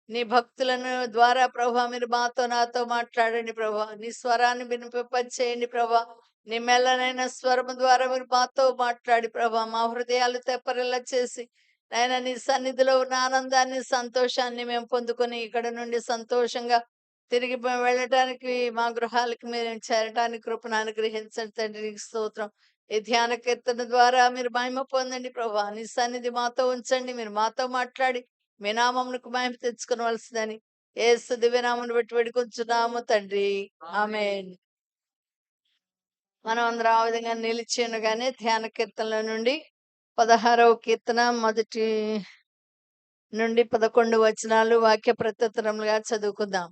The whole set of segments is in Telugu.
నీ భక్తులను ద్వారా ప్రభా మీరు మాతో నాతో మాట్లాడండి ప్రభా. నీ స్వరాన్ని వినిపింపచేయండి ప్రభా. నీ మెల్లనైన స్వరము ద్వారా మీరు మాతో మాట్లాడి ప్రభా మా హృదయాలు తెప్పరిల్లా చేసి నాయన నీ సన్నిధిలో ఉన్న ఆనందాన్ని సంతోషాన్ని మేము పొందుకొని ఇక్కడ నుండి సంతోషంగా తిరిగి వెళ్ళటానికి మా గృహాలకి మీరు చేరటానికి కృపను అనుగ్రహించండి తండ్రి. నీకు స్తోత్రం. ఈ ధ్యాన కీర్తన ద్వారా మీరు మహిమ పొందండి ప్రభా. నీ సన్నిధి మాతో ఉంచండి. మీరు మాతో మాట్లాడి మీ నామమునకు మహిమ తెచ్చుకోవలసిందని యేసు దివ్యనామమును బట్టి వేడుకొంచున్నాము తండ్రి. ఆమేన్. మనం అందరం ఆ విధంగా నిలిచి ఉండగానే ధ్యాన కీర్తనల నుండి 16వ కీర్తన మొదటి నుండి 11 వచనాలు వాక్య ప్రత్యుత్తరములుగా చదువుకుందాం.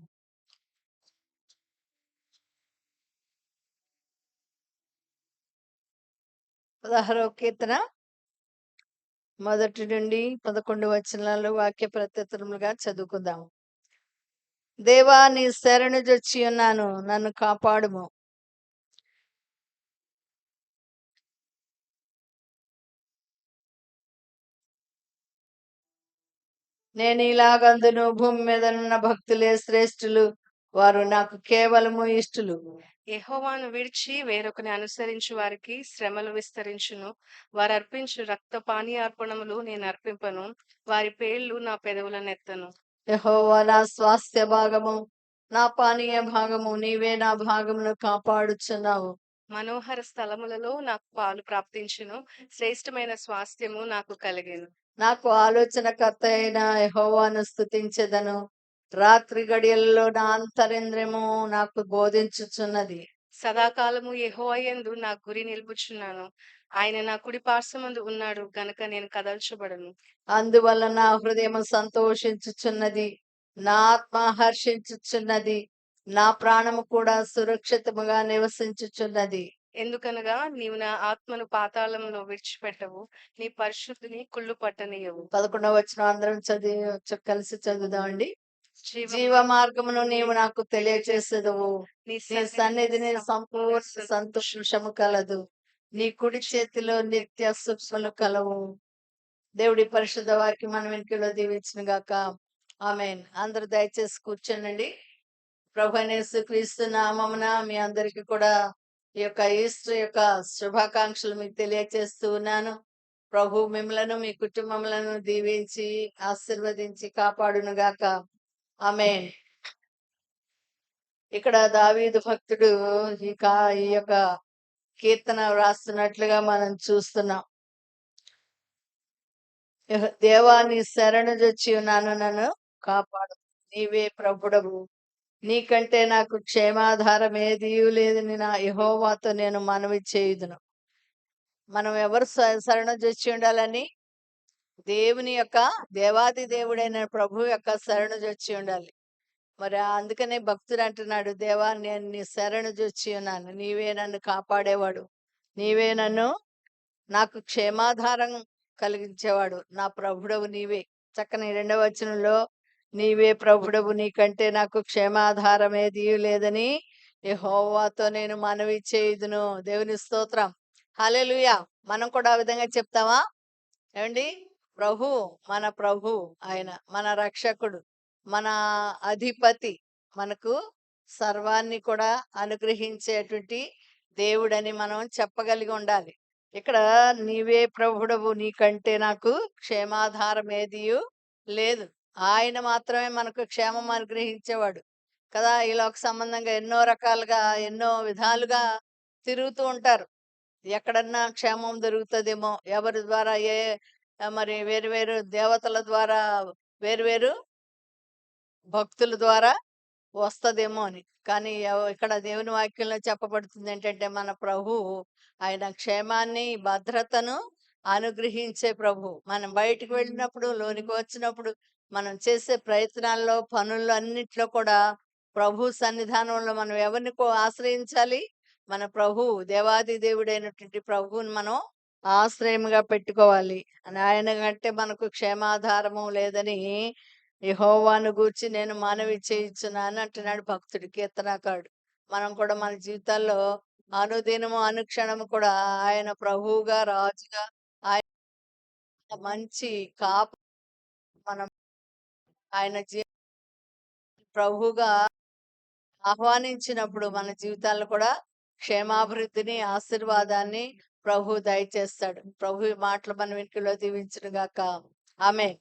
16వ కీర్తన మొదటి నుండి 11 వచనాలు వాక్య ప్రత్యుత్తరములుగా చదువుకుందాం. దేవా నీ శరణు జొచ్చి ఉన్నాను, నన్ను కాపాడుము. నేను ఇలాగందును భూమి మీద ఉన్న భక్తులే శ్రేష్ఠులు, వారు నాకు కేవలము ఇష్టలు. యెహోవాను విడిచి వేరొకని అనుసరించు వారికి శ్రమలు విస్తరించును. వారు అర్పించు రక్త పానీయార్పణములు నేను అర్పింపను. వారి పేర్లు నా పెదవులనెత్తను. యెహోవా నా స్వాస్థ్య భాగము, నా పానీయ భాగము, నీవే నా భాగమును కాపాడుచున్నావు. మనోహర స్థలములలో నాకు పాలు ప్రాప్తించును. శ్రేష్టమైన స్వాస్థ్యము నాకు కలిగెను. నాకు ఆలోచనకర్త అయిన యెహోవాను స్తుతించెదను. రాత్రి గడియలలో నా అంతరింద్రియము నాకు బోధించుచున్నది. సదాకాలము యెహోవా యందు నా గురి నిలుపుచున్నాను. ఆయన నా కుడి పార్శ్వమందు ఉన్నాడు గనుక నేను కదల్చబడను. అందువల్ల నా హృదయం సంతోషించుచున్నది, నా ఆత్మ హర్షించుచున్నది, నా ప్రాణము కూడా సురక్షితముగా నివసించుచున్నది. ఎందుకనగా నీవు నా ఆత్మను పాతాళంలో విడిచిపెట్టవు. నీ పరిశుద్ధిని కుళ్ళు పట్టనీయవు. 11వ వచనం అందరం కలిసి చదువుదామండి. జీవ జీవ మార్గమును నీవు నాకు తెలియచేసేదవు. నీ నీ సన్నిధిని సంపూర్ణ సంతోషము కలదు. నీ కుడి చేతిలో నిత్య సుఖములు కలవు. దేవుడి పరిశుద్ధ వాక్యం మన వెనుకలో దీవించిన గాక. ఆమేన్. అందరూ దయచేసి కూర్చోనండి. ప్రభు అయిన యేసుక్రీస్తు నామమున మీ అందరికీ కూడా ఈ యొక్క ఈస్టర్ యొక్క శుభాకాంక్షలు మీకు తెలియచేస్తూ ఉన్నాను. ప్రభు మిమ్మలను మీ కుటుంబములను దీవించి ఆశీర్వదించి కాపాడును గాక. ఆమేన్. ఇక్కడ దావీదు భక్తుడు ఈ యొక్క కీర్తన వ్రాస్తున్నట్లుగా మనం చూస్తున్నాం. దేవా నీ శరణు జొచ్చి ఉన్నాను, నన్ను కాపాడు. నీవే ప్రభుడవు. నీకంటే నాకు క్షేమాధారం ఏదియూ లేదని నా యెహోవాతో నేను మనవి చేయుదును. మనం ఎవరు శరణు జొచ్చి ఉండాలని? దేవుని యొక్క దేవాది దేవుడైన ప్రభు యొక్క శరణు జొచ్చి ఉండాలి. మరి అందుకనే భక్తుడు అంటున్నాడు, దేవా నేను నీ శరణు జొచ్చి ఉన్నాను, నీవే నన్ను కాపాడేవాడు, నీవే నన్ను నాకు క్షేమాధారం కలిగించేవాడు, నా ప్రభుడవు నీవే. చక్కని 2వ వచనంలో నీవే ప్రభుడవు, నీకంటే నాకు క్షేమాధారం ఏదీ లేదని యెహోవాతో నేను మనవి చేయుదును. దేవుని స్తోత్రం. హల్లెలూయా. మనం కూడా ఆ విధంగా చెప్తామా ఏమండి? ప్రభు, మన ప్రభు, ఆయన మన రక్షకుడు, మన అధిపతి, మనకు సర్వాన్ని కూడా అనుగ్రహించేటువంటి దేవుడని మనం చెప్పగలిగి ఉండాలి. ఇక్కడ నీవే ప్రభుడవు, నీకంటే నాకు క్షేమాధారం ఏదియు లేదు. ఆయన మాత్రమే మనకు క్షేమం అనుగ్రహించేవాడు కదా. ఈ లోక సంబంధంగా ఎన్నో రకాలుగా ఎన్నో విధాలుగా తిరుగుతూ ఉంటారు. ఎక్కడన్నా క్షేమం దొరుకుతుందేమో, ఎవరి ద్వారా మరి వేరు వేరు దేవతల ద్వారా, వేరు వేరు భక్తుల ద్వారా వస్తదేమో అని. కానీ ఇక్కడ దేవుని వాక్యంలో చెప్పబడుతుంది ఏంటంటే, మన ప్రభువు ఆయన క్షేమాన్ని, భద్రతను అనుగ్రహించే ప్రభువు. మనం బయటికి వెళ్ళినప్పుడు, లోనికి వచ్చినప్పుడు, మనం చేసే ప్రయత్నాల్లో, పనుల్లో అన్నిట్లో కూడా ప్రభు సన్నిధానంలో మనం ఎవరిని ఆశ్రయించాలి? మన ప్రభువు, దేవాది దేవుడైనటువంటి ప్రభువుని మనం ఆశ్రయముగా పెట్టుకోవాలి. ఆయన కంటే మనకు క్షేమాధారము లేదని యెహోవాను గూర్చి నేను మనవి చేయుచున్నాను అంటున్నాడు భక్తుడు, కీర్తనాకారుడు. మనం కూడా మన జీవితాల్లో అనుదినము అనుక్షణము కూడా ఆయన ప్రభువుగా, రాజుగా, ఆయన మంచి కాపు మనం ఆయన ప్రభువుగా ఆహ్వానించినప్పుడు మన జీవితాల్లో కూడా క్షేమాభివృద్ధిని, ఆశీర్వాదాన్ని ప్రభు దయచేస్తాడు. ప్రభు ఈ మాటలు మన వెనుకలో దీవించును గాక. ఆమేన్.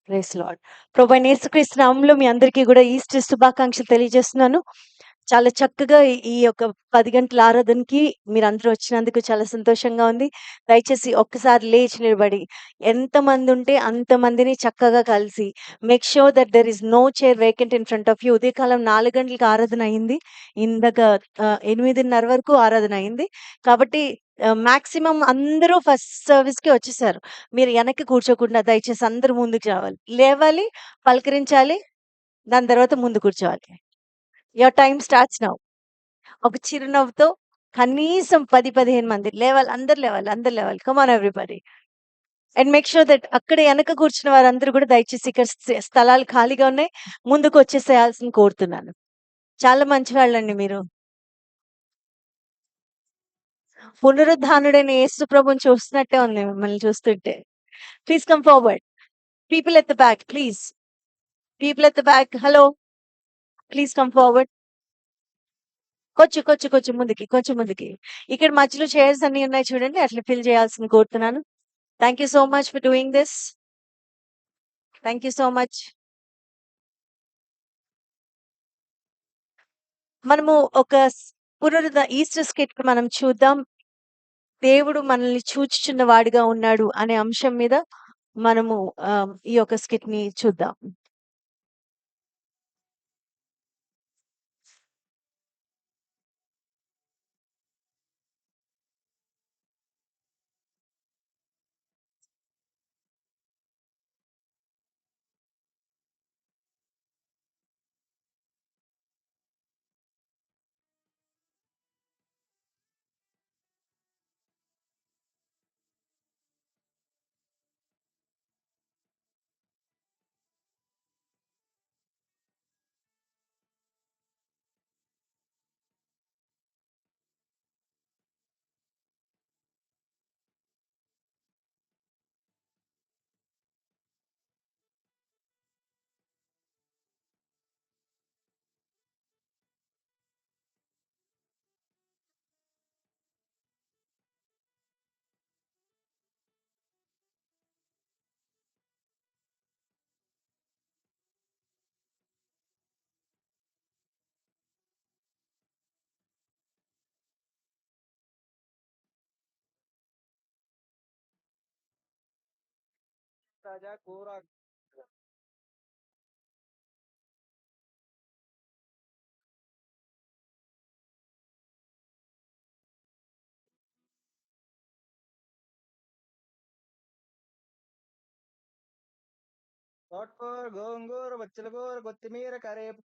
Praise Lord. ప్రభువైన యేసుక్రీస్తు నామములో మీ అందరికీ కూడా ఈస్టర్ శుభాకాంక్షలు తెలియజేస్తున్నాను. చాలా చక్కగా ఈ యొక్క 10 గంటల ఆరాధనకి మీరందరూ వచ్చినందుకు చాలా సంతోషంగా ఉంది. దయచేసి ఒక్కసారి లేచి నిలబడి ఎంతమంది ఉంటే అంతమందిని చక్కగా కలిసి make sure that there is no chair vacant in front of you. ఉదయకాలం 4 గంటలకు ఆరాధన అయింది. ఇందాక 8:30 వరకు ఆరాధన అయింది. కాబట్టి మాక్సిమం అందరూ ఫస్ట్ సర్వీస్‌కి వచ్చేసారు. మీరు వెనక్కి కూర్చోకుండా దయచేసి అందరూ ముందుకు రావాలి. లేవాలి, పలకరించాలి. దాని తర్వాత ముందు కూర్చోవాలి. Your time starts now. ఒక చిరునవ్వుతో కనీసం 10, 15 మంది లేవాలి. అందరూ లేవాలి. అందరూ లేవాలి. Come on everybody. And make sure that అక్కడ వెనక కూర్చున్న వారందరూ కూడా దయచేసి ఇక్కడ స్థలాలు ఖాళీగా ఉన్నాయి. ముందుకు వచ్చేసేయాల్సింది కోరుతున్నాను. చాలా మంచివాళ్ళండి మీరు. పునరుద్ధానుడైన యేసు ప్రభువుని చూస్తున్నట్టే ఉంది మిమ్మల్ని చూస్తుంటే. Please come forward. People at the back please. People at the back hello please come forward. కొంచెం ముందుకి. ఇక్కడ మధ్యలో చైర్స్ అన్ని ఉన్నాయి చూడండి. అట్లా ఫిల్ చేయాల్సింది కోరుతున్నాను. Thank you so much for doing this. Thank you so much. మనము ఒక ఈస్టర్ స్కిట్ మనం చూద్దాం. దేవుడు మనల్ని చూచుచున్న వాడిగా ఉన్నాడు అనే అంశం మీద మనము ఈ యొక్క స్కిట్ ని చూద్దాం. తాజా కూర తోటకూర గోంగూర బచ్చల కూర కొత్తిమీర కరేపు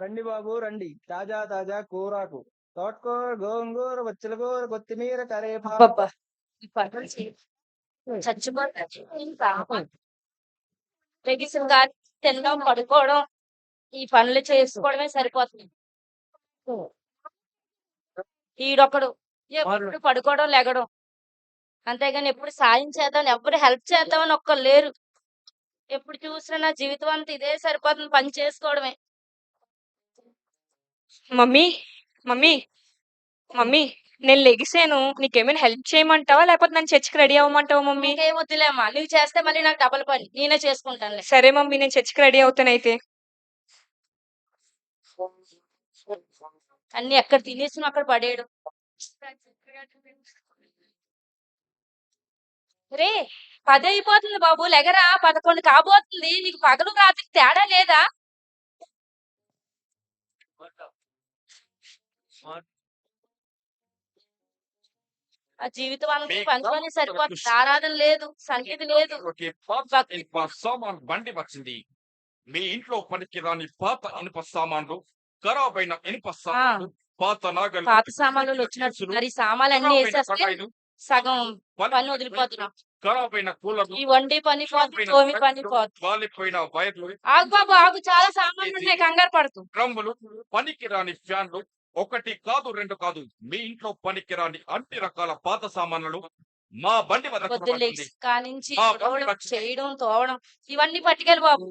రండి బాబు రండి. తాజా తాజా కూరాకు తోటకూర గోంగూర బచ్చల కూర కొత్తిమీర కరేపాకు. అబ్బబ్బా! ఈ పనులు చచ్చిపోతా. లెగిసిన గాని తినడం, పడుకోవడం, ఈ పనులు చేసుకోవడమే సరిపోతుంది. ఈడొకడు ఎప్పుడు పడుకోవడం, లెగడం. అంతేగాని ఎప్పుడు సాయం చేద్దాం, ఎప్పుడు హెల్ప్ చేద్దామని ఒక్కళ్ళు లేరు. ఎప్పుడు చూసినా నా జీవితం అంతా ఇదే సరిపోతుంది. పని చేసుకోవడమే. మమ్మీ మమ్మీ మమ్మీ నేను లెగిసాను. నీకేమైనా హెల్ప్ చేయమంటావా? లేకపోతే నన్ను చర్చికి రెడీ అవ్వమంటావా మమ్మీ? ఇంకేం వద్దులేమ్మా. నువ్వు చేస్తే మళ్ళీ నాకు డబల్ పని. నేనే చేసుకుంటానులే. సరే మమ్మీ, నేను చర్చికి రెడీ అవుతానైతే. అన్ని ఎక్కడ తినేసిన అక్కడ పడేయడం. రే 10 అయిపోతుంది బాబు, లెగరా. 11 కాబోతుంది. నీకు పగలు రాత్రికి తేడా లేదా? ఆ జీవితం అంతా పంచుకొని సరిపోతుంది. ఆరాధన లేదు, సన్నిధి లేదు, ఓకే, పాత భక్తి. ఇనుప సామాన్ బండి వచ్చింది. మీ ఇంట్లో పనికిరాని పాత ఇనుప సామాన్లు, ఖరాబైన ఇనుప సామాన్లు, పాత నాగలు, పాత సామాన్లు వచ్చినట్టు కిటికీలు, మరి సామాన్లు వేసేస్తే కడాయిలు, సగం పని పలికిన వదిలిపోతున్నాం. ఖరాబైన కూలర్లు, ఈ వండి పని పోతుంది, తోమి పని పోతుంది. వాలిపోయిన వైర్లు, ఆగు బాబు ఆగు, చాలా సామాన్లు ఉన్నాయి, కంగారు పడుతు. డ్రమ్ములు, పనికిరాని ఫ్యాన్లు, ఒకటి కాదు రెండు కాదు, మీ ఇంట్లో పనికిరాని అన్ని రకాల పాత సామాన్లు మా బండి వద్ద పొద్దున్న కనబడుతుంది. లేచి కానించి ఆ, తుడవడం, పట్టుకొచ్చి. చేయడం, తోవడం ఇవన్నీ పట్టుకెళ్ళి బాబు.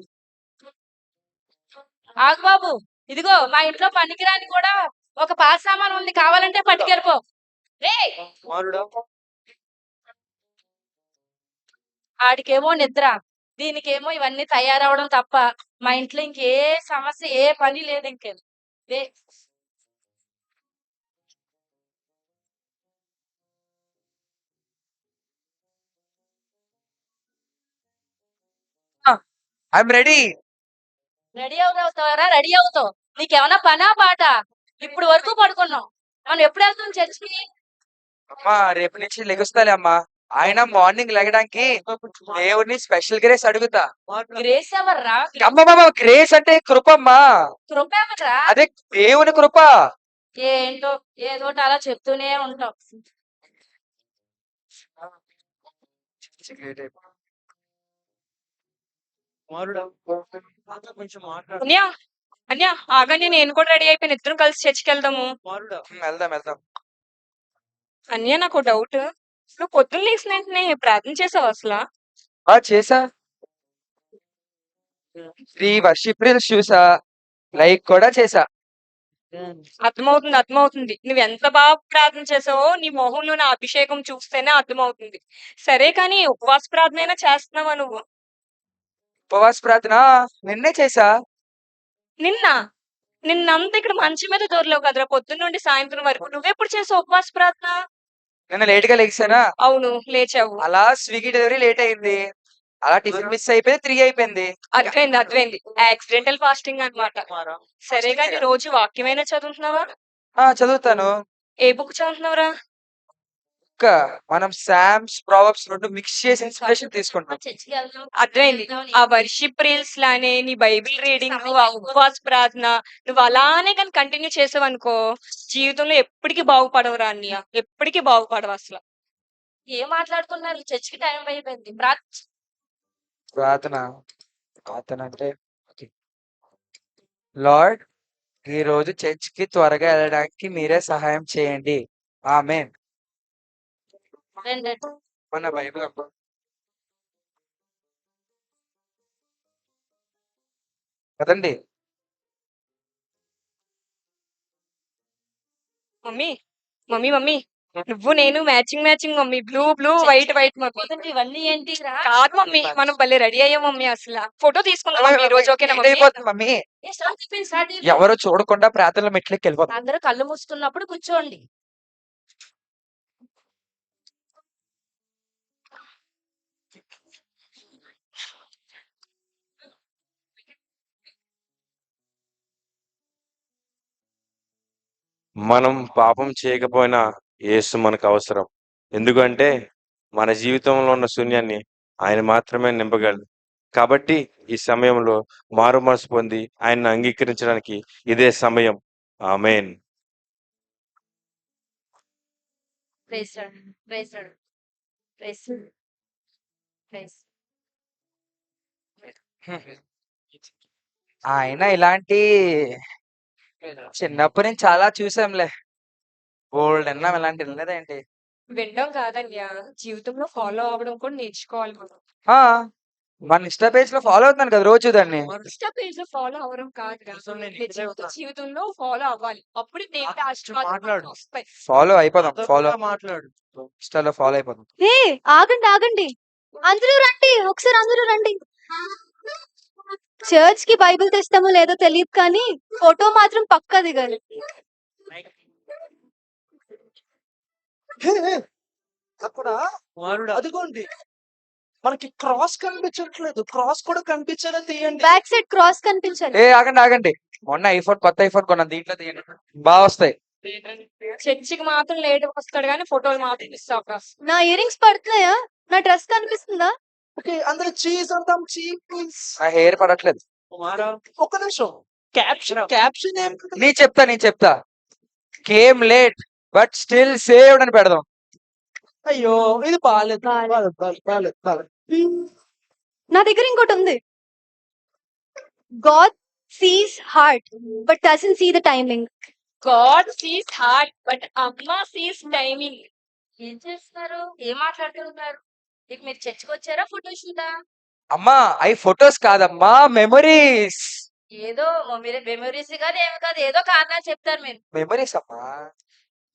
ఆగు బాబు, ఇదిగో మా ఇంట్లో పనికిరాని కూడా ఒక పాత సామాన్ ఉంది, కావాలంటే పట్టుకెళ్ళిపో. రే ఆడికేమో నిద్ర, దీనికేమో ఇవన్నీ తయారవడం తప్ప మా ఇంట్లో ఇంకే సమస్య, ఏ పని లేదు. ఇంకేం రే. I'm ready. రెడీ అవుతావరా? రెడీ అవుతావు. నీకేమన్నా పనా పాట? ఇప్పుడు వరకు పడుకున్నావు. మనం ఎప్పుడు వెళ్తాం చర్చికి? అమ్మా రేపు నుంచి లెగుస్తాలే అమ్మా. ఆయన మార్నింగ్ లెగడానికి దేవుడిని స్పెషల్ గ్రేస్ అడుగుతా. గ్రేస్ ఎవర్రా? అమ్మమ్మ గ్రేస్ అంటే కృపమ్మా. కృప ఎవర్రా? అదే దేవుని కృప. ఏంటో ఏదోటి అలా చెప్తూనే ఉంటావు. అన్యా అన్యా ఆగండి, నేను కూడా రెడీ అయిపోయిన. ఇద్దరం కలిసి చర్చికి వెళ్దాము. వెళ్దాం వెళ్దాం. అన్యా నాకు డౌట్, నువ్వు పొద్దున్న లేచిన వెంటనే ప్రార్థన చేసావు అసలు? చేసా. 3 వర్షిప్ రీల్స్ చూసా, లైక్ కూడా చేసా. అర్థమవుతుంది అర్థమవుతుంది నువ్వు ఎంత బాగా ప్రార్థన చేసావో నీ మొహంలో నా అభిషేకం చూస్తేనే అర్థమవుతుంది. సరే కానీ ఉపవాస ప్రార్థన అయినా చేస్తున్నావా నువ్వు? ఉపవాస ప్రార్థన నిన్నే చేసా. నిన్న నిన్నంతా ఇక్కడ మంచి మీద దొరలేవు కదరా, పొద్దున్న నుండి సాయంత్రం వరకు. నువ్వెప్పుడు చేసావు ఉపవాస ప్రార్థన? నిన్న లేట్ గా లెగిసానా, అవును లేచావు. అలా స్విగ్గీ డెలివరీ లేట్ అయింది, అలా టిఫిన్ మిస్ అయిపోయింది, 3 అయిపోయింది. అర్థమైంది యాక్సిడెంటల్ ఫాస్టింగ్ అన్నమాట. సరే కానీ రోజు వాక్యమైనా చదువుతున్నావా? చదువుతాను. ఏ బుక్ చదువుతున్నావురా? ఇంకా మనం సామ్స్ ప్రావర్బ్స్ రెండు మిక్స్ చేసి ఇన్స్పిరేషన్ తీసుకుంటాం. చర్చికి వెళ్దాం. అర్థమైంది. ఆ వర్షిప్ రీల్స్ లానే నీ బైబిల్ రీడింగ్, ఆ ఉపవాస ప్రార్థన నువ్వు అలానే కానీ కంటిన్యూ చేసావు అనుకో, జీవితంలో ఎప్పటికీ బాగుపడవురా అన్నయ్య, ఎప్పటికీ బాగుపడవు అసలు. ఏం మాట్లాడుతున్నారు? చర్చికి టైం అయిపోయింది. ప్రార్థన ప్రార్థన అంటే లార్డ్ ఈ రోజు చర్చికి త్వరగా వెళ్ళడానికి మీరే సహాయం చేయండి. ఆమేన్. రండి. మన బైబిల్ అబ్బా. కదండి. మమ్మీ మమ్మీ మమ్మీ నువ్వు నేను matching matching mummy, blue blue white white mummy. పోతుంటే ఇవన్నీ ఏంటిరా? కాదు మమ్మీ, మనం భలే రెడీ అయ్యాం మమ్మీ. అసలు ఫోటో తీసుకుందాం మమ్మీ ఈ రోజు, ఓకేనా లేట్ మమ్మీ? అయిపోతుంది మమ్మీ. స్టార్ట్ అయిపోయింది, స్టార్ట్ అయిపోయింది. ఎవరు చూడకుండా ప్రార్థనలో మెట్లకి వెళ్ళిపోతాం. అందరూ కళ్ళు మూసుకున్నప్పుడు కూర్చోండి. మనం పాపం చేయకపోయినా యేసు మనకు అవసరం. ఎందుకంటే మన జీవితంలో ఉన్న శూన్యాన్ని ఆయన మాత్రమే నింపగలడు. కాబట్టి ఈ సమయంలో మారు మనసు పొంది ఆయన్ని అంగీకరించడానికి ఇదే సమయం. ఆమేన్. Praise Lord, praise Lord, praise praise. ఆయన ఇలాంటి చిన్నప్పటి నుంచి చాలా చూసాంలే. బోల్డ్ అన్నాం, ఇలాంటి వినలేదేంటి? వినడం కాదన్యా, జీవితంలో ఫాలో అవ్వడం కూడా నేర్చుకోవాలి మనం. ఆ మన ఇన్స్టా పేజ్ లో ఫాలో అవుతున్నాను కదా రోజు దాన్ని. ఇన్స్టా పేజ్ లో ఫాలో అవ్వడం కాదురా, జీవితంలో ఫాలో అవ్వాలి, అప్పుడు దేవుడి ఆశీర్వాదాలు వస్తాయి. ఫాలో అయిపోదాం, ఫాలో మాట్లాడు, ఇన్స్టాలో ఫాలో అయిపోదాం. ఏ ఆగండి ఆగండి, అందరూ రండి, ఒకసారి అందరూ రండి. చర్చ్ కి బైబిల్ తెస్తామో లేదో తెలియదు కానీ ఫోటో మాత్రం పక్కా దిగాలి. అక్కడ అదిగోండి, మనకి క్రాస్ కనిపించట్లేదు, క్రాస్ కూడా కనిపించేలా తీయండి. బ్యాక్ సైడ్ క్రాస్ కనిపించాలి. ఆగండి ఆగండి, మొన్న కొత్త ఐఫోన్ కొన్నాను, దీంట్లో తీయండి, బాగా వస్తాయి. చర్చికి మాత్రం లేట్ వస్తాడు కానీ ఫోటోలు మాత్రం ఇస్తావు. నా ఇయర్ రింగ్స్ పడుతున్నాయా? నా డ్రెస్ కనిపిస్తుందా? ఓకే, అందరూ చీజ్ అంటాం, చీజ్. నా హెయిర్ పడట్లేదు. ఒక్క నిమిషం, క్యాప్షన్ ఏం? నేను చెప్తా came late but still saved అని పెడదాం. అయ్యో, ఇది బాగాలేదు, బాలేదు. బాగాలేదు. నా దగ్గర ఇంకోటి ఉంది. God sees heart but doesn't see the timing. God sees heart but అమ్మ సీస్ టైమింగ్. ఏం చేస్తున్నారు? ఏం మాట్లాడుతున్నారు? ఇక మీరు చర్చికి వచ్చారా ఫోటో షూటా? అమ్మా అవి ఫొటోస్ కాదమ్మా, మెమరీస్. ఏదో మీరు మెమరీస్ కాదు ఏమి కాదు, ఏదో కారణాలు చెప్తారు మీరు. మెమరీస్ అమ్మా.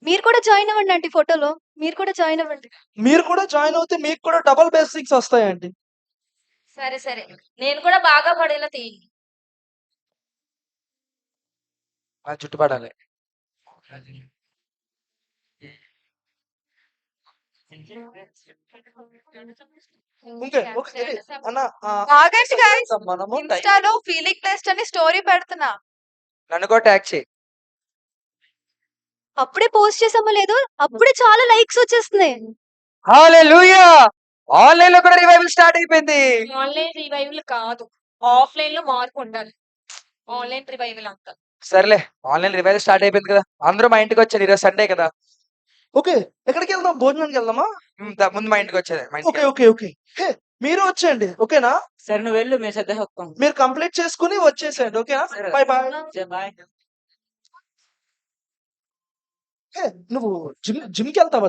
మీరు కూడా జాయిన్ అవ్వండి ఆంటీ, ఫోటోలో మీరు కూడా జాయిన్ అవ్వండి. మీరు కూడా జాయిన్ అవుతే మీకు కూడా డబుల్ బేసిక్స్ వస్తాయండి. సరే సరే, నేను కూడా బాగా పడేలా తీయండి. ఆ జుట్టు పడాలి. Okay, okay. అన్న, ఆగండి guys. మనము ఇన్స్టాలో ఫీలింగ్ టెస్ట్ అని స్టోరీ పెడుతున్నా. నన్ను కూడా ట్యాగ్ చేయి. అప్పుడే పోస్ట్ చేసామో లేదో అప్పుడే చాలా లైక్స్ వచ్చేస్తున్నాయి. హల్లెలూయా, ఆన్లైన్ లో కూడా రివైవల్ స్టార్ట్ అయిపోయింది. ఆన్లైన్ రివైవల్ కాదు, ఆఫ్లైన్ లో మార్పు ఉండాలి. ఆన్లైన్ రివైవల్ అంతా సర్లే, ఆన్లైన్ రివైవల్ స్టార్ట్ అయిపోయింది కదా, అందరూ మా ఇంటికి వచ్చారు, ఈరోజు సండే కదా. ఓకే, ఎక్కడికి వెళ్దాం? భోజనానికి వెళ్దామా? ముందు మా ఇంటికి వచ్చేది, మా ఓకే ఇంటికి. Okay okay. హే, మీరు వచ్చేయండి, ఓకేనా? సరే నువ్వు వెళ్ళు, మేము శ్రద్ధ వస్తాం. మీరు కంప్లీట్ చేసుకుని వచ్చేసేయండి, ఓకేనా? సరే. Bye bye. బాయ్. హే, నువ్వు జిమ్ కి వెళ్తావా?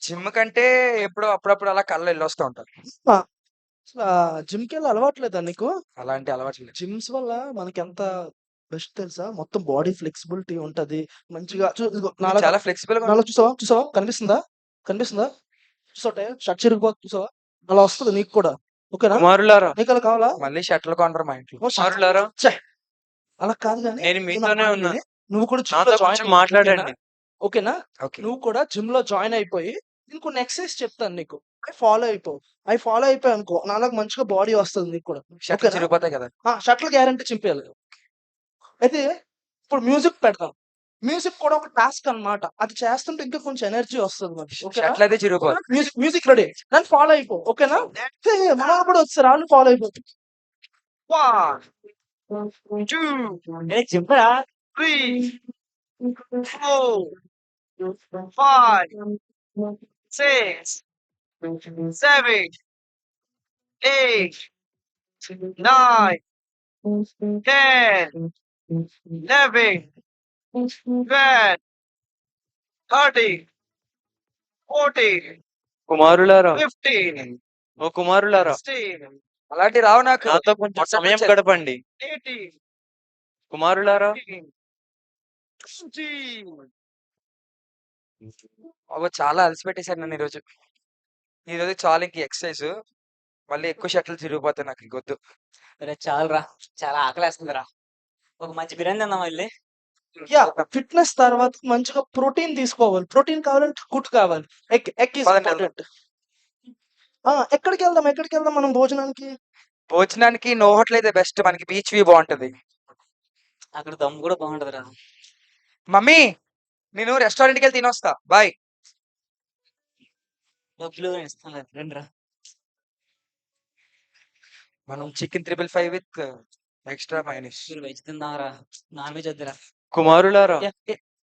జిమ్ కంటే ఎప్పుడో అప్పుడప్పుడు అలా కళ్ళు వెళ్ళొస్తూ ఉంటారు. జిమ్ కి వెళ్ళి అలవాట్లేదా నీకు? అలాంటి అలవాట్లు లేవు. జిమ్స్ వల్ల మనకి ఎంత బెస్ట్ తెలుసా? మొత్తం బాడీ ఫ్లెక్సిబిలిటీ ఉంటది మంచిగా. ఇదిగో నువ్వు చాలా ఫ్లెక్సిబుల్ గా నాలో చూసావా కనిపిస్తుందా? చూసావా షర్ట్ చిరిగిపోతుంది, చూసావా? అలా వస్తుంది నీకు కూడా, ఓకేనా? కుమారులారా, నీకు అలా కావాలా? మళ్ళీ షర్ట్లు కొంటారు మా ఇంట్లో. ఓ, కుమారులారా, ఛే, అలా కాదు కానీ నేను మీతోనే ఉన్నా, నువ్వు కూడా జిమ్ నాతో లో కొంచెం జాయిన్ మాట్లాడండి. ఓకేనా? ఓకే, నువ్వు కూడా జిమ్ లో జాయిన్ అయిపోయి ఇంకో ఎక్సర్సైజ్ చెప్తాను నీకు, అవి ఫాలో అయిపోయి అనుకో, నాలాగా మంచిగా బాడీ వస్తుంది నీకు కూడా, షర్ట్లు ఓకేనా? చిరిగిపోతాయి కదా. షర్ట్లు గ్యారంటీ చింపేయాలి. అయితే ఇప్పుడు మ్యూజిక్ పెడతాం. మ్యూజిక్ కూడా ఒక టాస్క్ అన్నమాట, అది చేస్తుంటే ఇంకా కొంచెం ఎనర్జీ వస్తుంది మనకి, ఓకేనా? షర్ట్లు అయితే చిరిగిపోతాయి. మ్యూజిక్ రెడీ, నన్ను ఫాలో అయిపో, ఓకేనా? మన కూడా వచ్చారు, వాళ్ళు ఫాలో అయిపో. 1 2 3 4 5 6 7 8 9 10 11 12 13 14 కుమారులారా, 15 ఓ కుమారులారా, 16 అలాంటి రావు నాకు. నాతో కొంచెం సమయం గడపండి. 18 కుమారులారా, 19 అవ్వ చాలా అలసిపెట్టేశాను నన్ను ఈరోజు. చాలా ఇంక ఎక్సర్సైజ్, మళ్ళీ ఎక్కువ షర్ట్లు చిరిగిపోతాయి నాకు, ఇంకొద్దు. చాలరా, చాలా ఆకలేస్తుందిరా, ఒక మంచి బిర్యానీ తిందాం వెళ్ళి. ఫిట్నెస్ తర్వాత మంచిగా ప్రోటీన్ తీసుకోవాలి. ప్రోటీన్ కావాలంటే గుడ్ కావాలి. ఎగ్ ఇస్ పదండి ఇంపార్టెంట్. ఎక్కడికి వెళ్దాం మనం భోజనానికి నో హోటల్ అయితే బెస్ట్, మనకి బీచ్ వ్యూ బాగుంటది. అక్కడ దమ్ కూడా బాగుంటదిరా. మమ్మీ, నేను రెస్టారెంట్కి వెళ్ళి తినొస్తా, బాయ్. డబ్బులు ఇస్తాను, రండిరా. మనం chicken 555 with extra mayonnaise. Veg తిందాంరా, నాన్ వెజ్ వద్దురా. కుమారులారా,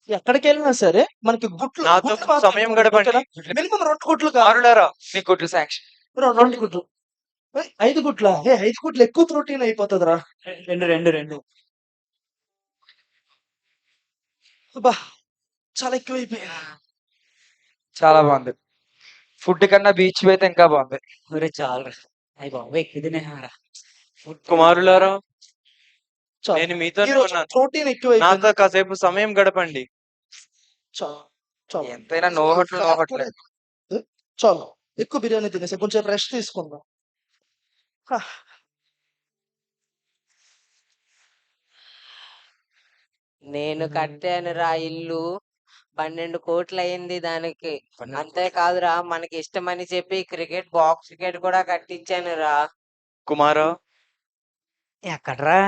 ఎక్కడికి వెళ్ళినా సరే మనకి గుట్లు, నాతో గుట్లు మాత్రం సమయం important, గడపండి. ఓకేనా? మినిమం 2 గుట్లు కావాలి. కుమారులారా, నీ గుడ్లు శాంక్షన్. 2 గుట్లు. 5 గుట్ల? 5 గుట్లు ఎక్కువ ప్రోటీన్ అయిపోతుందిరా. రెండు అబ్బా, చాలా ఎక్కువ అయిపోయా. చాలా బాగుంది. ఫుడ్ కన్నా బీచ్ వ్యూ అయితే ఇంకా బాగుంది. ఒరే చాలరా. అయ్యి బాబు ఎక్కువ తినేసారా కుమారులారా, చాలు నేను మీతోనే ఈరోజు ఉన్నాను. ప్రోటీన్ ఎక్కువ నాతో కాసేపు సమయం గడపండి. చాలు చాలు ఎంతైనా నో హోటల్ నో హోటల్. చాలు ఎక్కువ బిర్యానీ తినేసి కొంచెం రెస్ట్ తీసుకుందాం. హా, నేను కట్టానురా ఇల్లు 12 కోట్లు అయింది దానికి. అంతేకాదురా మనకి ఇష్టమని చెప్పి క్రికెట్ బాక్స్ క్రికెట్ కూడా కట్టించానురా. కుమారా, ఎక్కడరా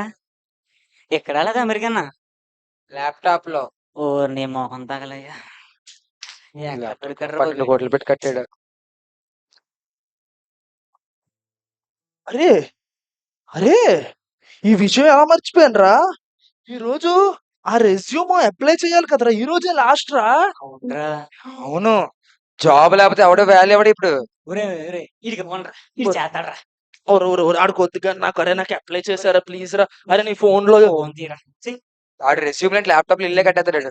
ఎక్కడ లేదా అమెరికన్నా ల్యాప్టాప్ లో. ఓ నీ మొహం తగలయ్యా ఎక్కడ పెడతాడురా 12 బాబు? కోట్లు పెట్టి కట్టాడు. అరే అరే ఈ విషయం ఎలా మర్చిపోయాను రా. ఈ రోజు ఆ రెజ్యూమ్ అప్లై చేయాలి కదరా. ఈ రోజే లాస్ట్ రా. అవునరా అవును, జాబ్ లేకపోతే ఎవడో వాల్యూ ఎవడు ఇప్పుడు. ఒరే ఒరే ఇడికి పోనరా ఇది చేస్తాడరా ఆడుకోవద్దు కానీ నాకు అరే నాకు అప్లై చేశారా ప్లీజ్ రా. అరే నీ ఫోన్ లో ఫోన్ తీరా ఆడు రెస్యూమ్ ల్యాప్టాప్ లో ఇల్లే కట్టేస్తాడు.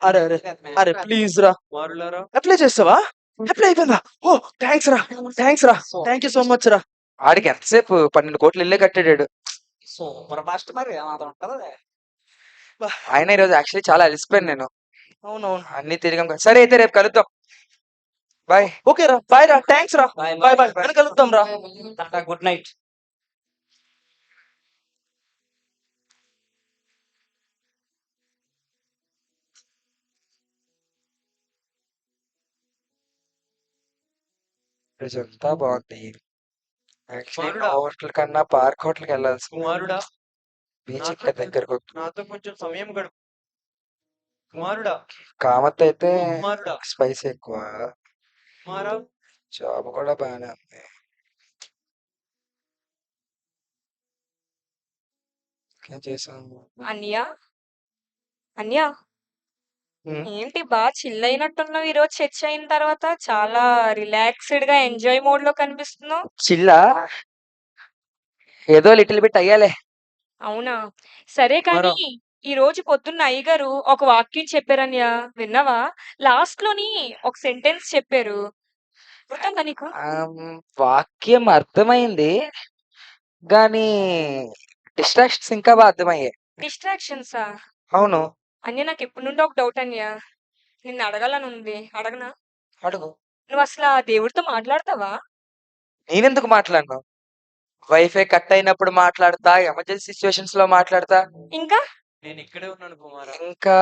అరే అరే అరే ప్లీజ్ రా. కుమారులారా, అప్లై చేస్తావా? అప్లై అయిపోయిందా? ఓ థ్యాంక్స్ రా. థ్యాంక్స్ రా. థ్యాంక్ యూ సో మచ్ రా. ఆడికి ఎంతసేపు 12 కోట్లు ఇల్లే కట్టాడు. సూపర్ ఫాస్ట్ మరి మాత్రం ఉంటది. ఆయన ఈరోజు యాక్చువల్లీ చాలా అలసిపోయాను నేను. అవునవును. అన్ని తిరిగాం కదా. సరే అయితే రేపు కలుద్దాం. బాయ్. ఓకే రా. బాయ్ రా. థ్యాంక్స్ రా. Bye bye bye. వెనక కలుద్దాం రా. Tata good night. రోజంతా బాగుంది. యాక్చువల్లీ హోటల్ కన్నా పార్క్ హోటల్కి వెళ్ళాల్సి. కుమారుడా, బీచ్ ఇక్కడ దగ్గరకు. నాతో కొంచెం సమయం గడుపు. కుమారుడా, కామత్ అయితే కుమారుడా, స్పైస్ ఎక్కువ. కుమారా, జాబ్ కూడా బాగానే ఉంది. ఏం చేసాను? అన్యా అన్యా ఉమ్. ఏంటి బాగా చిల్ అయినట్టున్నావు ఈ రోజు చర్చ అయిన తర్వాత? చాలా రిలాక్స్డ్ గా ఎంజాయ్ మోడ్ లో కనిపిస్తున్నావు. చిల్లా ఏదో లిటిల్ బిట్ అయ్యాలే. అవునా? సరే కుమారా, కానీ ఈ రోజు పొద్దున్న అయ్యగారు ఒక వాక్యం చెప్పారన్యా, విన్నావా? లాస్ట్ లోని ఒక సెంటెన్స్ చెప్పారు, గుర్తుందా నీకు? వాక్యం అర్థమైంది కానీ డిస్ట్రాక్షన్స్ ఇంకా బాగా అర్థమయ్యాయి. డిస్ట్రాక్షన్సా? అవును, అన్య నాకు ఎప్పటి నుండో ఒక డౌట్ అన్యా, నిన్ను అడగాలని ఉంది, అడగనా? అడుగు. నువ్వు అసలు ఆ దేవుడితో మాట్లాడతావా? నేనెందుకు మాట్లాడను? వైఫై కట్ అయినప్పుడు మాట్లాడతా, ఎమర్జెన్సీ సిచ్యువేషన్స్ లో మాట్లాడతా. ఇంకా నేను ఇక్కడే ఉన్నాను కుమారా. ఇంకా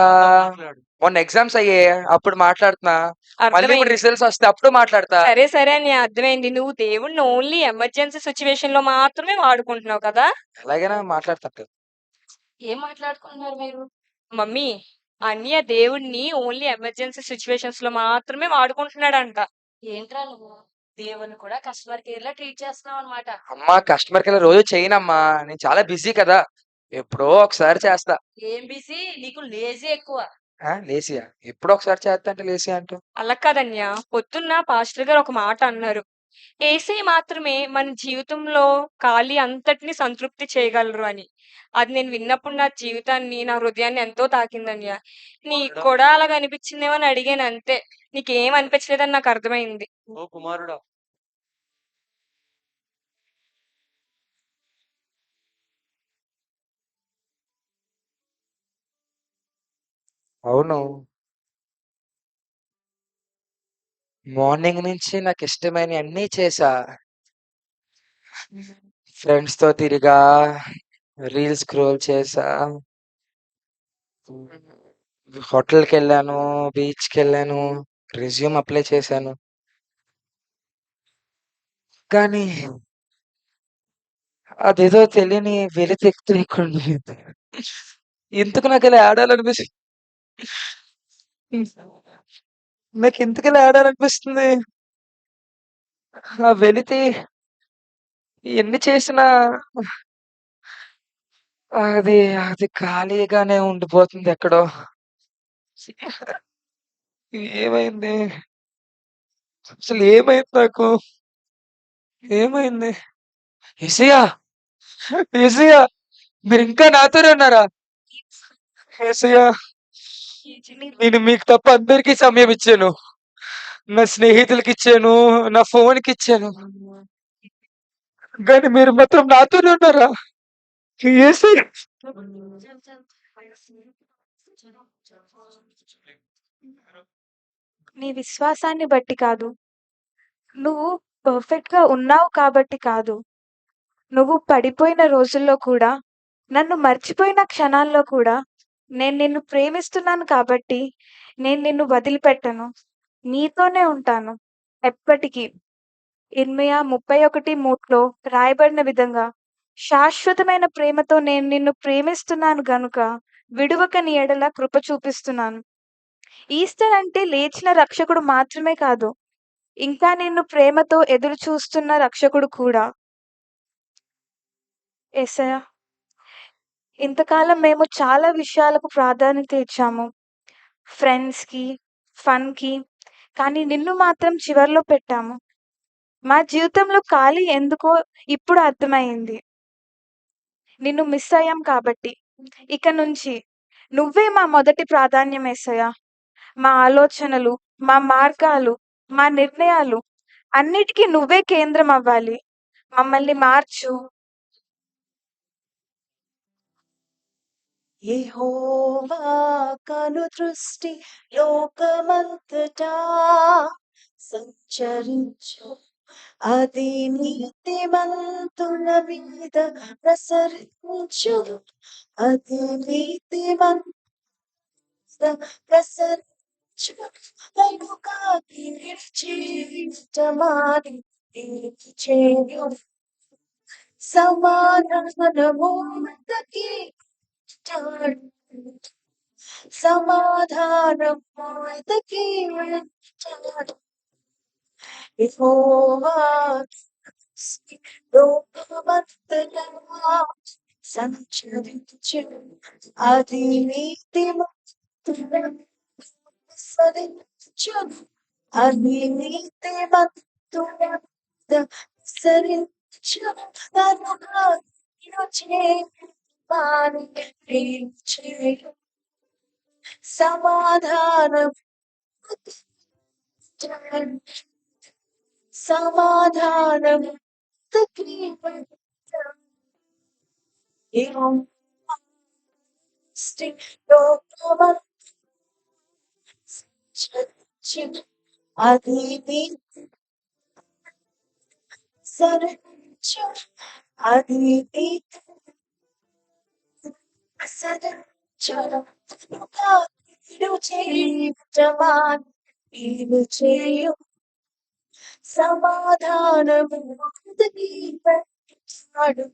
మాట్లాడు. మొన్న ఎగ్జామ్స్ అయ్యాయి అప్పుడు మాట్లాడుతున్నా. మళ్ళీ ఇప్పుడు అర్థమైంది. రిజల్ట్స్ వస్తే అప్పుడు మాట్లాడతా. సరే సరే అని అర్థమైంది. నువ్వు దేవుణ్ణి ఓన్లీ ఎమర్జెన్సీ సిచ్యువేషన్ లో మాత్రమే వాడుకుంటున్నావు కదా? ఎలాగైనా మాట్లాడతాను కదా. ఏం మాట్లాడుకుంటున్నారు మీరు? మమ్మీ, అన్య దేవుణ్ణి ఓన్లీ ఎమర్జెన్సీ సిచ్యువేషన్స్ లో మాత్రమే వాడుకుంటున్నాడంట. ఏంట్రా నువ్వు దేవుని కూడా కస్టమర్ కేర్ లా ట్రీట్ చేస్తున్నావు అనమాట. అమ్మా కస్టమర్ కేర్ రోజు చేయనమ్మా, నేను చాలా బిజీ కదా, ఎప్పుడో ఒకసారి చేస్తా. ఏం బిసి నీకు లేజీ ఎక్కువ. లేసియా? ఎప్పుడో ఒకసారి చేస్తా అంటే లేసియా అంటూ. అలా కాదన్య, పొద్దున్న పాస్టర్ గారు ఒక మాట అన్నారు, ఏసే మాత్రమే మన జీవితంలో ఖాళీ అంతటిని సంతృప్తి చేయగలరు అని. అది నేను విన్నప్పుడు నా జీవితాన్ని, నా హృదయాన్ని ఎంతో తాకిందన్య. నీకు కుమారుడా, కూడా అలాగ అనిపించిందేమో అని అడిగాను అంతే. నీకేం అనిపించలేదని నాకు అర్థమైంది. ఓ కుమారుడా, అవును, మార్నింగ్ నుంచి నాకు ఇష్టమైన అన్నీ చేసా. ఫ్రెండ్స్ తో తిరిగా, రీల్స్ స్క్రోల్ చేసా, హోటల్కి వెళ్ళాను, బీచ్కి వెళ్ళాను, రెజ్యూమ్ అప్లై చేశాను. కానీ అదేదో తెలియని వెలితెక్తూ ఇక్కడ ఎందుకు నాకు ఇలా ఆడాలనిపిస్తుంది. నాకు ఎందుకు ఇలా ఆడాలనిపిస్తుంది. ఆ వెలితి ఎన్ని చేసినా అది అది ఖాళీగానే ఉండిపోతుంది ఎక్కడో. ఏమైంది? అసలు ఏమైంది నాకు? ఏమైంది? ఏసయ్యా, ఏసయ్యా, మీరు ఇంకా నాతోనే ఉన్నారా? ఏసయ్యా, నేను మీకు తప్ప అందరికీ సమయం ఇచ్చాను. నా స్నేహితులకి ఇచ్చాను, నా ఫోన్‌కి ఇచ్చాను. కానీ మీరు మాత్రం నాతోనే ఉన్నారా? యేసయ్య నీ విశ్వాసాన్ని బట్టి కాదు. నువ్వు పర్ఫెక్ట్‌గా ఉన్నావు కాబట్టి కాదు. నువ్వు పడిపోయిన రోజుల్లో కూడా, నన్ను మర్చిపోయిన క్షణాల్లో కూడా, నేను నిన్ను ప్రేమిస్తున్నాను కాబట్టి, నేను నిన్ను వదిలిపెట్టను. నీతోనే ఉంటాను ఎప్పటికీ. ఇర్మీయా 31:3లో రాయబడిన విధంగా, శాశ్వతమైన ప్రేమతో నేను నిన్ను ప్రేమిస్తున్నాను గనుక, విడువక నీ ఎడల కృప చూపిస్తున్నాను. ఈస్టర్ అంటే లేచిన రక్షకుడు మాత్రమే కాదు, ఇంకా నిన్ను ప్రేమతో ఎదురు చూస్తున్న రక్షకుడు కూడా. యేసయ్యా, ఇంతకాలం మేము చాలా విషయాలకు ప్రాధాన్యత ఇచ్చాము. ఫ్రెండ్స్‌కి, ఫన్‌కి. కానీ నిన్ను మాత్రం చివర్లో పెట్టాము. మా జీవితంలో ఖాళీ ఎందుకో ఇప్పుడు అర్థమయింది. నిన్ను మిస్ అయ్యాం కాబట్టి. ఇక నుంచి నువ్వే మా మొదటి ప్రాధాన్యం యేసయ్యా. మా ఆలోచనలు, మా మార్గాలు, మా నిర్ణయాలు అన్నిటికీ నువ్వే కేంద్రం అవ్వాలి. మమ్మల్ని మార్చు. యెహోవా కనుదృష్టి లోకమంతటా సంచరించు, అది నీతిమంతుల మీద ప్రసరించు, అది నీతిమంతుల ప్రసరించు. కనుక కీడు చేయటమాని చేయు, సమాధానము సమాధానము వెతకి వెంటాడు. యెహోవా లోకమంతటా సంచరించు, అది నీతిమంతుల ప్రసరించు, అది నీతిమంతుల ప్రసరించు. కనుక కీడు చేయవాని కీడు చేయు, సమాధానం సమాధానం అది నీతి సరించు, అది నీతి సరించు. కీడు చేయటమాని కీడు చేయు, సమాధానము వెతకి వెంటాడు.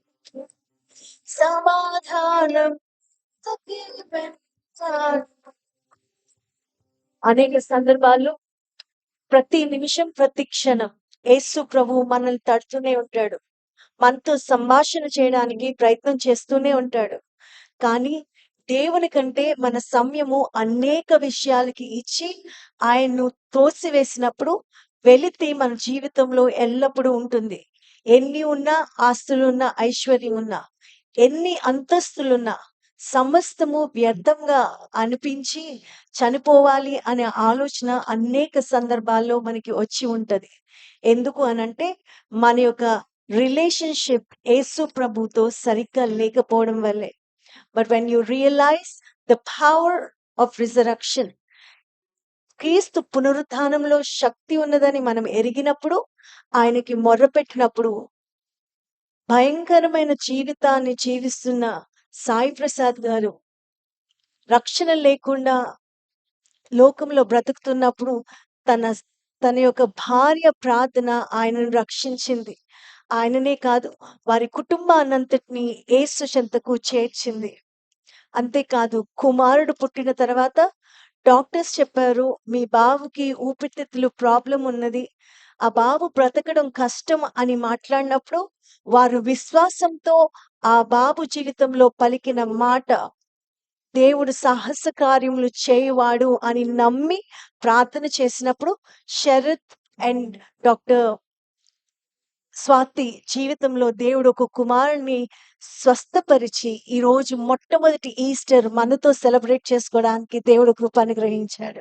సమాధానం వెతకి వెంటాడు. అనేక సందర్భాల్లో ప్రతి నిమిషం, ప్రతి క్షణం యేసు ప్రభువు మనల్ని తడుతూనే ఉంటాడు. మనతో సంభాషణ చేయడానికి ప్రయత్నం చేస్తూనే ఉంటాడు. కానీ దేవుని కంటే మన సమయము అనేక విషయాలకి ఇచ్చి ఆయన్ను తోసివేసినప్పుడు వెలితి మన జీవితంలో ఎల్లప్పుడూ ఉంటుంది. ఎన్ని ఉన్నా, ఆస్తులున్నా, ఐశ్వర్యం ఉన్నా, ఎన్ని అంతస్తులున్నా, సమస్తము వ్యర్థంగా అనిపించి చనిపోవాలి అనే ఆలోచన అనేక సందర్భాల్లో మనకి వచ్చి ఉంటది. ఎందుకు అనంటే మన యొక్క రిలేషన్షిప్ యేసు ప్రభుతో సరిగ్గా లేకపోవడం వల్లే. But when you realise the power of resurrection, క్రీస్తు పునరుత్థానంలో శక్తి ఉన్నదని మనం ఎరిగినప్పుడు, ఆయనకి మొర్రపెట్టినప్పుడు, భయంకరమైన జీవితాన్ని జీవిస్తున్న సాయి ప్రసాద్ గారు రక్షణ లేకుండా లోకంలో బ్రతుకుతున్నప్పుడు తన యొక్క భార్య ప్రార్థన ఆయనను రక్షించింది. ఆయననే కాదు, వారి కుటుంబాన్నంతటినీ యేసు చెంతకు చేర్చింది. అంతేకాదు, కుమారుడు పుట్టిన తర్వాత డాక్టర్స్ చెప్పారు, మీ బాబుకి ఊపిరితిత్తులు ప్రాబ్లం ఉన్నది, ఆ బాబు బ్రతకడం కష్టం అని మాట్లాడినప్పుడు వారు విశ్వాసంతో ఆ బాబు జీవితంలో పలికిన మాట, దేవుడు సాహస కార్యములు చేయువాడు అని నమ్మి ప్రార్థన చేసినప్పుడు శరత్ అండ్ డాక్టర్ స్వాతి జీవితంలో దేవుడు ఒక కుమారుని స్వస్థపరిచి ఈ రోజు మొట్టమొదటి ఈస్టర్ మనతో సెలబ్రేట్ చేసుకోవడానికి దేవుడు కృప అనుగ్రహించాడు.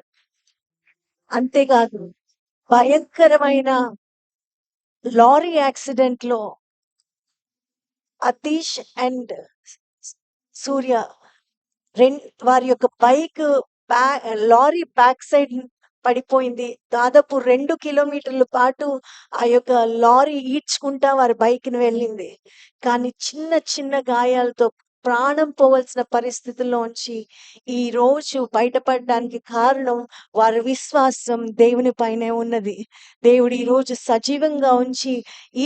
అంతేకాదు, భయంకరమైన లారీ యాక్సిడెంట్‌లో అతీష్ అండ్ సూర్య వారి యొక్క బైక్ లారీ బ్యాక్ సైడ్ పడిపోయింది. దాదాపు 2 కిలోమీటర్ల పాటు ఆ యొక్క లారీ ఈడ్చుకుంటా వారి బైక్‌ని వెళ్ళింది. కానీ చిన్న చిన్న గాయాలతో ప్రాణం పోవాల్సిన పరిస్థితుల్లోంచి ఈ రోజు బయటపడడానికి కారణం వారి విశ్వాసం దేవుని పైనే ఉన్నది. దేవుడు ఈ రోజు సజీవంగా ఉంచి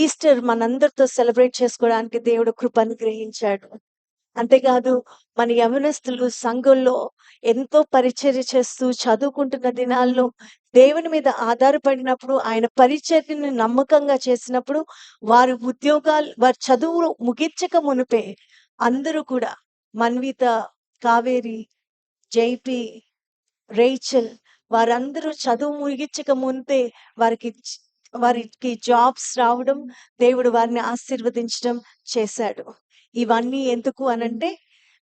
ఈస్టర్ మనందరితో సెలబ్రేట్ చేసుకోవడానికి దేవుడు కృప అనుగ్రహించాడు. అంతేకాదు మన యవనస్తులు సంఘంలో ఎంతో పరిచర్య చేస్తూ చదువుకుంటున్న దినాల్లో దేవుని మీద ఆధారపడినప్పుడు ఆయన పరిచర్యను నమ్మకంగా చేసినప్పుడు వారి చదువు ముగించక మునిపే అందరూ కూడా మన్విత, కావేరి, జైపి, రేచల్ వారందరూ చదువు ముగించక ముందే వారికి జాబ్స్ రావడం, దేవుడు వారిని ఆశీర్వదించడం చేశాడు. ఇవన్నీ ఎందుకు అనంటే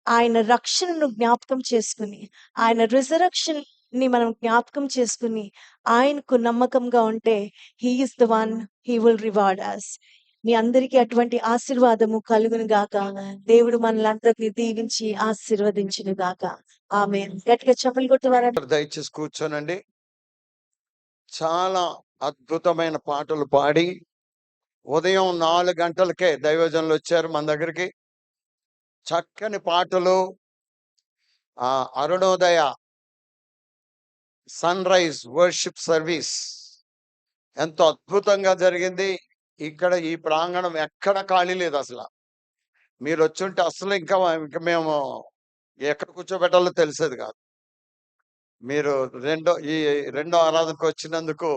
ఆయన రక్షణను జ్ఞాపకం చేసుకుని, ఆయన రిజరక్షన్ ని మనం జ్ఞాపకం చేసుకుని ఆయనకు నమ్మకంగా ఉంటే he is the one, he will reward us. మీ అందరికీ అటువంటి ఆశీర్వాదము కలుగును గాక. దేవుడు మనలందరినీ దీవించి ఆశీర్వదించును గాక. ఆమేన్. గట్టిగా చప్పట్లు కొట్టువారా? దయచేసి కూర్చోనండి. చాలా అద్భుతమైన పాటలు పాడి ఉదయం 4 గంటలకే దైవజనులు వచ్చారు మన దగ్గరికి. చక్కని పాటలు, Arunodaya sun rise worship service ఎంతో అద్భుతంగా జరిగింది. ఇక్కడ ఈ ప్రాంగణం ఎక్కడ ఖాళీ లేదు. అసలు మీరు వచ్చుంటే అసలు ఇంకా మేము ఎక్కడ కూర్చోబెట్టాలో తెలిసేది కాదు. మీరు రెండో ఆరాధనకు వచ్చినందుకు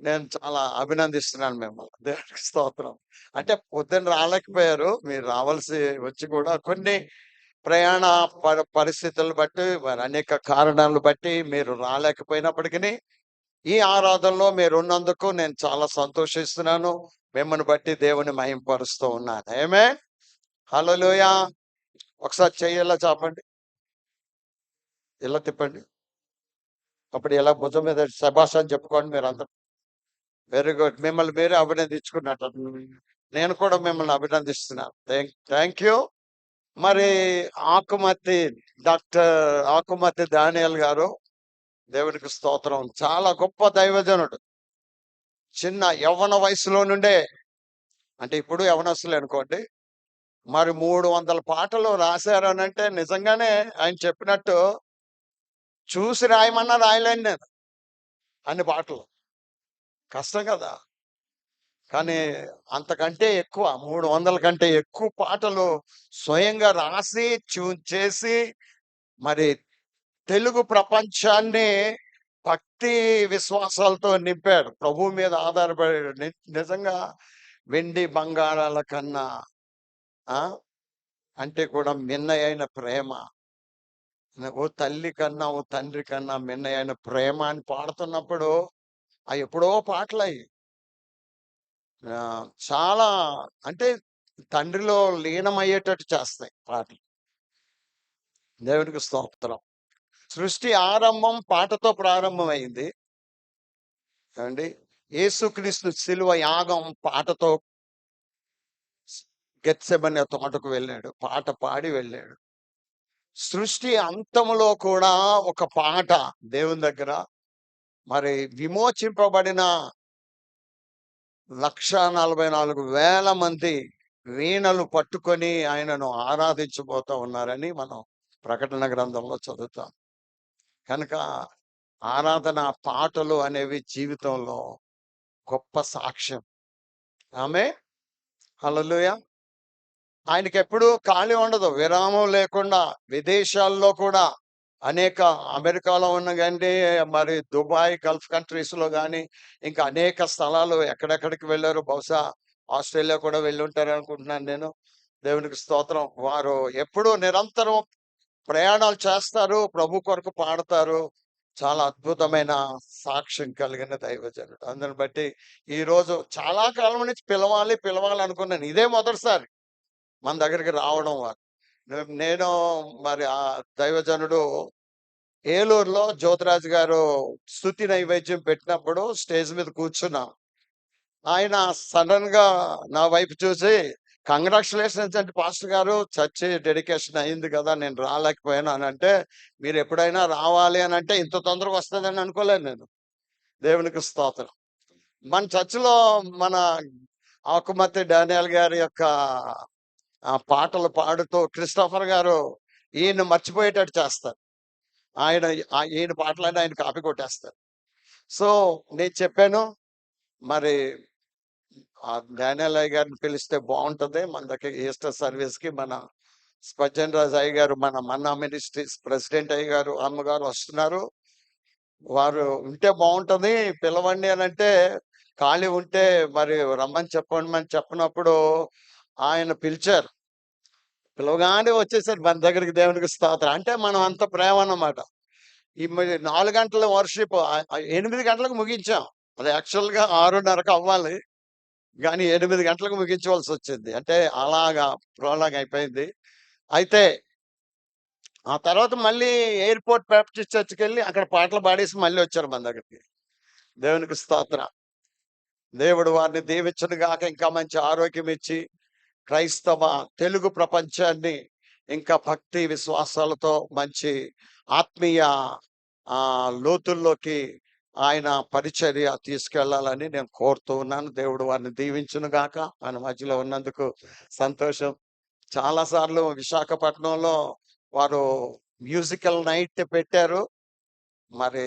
నేను చాలా అభినందిస్తున్నాను మిమ్మల్ని. దేవునికి స్తోత్రం. అంటే పొద్దున్న రాలేకపోయారు, మీరు రావాల్సి వచ్చి కూడా కొన్ని ప్రయాణ పరిస్థితులను బట్టి, అనేక కారణాలను బట్టి మీరు రాలేకపోయినప్పటికీ ఈ ఆరాధనలో మీరు ఉన్నందుకు నేను చాలా సంతోషిస్తున్నాను. మిమ్మల్ని బట్టి దేవుని మహింపరుస్తూ ఉన్నాను. ఆమేన్. హల్లెలూయా. ఒకసారి చెయ్యి ఇలా చాపండి, ఇలా తిప్పండి. అప్పుడు ఇలా భుజం మీద శభాష్ అని చెప్పుకోండి. మీరు అందరూ వెరీ గుడ్. మిమ్మల్ని మీరే అభినందించుకున్నట్టు నేను కూడా మిమ్మల్ని అభినందిస్తున్నాను. Thank you. మరి డాక్టర్ ఆకుమతి దానియల్ గారు, దేవునికి స్తోత్రం, చాలా గొప్ప దైవజనుడు. చిన్న యవ్వన వయసులో నుండే, అంటే ఇప్పుడు యవ్వనస్తులు అనుకోండి, మరి 300 పాటలు రాశారనంటే నిజంగానే ఆయన చెప్పినట్టు చూసి రాయమన్నా రాయలేను నేను అన్ని పాటలు. కష్టం కదా. కానీ అంతకంటే ఎక్కువ 300 కంటే ఎక్కువ పాటలు స్వయంగా రాసి ట్యూన్ చేసి మరి తెలుగు ప్రపంచాన్ని భక్తి విశ్వాసాలతో నింపాడు. ప్రభు మీద ఆధారపడాడు. నిజంగా వెండి బంగారాల కన్నా అంటే కూడా మిన్నయైన ప్రేమ, ఓ తల్లి కన్నా ఓ తండ్రి కన్నా మిన్నయైన ప్రేమ అని పాడుతున్నప్పుడు అవి ఎప్పుడో పాటలు అవి చాలా, అంటే తండ్రిలో లీనమయ్యేటట్టు చేస్తాయి పాటలు. దేవునికి స్తోత్రం. సృష్టి ఆరంభం పాటతో ప్రారంభమైంది అండి. యేసుక్రీస్తు శిలువ యాగం పాటతో గెత్సెమనే తోటకు వెళ్ళాడు, పాట పాడి వెళ్ళాడు. సృష్టి అంతములో కూడా ఒక పాట దేవుని దగ్గర. మరి విమోచింపబడిన 1,44,000 మంది వీణలు పట్టుకొని ఆయనను ఆరాధించబోతా ఉన్నారని మనం ప్రకటన గ్రంథంలో చదువుతాం. కనుక ఆరాధన పాటలు అనేవి జీవితంలో గొప్ప సాక్ష్యం. ఆమె హల్లెలూయా. ఆయనకి ఎప్పుడు ఖాళీ ఉండదు, విరామం లేకుండా. విదేశాల్లో కూడా అనేక, అమెరికాలో ఉన్న కానీ, మరి దుబాయ్, గల్ఫ్ కంట్రీస్ లో కానీ, ఇంకా అనేక స్థలాలు ఎక్కడెక్కడికి వెళ్ళారు. బహుశా ఆస్ట్రేలియా కూడా వెళ్ళి ఉంటారు అనుకుంటున్నాను నేను. దేవునికి స్తోత్రం. వారు ఎప్పుడు నిరంతరం ప్రయాణాలు చేస్తారు, ప్రభు కొరకు పాడతారు. చాలా అద్భుతమైన సాక్ష్యం కలిగిన దైవజనుడు. అందుని బట్టి ఈ రోజు చాలా కాలం నుంచి పిలవాలి అనుకున్నాను. ఇదే మొదటిసారి మన దగ్గరికి రావడం. వారు నేను మరి ఆ దైవజనుడు ఏలూరులో జ్యోతిరాజు గారు స్తుతి నైవేద్యం పెట్టినప్పుడు స్టేజ్ మీద కూర్చున్నాం. ఆయన సడన్ గా నా వైపు చూసి, కంగ్రాచులేషన్స్ అంటే పాస్టర్ గారు, చర్చి డెడికేషన్ అయింది కదా, నేను రాలేకపోయాను అని అంటే, మీరు ఎప్పుడైనా రావాలి అని అంటే ఇంత తొందరగా వస్తుందని అనుకోలేదు నేను. దేవునికి స్తోత్రం. మన చర్చిలో మన ఆకుమతి డానియల్ గారి యొక్క పాటలు పాడుతూ క్రిస్టోఫర్ గారు ఈయన మర్చిపోయేటట్టు చేస్తారు. ఈయన పాటలన్నీ ఆయన కాపీ కొట్టేస్తారు. సో నేను చెప్పాను, మరి డానియల్ అయ్య గారిని పిలిస్తే బాగుంటది మన దగ్గర ఈస్టర్ సర్వీస్ కి. మన స్పజ్జన్ రాజు అయ్య గారు, మన మన్నా మినిస్ట్రీస్ ప్రెసిడెంట్ అయ్య గారు, అమ్మగారు వస్తున్నారు, వారు ఉంటే బాగుంటది, పిలవండి అని అంటే, ఖాళీ ఉంటే మరి రమ్మని చెప్పండి చెప్పినప్పుడు ఆయన పిలిచారు. పిలవగానే వచ్చేసారు మన దగ్గరికి. దేవునికి స్తోత్రం. అంటే మనం అంత ప్రేమ అన్నమాట. ఈ 4 గంటల వర్షిప్ 8 గంటలకు ముగించాం. అది యాక్చువల్ గా 6:30కు అవ్వాలి, కానీ 8 గంటలకు ముగించవలసి వచ్చింది. అంటే అలాగా ప్రోలాగ్ అయిపోయింది. అయితే ఆ తర్వాత మళ్ళీ ఎయిర్పోర్ట్ బ్యాప్టిస్ట్ చర్చ్కి వెళ్ళి అక్కడ పాటలు పాడేసి మళ్ళీ వచ్చారు మన దగ్గరికి. దేవునికి స్తోత్రం. దేవుడు వారిని దీవించను గాక, ఇంకా మంచి ఆరోగ్యం ఇచ్చి క్రైస్తవ తెలుగు ప్రపంచాన్ని ఇంకా భక్తి విశ్వాసాలతో మంచి ఆత్మీయ లోతుల్లోకి ఆయన పరిచర్య తీసుకెళ్లాలని నేను కోరుతూ ఉన్నాను. దేవుడు వారిని దీవించును గాక. మన మధ్యలో ఉన్నందుకు సంతోషం. చాలా సార్లు విశాఖపట్నంలో వారు మ్యూజికల్ నైట్ పెట్టారు. మరి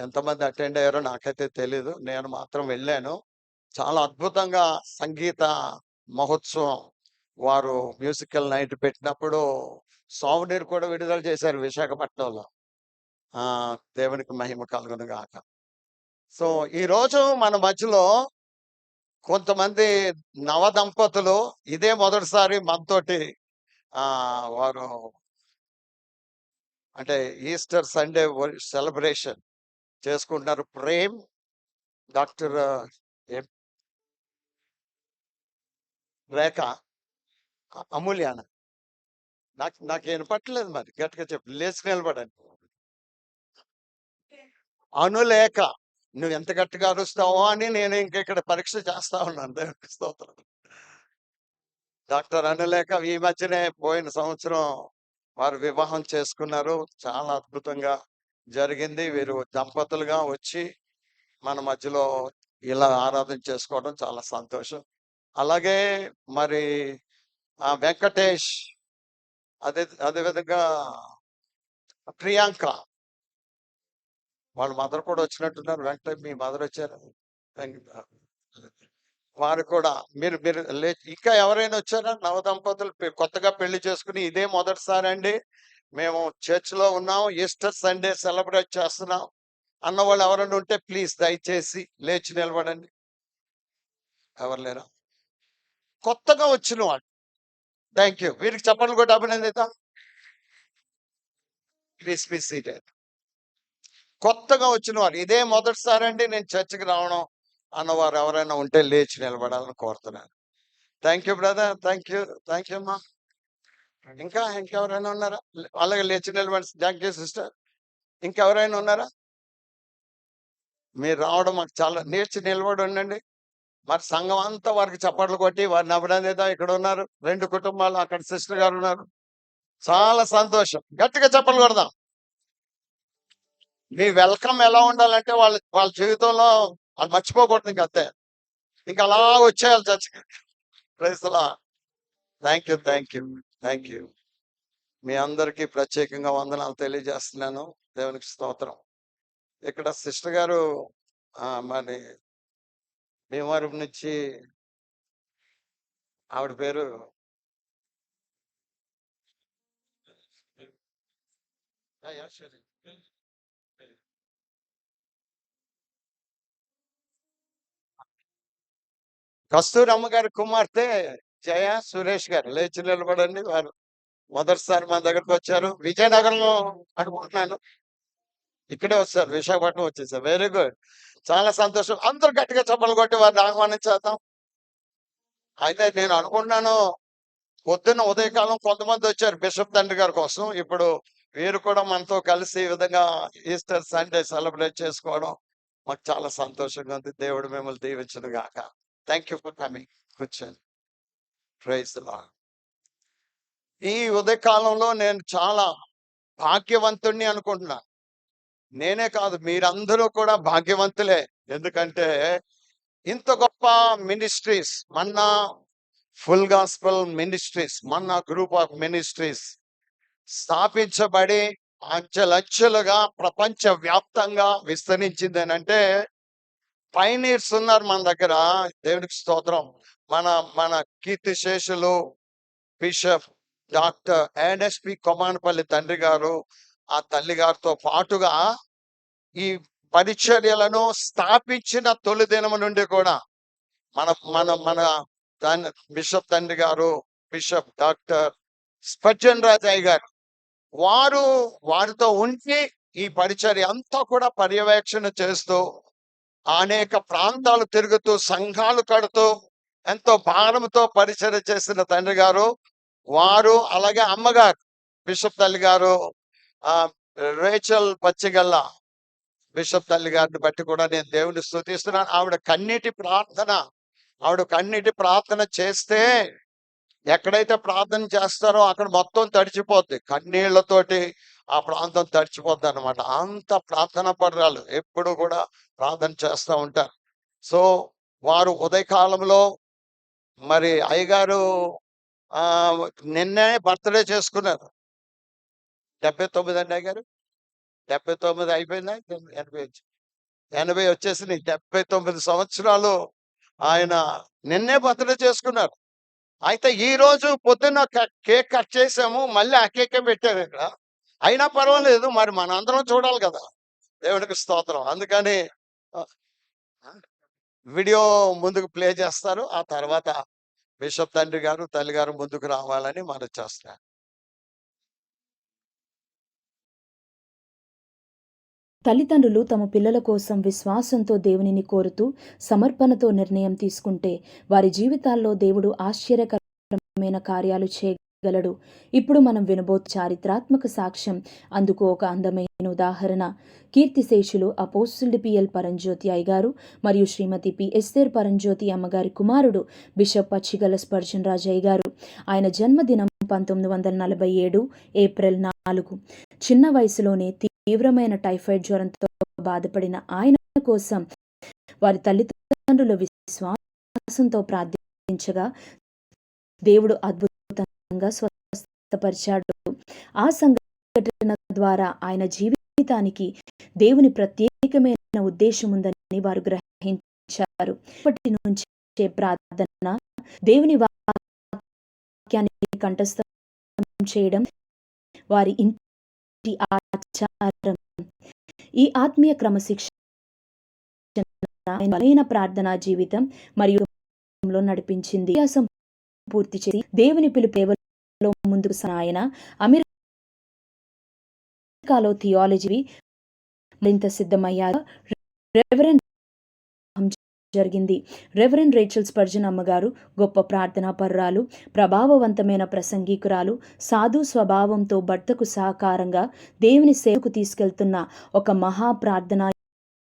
ఎంతమంది అటెండ్ అయ్యారో నాకైతే తెలీదు. నేను మాత్రం వెళ్ళాను. చాలా అద్భుతంగా సంగీత మహోత్సవం వారు మ్యూజికల్ నైట్ పెట్టినప్పుడు సావునీరు కూడా విడుదల చేశారు విశాఖపట్నంలో. దేవునికి మహిమ కలుగును గాక. సో ఈ రోజు మన మధ్యలో కొంతమంది నవ దంపతులు ఇదే మొదటిసారి మనతోటి వారు అంటే ఈస్టర్ సండే సెలబ్రేషన్ చేసుకుంటున్నారు. ప్రేమ్, డాక్టర్ రేఖ, అమూల్యాన. నాకు వినపట్టలేదు, మరి గట్టిగా చెప్పు, లేచి నిలబడండి. అనులేఖ, నువ్వు ఎంత గట్టిగా అరుస్తావో అని నేను ఇక్కడ పరీక్ష చేస్తా ఉన్నాను. దేవునికి స్తోత్రం. డాక్టర్ అనులేఖ ఈ మధ్యనే పోయిన సంవత్సరం వారు వివాహం చేసుకున్నారు. చాలా అద్భుతంగా జరిగింది. వీరు దంపతులుగా వచ్చి మన మధ్యలో ఇలా ఆరాధన చేసుకోవడం చాలా సంతోషం. అలాగే మరి వెంకటేష్, అదేవిధంగా ప్రియాంక, వాళ్ళ మదర్ కూడా వచ్చినట్టున్నారు. వెంకటేష్ మీ మదర్ వచ్చారు. వారు కూడా మీరు మీరు ఇంకా ఎవరైనా వచ్చారా? నవ దంపతులు కొత్తగా పెళ్లి చేసుకుని ఇదే మొదటిసారి అండి మేము చర్చ్లో ఉన్నాం, ఈస్టర్ సండే సెలబ్రేట్ చేస్తున్నాం అన్న వాళ్ళు ఎవరైనా ఉంటే ప్లీజ్ దయచేసి లేచి నిలబడండి. ఎవరు లేరా? కొత్తగా వచ్చిన వాళ్ళు, థ్యాంక్ యూ. వీరికి చెప్పండి కూడా అభినందిద్దాం. Please please seated. కొత్తగా వచ్చిన వారు ఇదే మొదటిసారి అండి నేను చర్చికి రావడం అన్నవారు ఎవరైనా ఉంటే లేచి నిలబడాలని కోరుతున్నాను. Thank you brother, thank you అమ్మా. ఇంకెవరైనా ఉన్నారా? అలాగే లేచి నిలబడి. Thank you sister. ఇంకెవరైనా ఉన్నారా? మీరు రావడం మాకు చాలా, లేచి నిలబడి ఉండండి. మరి సంఘం అంతా వారికి చప్పట్లు కొట్టి వారిని అభినందిద్దాం. ఇక్కడ ఉన్నారు 2 కుటుంబాలు, అక్కడ సిస్టర్ గారు ఉన్నారు. చాలా సంతోషం. గట్టిగా చప్పట్లు కొడదాం. మీ వెల్కమ్ ఎలా ఉండాలంటే వాళ్ళ జీవితంలో అది మర్చిపోకూడదు. ఇంకంతే, ఇంకా అలా వచ్చేయాలి చర్చకి. ప్రైజ్లా. Thank you. మీ అందరికీ ప్రత్యేకంగా వందనాలు తెలియజేస్తున్నాను. దేవునికి స్తోత్రం. ఇక్కడ సిస్టర్ గారు మరి భీమవరం నుంచి, ఆవిడ పేరు కస్తూరి అమ్మగారి కుమార్తె జయ సురేష్ గారు. లేచి నిలబడండి. వారు మొదటిసారి మన దగ్గరకు వచ్చారు. విజయనగరంలో అనుకుంటున్నాను, ఇక్కడే వచ్చారు, విశాఖపట్నం వచ్చేసారు. వెరీ గుడ్, చాలా సంతోషం. అందరూ గట్టిగా చప్పలు కొట్టి వారిని ఆహ్వానించేద్దాం. అయితే నేను అనుకుంటున్నాను, పొద్దున్న ఉదయకాలం కొంతమంది వచ్చారు బిషప్ తండ్రి గారి కోసం. ఇప్పుడు వీరు కూడా మనతో కలిసి ఈ విధంగా ఈస్టర్ సండే సెలబ్రేట్ చేసుకోవడం మాకు చాలా సంతోషంగా ఉంది. దేవుడు మిమ్మల్ని దీవించును గాక. Thank you for coming. కూర్చోండి. Praise the Lord. ఈ ఉదయకాలంలో నేను చాలా భాగ్యవంతుణ్ణి అనుకుంటున్నాను. నేనే కాదు, మీరందరూ కూడా భాగ్యవంతులే. ఎందుకంటే ఇంత గొప్ప ministries, Manna Full Gospel Ministries, Manna Group of Ministries స్థాపించబడి అంచెలంచెలుగా ప్రపంచ వ్యాప్తంగా విస్తరించింది అని అంటే పైనీర్స్ ఉన్నారు మన దగ్గర. దేవునికి స్తోత్రం. మన మన కీర్తిశేషులు బిషప్ డాక్టర్ ఎన్ఎస్పి కొమానపల్లి తండ్రి గారు, ఆ తల్లి గారితో పాటుగా ఈ పరిచర్యలను స్థాపించిన తొలి దినం నుండి కూడా మన మన మన బిషప్ తండ్రి గారు, బిషప్ డాక్టర్ స్పర్జన్ రాజయ్య గారు, వారితో ఉండి ఈ పరిచర్య అంతా కూడా పర్యవేక్షణ చేస్తూ అనేక ప్రాంతాలు తిరుగుతూ సంఘాలు కడుతూ ఎంతో భారంతో పరిచర్య చేసిన తండ్రి గారు వారు. అలాగే అమ్మగారు బిషప్ తల్లి గారు రేచల్ పచ్చిగల్ల బిషప్ తల్లి గారిని బట్టి కూడా నేను దేవుని స్తుతిస్తున్నాను. ఆవిడ కన్నీటి ప్రార్థన చేస్తే ఎక్కడైతే ప్రార్థన చేస్తారో అక్కడ మొత్తం తడిచిపోద్ది. కన్నీళ్లతోటి ఆ ప్రాంతం తడిచిపోద్ది అనమాట. అంత ప్రార్థన పర్రాలు ఎప్పుడు కూడా ప్రార్థన చేస్తూ ఉంటారు. సో వారు ఉదయకాలంలో మరి అయ్యగారు నిన్నే బర్త్డే చేసుకున్నారు. 79 అండి అయ్యగారు. 79 అయిపోయిందా? 80 వచ్చేసింది. 79 సంవత్సరాలు ఆయన నిన్నే బర్త్డే చేసుకున్నారు. అయితే ఈ రోజు పొద్దున్న కేక్ కట్ చేసాము, మళ్ళీ ఆ కేకే పెట్టారు ఇక్కడ. అయినా పర్వాలేదు, మరి మనందరం చూడాలి కదా. దేవునికి స్తోత్రం. అందుకని వీడియో ముందుకు ప్లే చేస్తారు. ఆ తర్వాత బిషప్ తండ్రి గారు తల్లి గారు ముందుకు రావాలని మనం చేస్తారు. తల్లిదండ్రులు తమ పిల్లల కోసం విశ్వాసంతో దేవునిని కోరుతూ సమర్పణతో నిర్ణయం తీసుకుంటే వారి జీవితాల్లో దేవుడు ఆశ్చర్యకరమైన కార్యాలు చేయగలడు. ఇప్పుడు మనం వినబోతు చారిత్రాత్మక సాక్ష్యం. అందుకు ఒక అందమైన ఉదాహరణ కీర్తిశేషులు అపోస్తులుడు పిఎల్ పరంజ్యోతి అయ్యగారు మరియు శ్రీమతి పి ఎస్తేర్ పరంజ్యోతి అమ్మగారి కుమారుడు బిషప్ పచ్చిగల స్పర్జన్ రాజయ్య గారు. ఆయన జన్మదినం 1947 ఏప్రిల్ 4. చిన్న వయసులోనే తీవ్రమైన టైఫాయిడ్ జ్వరంతో బాధపడిన ఆయన కోసం వారి తల్లిదండ్రుల విశ్వాసంతో ప్రార్థించగా దేవుడు అద్భుతంగా స్వస్థపరిచాడు. ఆ సంఘటన ద్వారా ఆయన జీవితానికి దేవుని ప్రత్యేకమైన ఉద్దేశం ఉందని వారు గ్రహించారు. ఇప్పటి నుంచి ప్రార్థన, దేవుని వాక్యాన్ని కంఠస్థం చేయడం వారి ఇంటి ఆచారం. ఈ ఆత్మీయ క్రమశిక్షణ బలమైన ప్రార్థనా జీవితం మరియు నడిపించింది. పూర్తి చేసి దేవుని పిలుపులో ముందుకు ఆయన అమెరికాలో థియాలజీ మరింత సిద్ధమయ్యారు. రెవరెండ్ జరిగింది. రెవరెండ్ రేచల్ స్పర్జన్ అమ్మగారు గొప్ప ప్రార్థనా పర్రాలు, ప్రభావవంతమైన ప్రసంగికురాలు, సాధు స్వభావంతో భర్తకు సహకారంగా దేవుని సేవకు తీసుకెళ్తున్న ఒక మహా ప్రార్థనా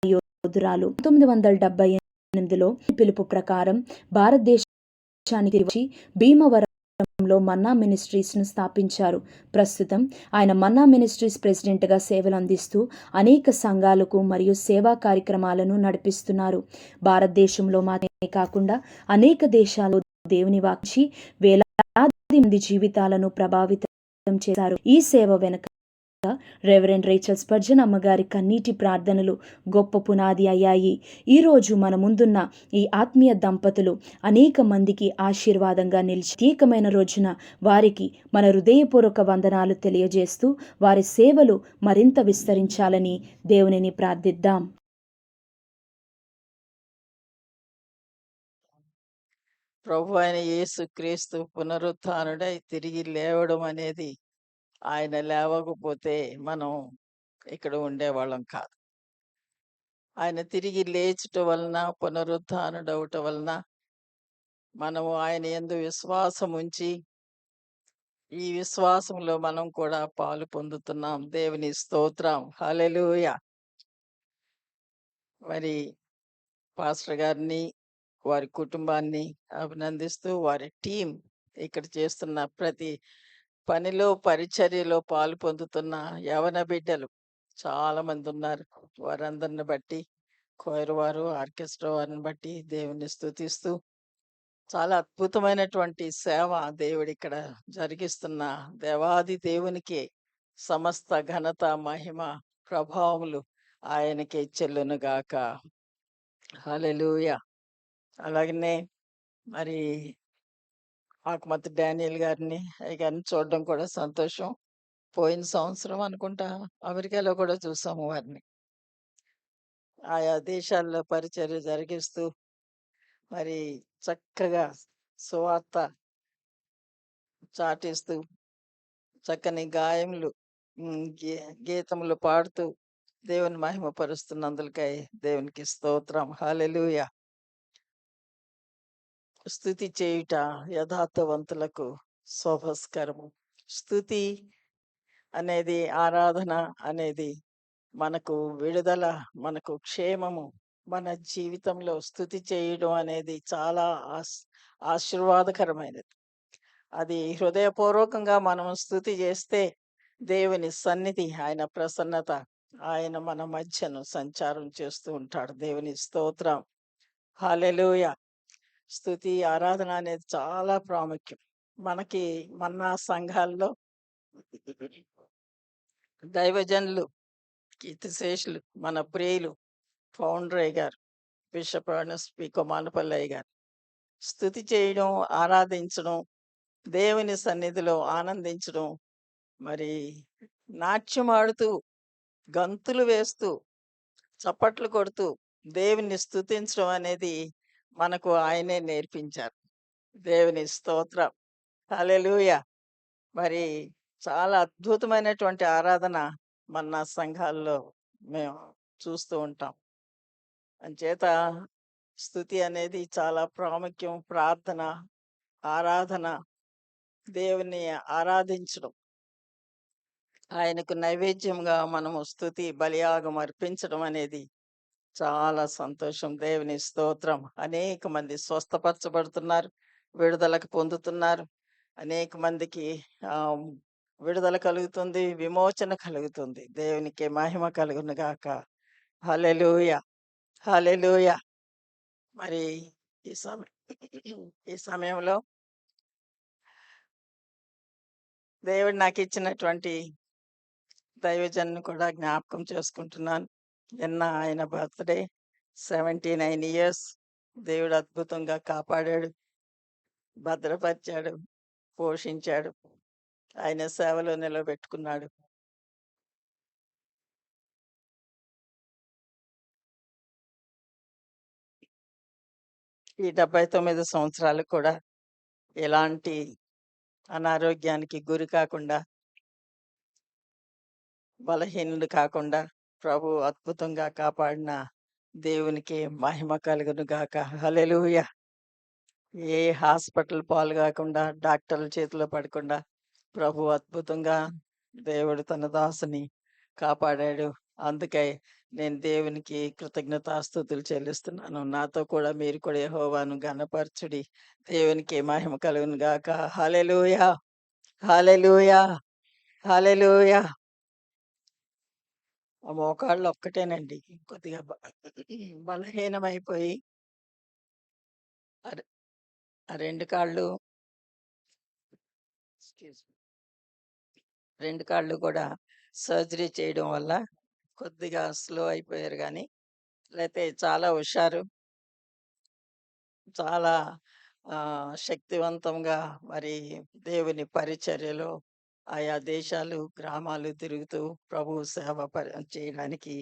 యోధురాలు. 1978లో పిలుపు ప్రకారం భారతదేశానికి వచ్చి భీమవరంలో మన్నా మినిస్ట్రీస్ను స్థాపించారు. ప్రస్తుతం ఆయన మన్నా మినిస్ట్రీస్ ప్రెసిడెంట్గా సేవలు అందిస్తూ అనేక సంఘాలకు మరియు సేవా కార్యక్రమాలను నడిపిస్తున్నారు. భారతదేశంలో మాత్రమే కాకుండా అనేక దేశాల్లో దేవుని వాక్చి వేలాది మంది జీవితాలను ప్రభావితం చేశారు. ఈ సేవ వెనుక రెవరెండ్ రేచల్ స్పర్జన్ అమ్మగారి కన్నీటి ప్రార్థనలు గొప్ప పునాది అయ్యాయి. ఈరోజు మన ముందున్న ఈ ఆత్మీయ దంపతులు అనేక మందికి ఆశీర్వాదంగా నిలిచి ప్రత్యేకమైన రోజున వారికి మన హృదయపూర్వక వందనాలు తెలియజేస్తూ వారి సేవలు మరింత విస్తరించాలని దేవునిని ప్రార్థిద్దాం. ప్రభు అయిన యేసుక్రీస్తు పునరుత్థానుడై తిరిగి లేవడం అనేది, ఆయన లేవకపోతే మనం ఇక్కడ ఉండేవాళ్ళం కాదు. ఆయన తిరిగి లేచటం వలన, పునరుత్థానుడవటం వలన మనము ఆయన యందు విశ్వాసం ఉంచి ఈ విశ్వాసంలో మనం కూడా పాలు పొందుతున్నాం. దేవుని స్తోత్రం. హల్లెలూయా! మరి పాస్టర్ గారిని, వారి కుటుంబాన్ని అభినందిస్తూ, వారి టీమ్ ఇక్కడ చేస్తున్న ప్రతి పనిలో, పరిచర్యలో పాలు పొందుతున్న యవన బిడ్డలు చాలా మంది ఉన్నారు. వారందరిని బట్టి, కోయిర్ వారు, ఆర్కెస్ట్రా వారిని బట్టి దేవుని స్తుతిస్తూ, చాలా అద్భుతమైనటువంటి సేవ దేవుడిక్కడ జరిగిస్తున్న దేవాది దేవునికే సమస్త ఘనత, మహిమ, ప్రభావములు ఆయనకే చెల్లునుగాక. హల్లెలూయా! అలాగనే మరి ఆకుమతి డానియల్ గారిని, గారిని చూడడం కూడా సంతోషం. పోయిన సంవత్సరం అనుకుంటా అమెరికాలో కూడా చూసాము వారిని. ఆయా దేశాల్లో పరిచర్య జరిగిస్తూ మరి చక్కగా సువార్త చాటిస్తూ, చక్కని గాయములు, గీతములు పాడుతూ దేవుని మహిమపరుస్తున్నందులకై దేవునికి స్తోత్రం. హల్లెలూయా! స్తుతి చేయుట యథార్థవంతులకు శోభస్కరము. స్తుతి అనేది, ఆరాధన అనేది మనకు విడుదల, మనకు క్షేమము. మన జీవితంలో స్తుతి చేయడం అనేది చాలా ఆశీర్వాదకరమైనది. అది హృదయపూర్వకంగా మనం స్తుతి చేస్తే దేవుని సన్నిధి, ఆయన ప్రసన్నత, ఆయన మన మధ్యను సంచారం చేస్తూ ఉంటాడు. దేవుని స్తోత్రం. హల్లెలూయా! స్తుతి, ఆరాధన అనేది చాలా ప్రాముఖ్యం. మనకి మన సంఘాల్లో దైవజనులు, కీర్తిశేషులు, మన ప్రియులు ఫౌండర్ గారు, బిషప్ పి కొమానపల్లి గారు స్తుతి చేయడం, ఆరాధించడం, దేవుని సన్నిధిలో ఆనందించడం, మరి నాట్యం ఆడుతూ, గంతులు వేస్తూ, చప్పట్లు కొడుతూ దేవుని స్తుతించడం అనేది మనకు ఆయనే నేర్పించారు. దేవుని స్తోత్రం. హల్లెలూయా! మరి చాలా అద్భుతమైనటువంటి ఆరాధన మన సంఘాల్లో మేము చూస్తూ ఉంటాం. అంచేత స్తుతి అనేది చాలా ప్రాముఖ్యం. ప్రార్థన, ఆరాధన, దేవుని ఆరాధించడం, ఆయనకు నైవేద్యంగా మనము స్తుతి బలియాగం అర్పించడం అనేది చాలా సంతోషం. దేవుని స్తోత్రం. అనేక మంది స్వస్థపరచబడుతున్నారు, విడుదలకు పొందుతున్నారు. అనేక మందికి విడుదల కలుగుతుంది, విమోచన కలుగుతుంది. దేవునికి మహిమ కలుగును గాక. హల్లెలూయా! హల్లెలూయా! మరి ఈ సమయంలో దేవుడు నాకు ఇచ్చినటువంటి దైవజన్ని కూడా జ్ఞాపకం చేసుకుంటున్నాను. నిన్న ఆయన బర్త్‌డే. 79 ఇయర్స్. దేవుడు అద్భుతంగా కాపాడాడు, భద్రపరిచాడు, పోషించాడు, ఆయన సేవలో నిలబెట్టుకున్నాడు. ఈ 79 సంవత్సరాలు కూడా ఎలాంటి అనారోగ్యానికి గురి కాకుండా, బలహీనుడు కాకుండా ప్రభు అద్భుతంగా కాపాడిన దేవునికి మహిమ కలుగును గాక. హల్లెలూయా! ఏ హాస్పిటల్ పాలు కాకుండా, డాక్టర్ల చేతిలో పడకుండా ప్రభు అద్భుతంగా దేవుడు తన దాసుని కాపాడాడు. అందుకై నేను దేవునికి కృతజ్ఞతాస్తుతులు చెల్లిస్తున్నాను. నాతో కూడా మీరు కూడా యెహోవాను ఘనపరచుడి. దేవునికి మహిమ కలుగును గాక. హల్లెలూయా! హల్లెలూయా! హల్లెలూయా! ఆ మోకాళ్ళు ఒక్కటేనండి కొద్దిగా బలహీనమైపోయి, ఆ 2 కాళ్ళు, రెండు కాళ్ళు కూడా సర్జరీ చేయడం వల్ల కొద్దిగా స్లో అయిపోయారు. కానీ లేతే చాలా హుషారు, చాలా శక్తివంతంగా మరి దేవుని పరిచర్యలో ఆయా దేశాలు, గ్రామాలు తిరుగుతూ ప్రభు సేవ చేయడానికి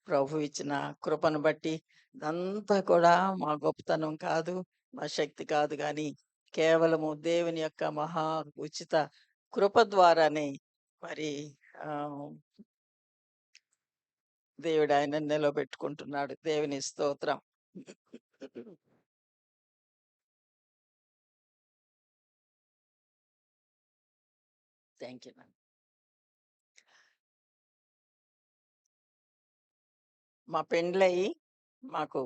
ప్రభు ఇచ్చిన కృపను బట్టి, ఇదంతా కూడా మా గొప్పతనం కాదు, మా శక్తి కాదు, కానీ కేవలము దేవుని యొక్క మహా ఉచిత కృప ద్వారానే మరి దేవుడు ఆయన నిలబెట్టుకుంటున్నాడు. దేవుని స్తోత్రం. Thank you. మా పెండ్లయ్యి మాకు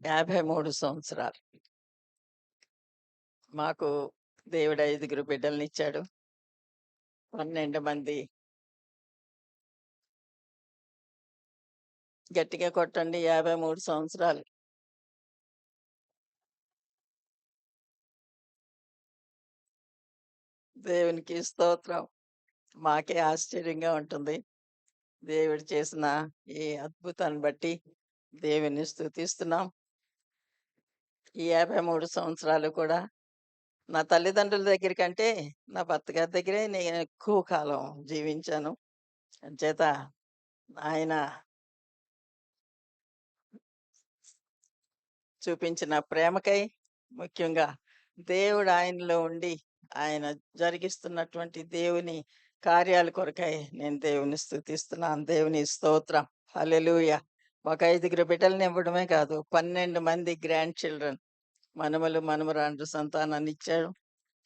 53 సంవత్సరాలు. మాకు దేవుడు 5 బిడ్డలనిచ్చాడు. 12 మంది. గట్టిగా కొట్టండి. 53 సంవత్సరాలు. దేవునికి స్తోత్రం. మాకే ఆశ్చర్యంగా ఉంటుంది. దేవుడు చేసిన ఈ అద్భుతాన్ని బట్టి దేవుని స్తుతిస్తున్నాం. ఈ 53 సంవత్సరాలు కూడా నా తల్లిదండ్రుల దగ్గర కంటే నా భర్త గారి దగ్గరే నేను ఎక్కువ కాలం జీవించాను. అంచేత ఆయన చూపించిన ప్రేమకై, ముఖ్యంగా దేవుడు ఆయనలో ఉండి ఆయన జరిగిస్తున్నటువంటి దేవుని కార్యాల కొరకై నేను దేవుని స్తుతిస్తున్నాను. దేవుని స్తోత్రం. హల్లెలూయా. ఒక 5 బిడ్డల్ని ఇవ్వడమే కాదు, 12 మంది గ్రాండ్ చిల్డ్రన్, మనమలు మనమరాండ్రు సంతానాన్ని ఇచ్చాడు.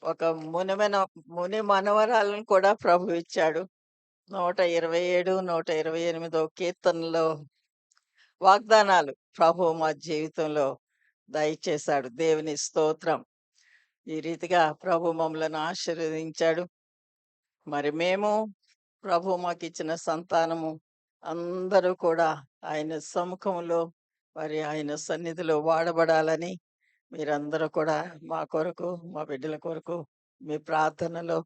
ఒక ముని మనవరాలను కూడా ప్రభు ఇచ్చాడు. 127, 128 కీర్తనలో వాగ్దానాలు ప్రభు మా జీవితంలో దయచేశాడు. దేవుని స్తోత్రం. ఈ రీతిగా ప్రభు మమ్మలను ఆశీర్వదించాడు. మరి మేము ప్రభు మాకు ఇచ్చిన సంతానము అందరూ కూడా ఆయన సముఖంలో మరి ఆయన సన్నిధిలో వాడబడాలని మీరందరూ కూడా మా కొరకు, మా బిడ్డల కొరకు మీ ప్రార్థనలో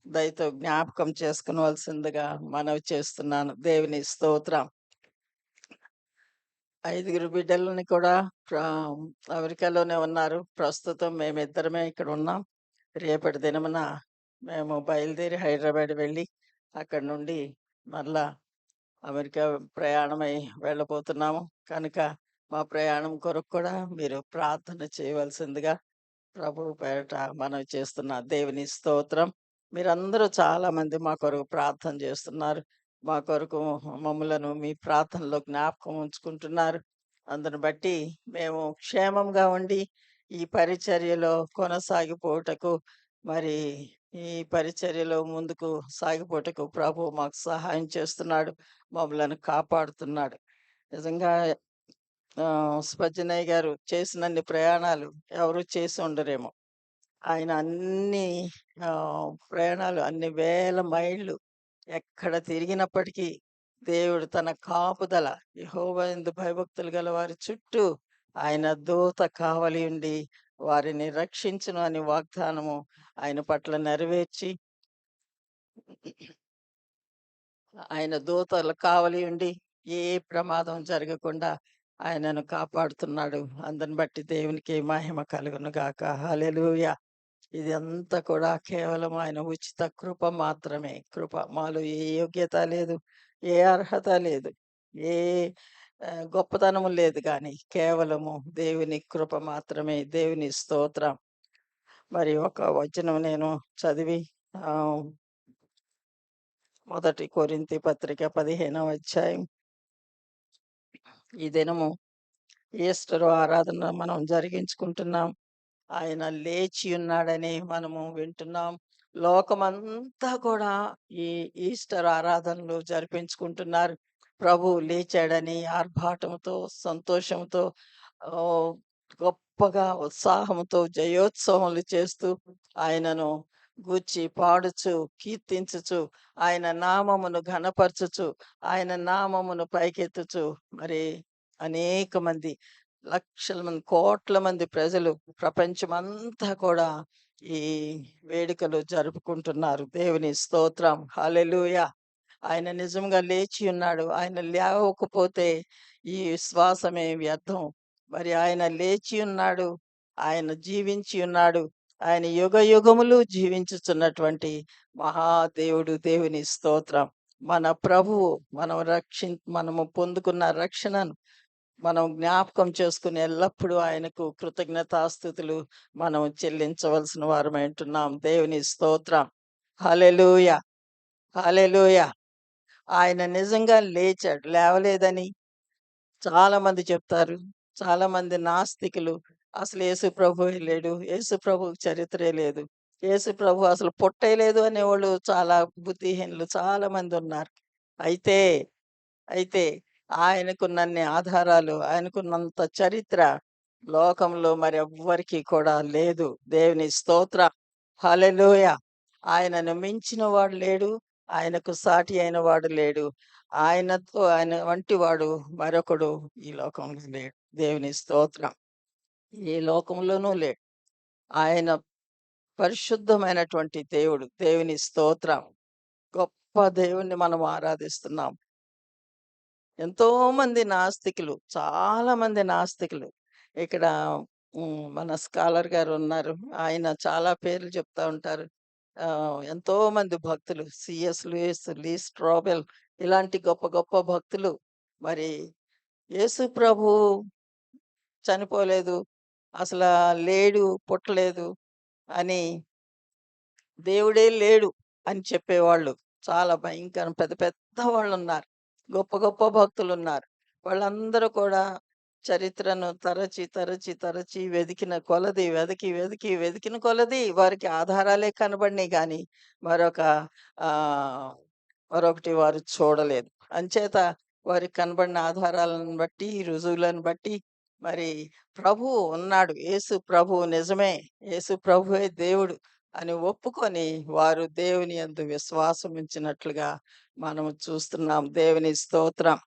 దయతో జ్ఞాపకం చేసుకునవలసిందిగా మనవి చేస్తున్నాను. దేవుని స్తోత్రం. 5 బిడ్డలని కూడా అమెరికాలోనే ఉన్నారు. ప్రస్తుతం మేమిద్దరమే ఇక్కడ ఉన్నాం. రేపటి దినమున మేము బయలుదేరి హైదరాబాద్ వెళ్ళి అక్కడి నుండి మళ్ళా అమెరికా ప్రయాణమై వెళ్ళబోతున్నాము. కనుక మా ప్రయాణం కొరకు కూడా మీరు ప్రార్థన చేయవలసిందిగా ప్రభు పేరట మనవి చేస్తున్నా. దేవుని స్తోత్రం. మీరందరూ చాలా మంది మా కొరకు ప్రార్థన చేస్తున్నారు. మా కొరకు మమ్మలను మీ ప్రార్థనలో జ్ఞాపకం ఉంచుకుంటున్నారు. అందుని బట్టి మేము క్షేమంగా ఉండి ఈ పరిచర్యలో కొనసాగిపోవుటకు, మరి ఈ పరిచర్యలో ముందుకు సాగిపోటకు ప్రభు మాకు సహాయం చేస్తున్నాడు, మమ్మలను కాపాడుతున్నాడు. నిజంగా స్పజ్జనయ్య గారు చేసినన్ని ప్రయాణాలు ఎవరు చేసి ఉండరేమో. ఆయన అన్ని ప్రయాణాలు, అన్ని వేల మైళ్ళు ఎక్కడ తిరిగినప్పటికీ దేవుడు తన కాపుదల, యెహోవా యందు భయభక్తులు గల వారి చుట్టూ ఆయన దూత కావలి ఉండి వారిని రక్షించును అని వాగ్దానము ఆయన పట్ల నెరవేర్చి, ఆయన దూతలు కావలి ఉండి ఏ ప్రమాదం జరగకుండా ఆయనను కాపాడుతున్నాడు. అందుని బట్టి దేవునికి మహిమ కలుగును గాక. హల్లెలూయా. ఇది అంతా కూడా కేవలం ఆయన ఉచిత కృప మాత్రమే. కృప. మాలో ఏ యోగ్యత లేదు, ఏ అర్హత లేదు, ఏ గొప్పతనము లేదు, కానీ కేవలము దేవుని కృప మాత్రమే. దేవుని స్తోత్రం. మరి ఒక వచనం నేను చదివి మొదటి కొరింథీ పత్రిక 15వ అధ్యాయం. ఈ దినము ఈస్టర్ ఆరాధన మనం జరిగించుకుంటున్నాం. ఆయన లేచి ఉన్నాడని మనము వింటున్నాం. లోకమంతా కూడా ఈ ఈస్టర్ ఆరాధనలు జరిపించుకుంటున్నారు. ప్రభు లేచాడని ఆర్భాటంతో, సంతోషంతో, గొప్పగా ఉత్సాహంతో జయోత్సవములు చేస్తూ ఆయనను గూర్చి పాడుచు, కీర్తించుచు, ఆయన నామమును ఘనపరచుచు, ఆయన నామమును పైకెత్తుచు, మరి అనేక మంది, లక్షల మంది, కోట్ల మంది ప్రజలు ప్రపంచమంతా కూడా ఈ వేడుకలు జరుపుకుంటున్నారు. దేవుని స్తోత్రం. హల్లెలూయా. ఆయన నిజంగా లేచి ఉన్నాడు. ఆయన లేవకపోతే ఈ శ్వాసమే వ్యర్థం. మరి ఆయన లేచి ఉన్నాడు, ఆయన జీవించి ఉన్నాడు. ఆయన యుగ యుగములు జీవించుచున్నటువంటి మహాదేవుడు. దేవుని స్తోత్రం. మన ప్రభువు మనము పొందుకున్న రక్షణను మనం జ్ఞాపకం చేసుకుని ఎల్లప్పుడూ ఆయనకు కృతజ్ఞతాస్తుతులు మనం చెల్లించవలసిన వారమై ఉంటున్నాం. దేవుని స్తోత్రం. హల్లెలూయా. హల్లెలూయా. ఆయన నిజంగా లేచాడు. లేవలేదని చాలా మంది చెప్తారు. చాలా మంది నాస్తికులు అసలు యేసు ప్రభువే లేడు, యేసు ప్రభు చరిత్రే లేదు, యేసు ప్రభు అసలు పుట్టే లేదు అనేవాళ్ళు చాలా బుద్ధిహీనులు చాలా మంది ఉన్నారు. అయితే అయితే ఆయనకున్నన్ని ఆధారాలు, ఆయనకున్నంత చరిత్ర లోకంలో మరెవ్వరికీ కూడా లేదు. దేవుని స్తోత్రం. హల్లెలూయా! ఆయనను మించిన వాడు లేడు. ఆయనకు సాటి అయిన వాడు లేడు. ఆయన వంటి వాడు మరొకడు ఈ లోకంలో లేడు. దేవుని స్తోత్రం. ఏ లోకంలోనూ లేడు. ఆయన పరిశుద్ధమైనటువంటి దేవుడు. దేవుని స్తోత్రం. గొప్ప దేవుణ్ణి మనం ఆరాధిస్తున్నాం. ఎంతో మంది నాస్తికులు, చాలా మంది నాస్తికులు. ఇక్కడ మన స్కాలర్ గారు ఉన్నారు. ఆయన చాలా పేర్లు చెప్తా ఉంటారు. ఎంతో మంది భక్తులు సిఎస్ లూయిస్, లీ స్ట్రాబెల్ ఇలాంటి గొప్ప గొప్ప భక్తులు మరి యేసు ప్రభు చనిపోలేదు, అసలు లేడు, పుట్టలేదు అని దేవుడే లేడు అని చెప్పేవాళ్ళు చాలా భయంకరం పెద్ద పెద్ద వాళ్ళు ఉన్నారు. గొప్ప గొప్ప భక్తులు ఉన్నారు. వాళ్ళందరూ కూడా చరిత్రను తరచి తరచి తరచి వెదికిన కొలది వెదికిన కొలది వారికి ఆధారాలే కనబడినాయి కానీ మరొక ఆ మరొకటి వారు చూడలేదు. అంచేత వారికి కనబడిన ఆధారాలను బట్టి రుజువులను బట్టి మరి ప్రభువు ఉన్నాడు, యేసు ప్రభువు నిజమే, యేసు ప్రభువే దేవుడు అని ఒప్పుకొని వారు దేవుని యందు విశ్వాసం ఉంచినట్లుగా మనము చూస్తున్నాం. దేవుని స్తోత్రం.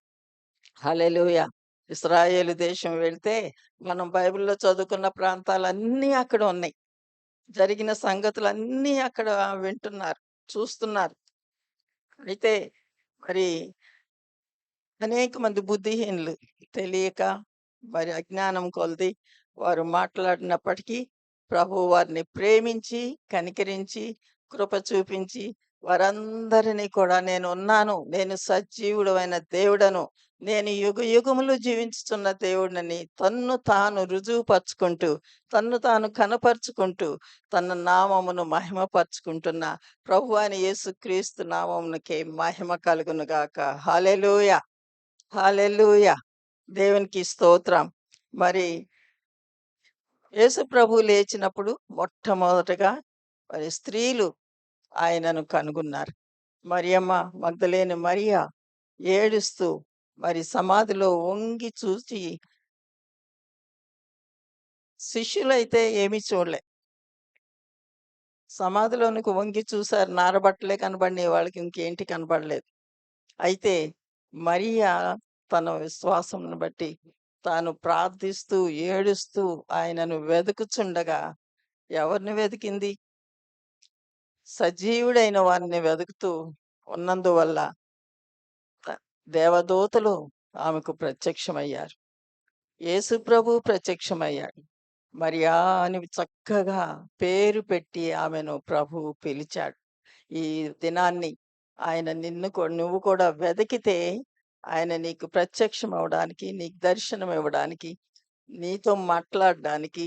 హల్లెలూయా! ఇశ్రాయేలు దేశం వెళ్తే మనం బైబిల్‌లో చదువుకున్న ప్రాంతాలన్నీ అక్కడ ఉన్నాయి. జరిగిన సంగతులన్నీ అక్కడ వింటున్నారు, చూస్తున్నారు. అయితే మరి అనేక మంది బుద్ధిహీనులు తెలియక మరి అజ్ఞానం కొలది వారు మాట్లాడినప్పటికీ ప్రభువు వారిని ప్రేమించి, కనికరించి, కృప చూపించి వారందరినీ కూడా నేను ఉన్నాను, నేను సజీవుడైన దేవుడను, నేను యుగయుగములు జీవించుచున్న దేవుడినని తన్ను తాను రుజువుపరుచుకుంటూ, తన్ను తాను కనపరుచుకుంటూ, తన నామమును మహిమపరుచుకుంటున్న ప్రభువైన యేసుక్రీస్తు నామమునకే మహిమ కలుగును గాక. హల్లెలూయా! హల్లెలూయా! దేవునికి స్తోత్రం. మరి యేసు ప్రభు లేచినప్పుడు మొట్టమొదటగా మరి స్త్రీలు ఆయనను కనుగొన్నారు. మరియమ్మ మగ్దలేని మరియ ఏడుస్తూ మరి సమాధిలో వంగి చూచి శిష్యులైతే ఏమీ చూడలే. సమాధిలోనికి వంగి చూశారు, నారబట్టలే కనబడినాయి, వాళ్ళకి ఇంకేంటి కనబడలేదు. అయితే మరియ తన విశ్వాసంను బట్టి తాను ప్రార్థిస్తూ ఏడుస్తూ ఆయనను వెతుకుచుండగా ఎవరిని వెతికింది? సజీవుడైన వారిని వెతుకుతూ ఉన్నందువల్ల దేవదూతలు ఆమెకు ప్రత్యక్షమయ్యారు. యేసు ప్రభు ప్రత్యక్షమయ్యాడు. మరియా అని చక్కగా పేరు పెట్టి ఆమెను ప్రభువు పిలిచాడు. ఈ దినాన్ని ఆయన నువ్వు కూడా వెతికితే ఆయన నీకు ప్రత్యక్షం అవడానికి, నీకు దర్శనం ఇవ్వడానికి, నీతో మాట్లాడడానికి,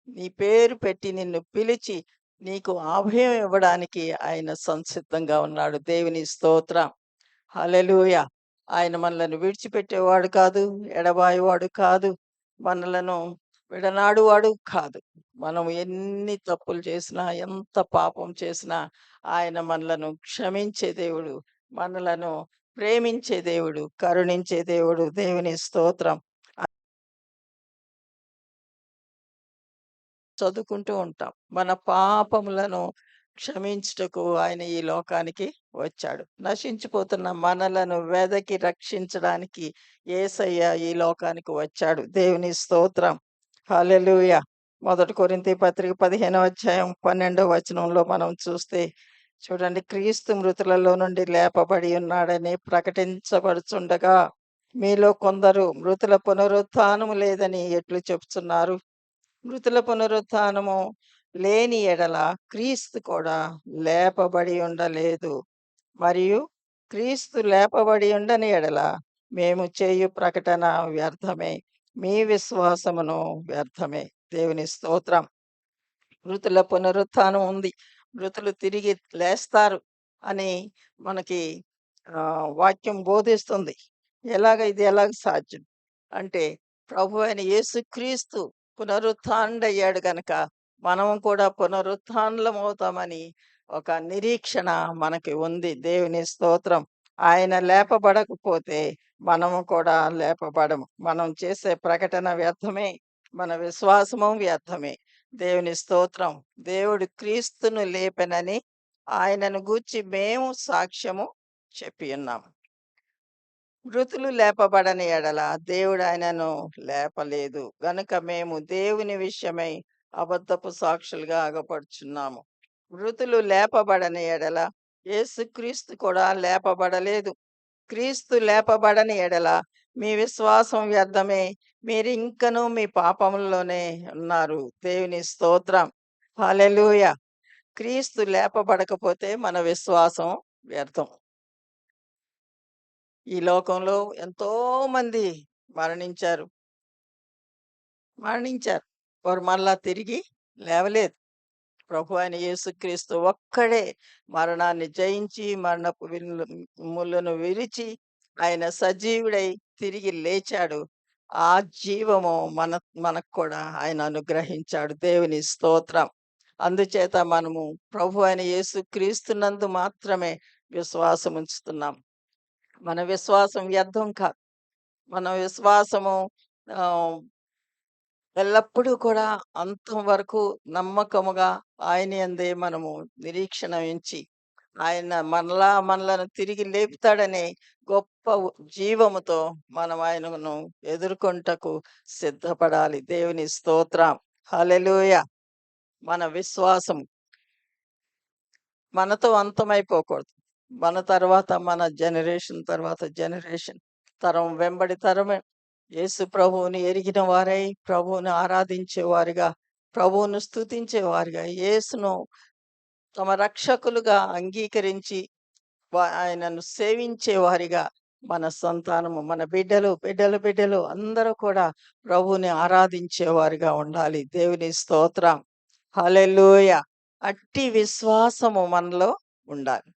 నీ పేరు పెట్టి నిన్ను పిలిచి నీకు అభయం ఇవ్వడానికి ఆయన సంసిద్ధంగా ఉన్నాడు. దేవుని స్తోత్రం. హల్లెలూయా! ఆయన మనలను విడిచిపెట్టేవాడు కాదు, ఎడబాయేవాడు కాదు, మనలను విడనాడువాడు కాదు. మనం ఎన్ని తప్పులు చేసినా, ఎంత పాపం చేసినా ఆయన మనలను క్షమించే దేవుడు, మనలను ప్రేమించే దేవుడు, కరుణించే దేవుడు. దేవుని స్తోత్రం. చదువుకుంటూ ఉంటాం. మన పాపములను క్షమించుటకు ఆయన ఈ లోకానికి వచ్చాడు. నశించిపోతున్న మనలను వెదకి రక్షించడానికి యేసయ్య ఈ లోకానికి వచ్చాడు. దేవుని స్తోత్రం. హల్లెలూయా! 1 కొరింథీ పత్రిక 15వ అధ్యాయం 12వ వచనంలో మనం చూస్తే చూడండి, క్రీస్తు మృతులలో నుండి లేపబడి ఉన్నాడని ప్రకటించబడుచుండగా మీలో కొందరు మృతుల పునరుత్థానము లేదని ఎట్లు చెప్తున్నారు? మృతుల పునరుత్థానము లేని ఎడల క్రీస్తు కూడా లేపబడి ఉండలేదు. మరియు క్రీస్తు లేపబడి ఉండని ఎడల మేము చేయు ప్రకటన వ్యర్థమే, మీ విశ్వాసమును వ్యర్థమే. దేవుని స్తోత్రం. మృతుల పునరుత్థానం ఉంది, మృతులు తిరిగి లేస్తారు అని మనకి వాక్యం బోధిస్తుంది. ఇది ఎలాగ సాధ్యం అంటే ప్రభు అయిన యేసుక్రీస్తు పునరుత్థానుడయ్యాడు గనక మనం కూడా పునరుత్థానులం అవుతామని ఒక నిరీక్షణ మనకి ఉంది. దేవుని స్తోత్రం. ఆయన లేపబడకపోతే మనము కూడా లేపబడము. మనం చేసే ప్రకటన వ్యర్థమే, మన విశ్వాసము వ్యర్థమే. దేవుని స్తోత్రం. దేవుడు క్రీస్తును లేపెనని ఆయనను గూర్చి మేము సాక్ష్యము చెప్పి ఉన్నాం. మృతులు లేపబడని ఎడల దేవుడు ఆయనను లేపలేదు గనుక మేము దేవుని విషయమై అబద్ధపు సాక్షులుగా అగపడుచున్నాము. మృతులు లేపబడని ఎడల యేసుక్రీస్తు కూడా లేపబడలేదు. క్రీస్తు లేపబడని ఎడల మీ విశ్వాసం వ్యర్థమే, మీరు ఇంకనూ మీ పాపముల్లోనే ఉన్నారు. దేవుని స్తోత్రం. హల్లెలూయా. క్రీస్తు లేపబడకపోతే మన విశ్వాసం వ్యర్థం. ఈ లోకంలో ఎంతో మంది మరణించారు. వారు మళ్ళా తిరిగి లేవలేదు. ప్రభు అయిన యేసుక్రీస్తు ఒక్కడే మరణాన్ని జయించి మరణపు ముళ్ళను విరిచి ఆయన సజీవుడై తిరిగి లేచాడు. ఆ జీవము మనకు కూడా ఆయన అనుగ్రహించాడు. దేవుని స్తోత్రం. అందుచేత మనము ప్రభు అయిన యేసుక్రీస్తునందు మాత్రమే విశ్వాసం ఉంచుతున్నాం. మన విశ్వాసం వ్యర్థం కాదు. మన విశ్వాసము ఎల్లప్పుడూ కూడా అంతం వరకు నమ్మకముగా ఆయన యందే మనము నిరీక్షణ ఉంచి ఆయన మనలను తిరిగి లేపుతాడనే గొప్ప జీవముతో మనం ఆయనను ఎదుర్కొంటకు సిద్ధపడాలి. దేవుని స్తోత్రం. హల్లెలూయా. మన విశ్వాసం మనతో అంతమైపోకూడదు. మన తర్వాత మన జనరేషన్ తరం వెంబడి తరమే యేసు ప్రభువుని ఎరిగిన వారై ప్రభువుని ఆరాధించేవారుగా, ప్రభువును స్తుతించేవారుగా, యేసును తమ రక్షకులుగా అంగీకరించి ఆయనను సేవించేవారిగా మన సంతానము, మన బిడ్డలు అందరూ కూడా ప్రభువుని ఆరాధించేవారుగా ఉండాలి. దేవుని స్తోత్రం. హల్లెలూయా. అట్టి విశ్వాసము మనలో ఉండాలి.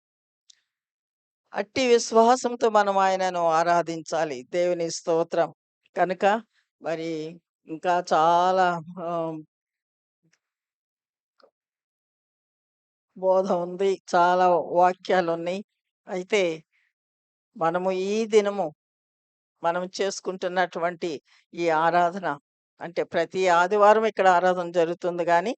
అట్టి విశ్వాసంతో మనం ఆయనను ఆరాధించాలి. దేవుని స్తోత్రం. కనుక మరి ఇంకా చాలా బోధ ఉంది, చాలా వాక్యాలు ఉన్నాయి. అయితే మనము ఈ దినము మనం చేసుకుంటున్నటువంటి ఈ ఆరాధన అంటే ప్రతి ఆదివారం ఇక్కడ ఆరాధన జరుగుతుంది, కానీ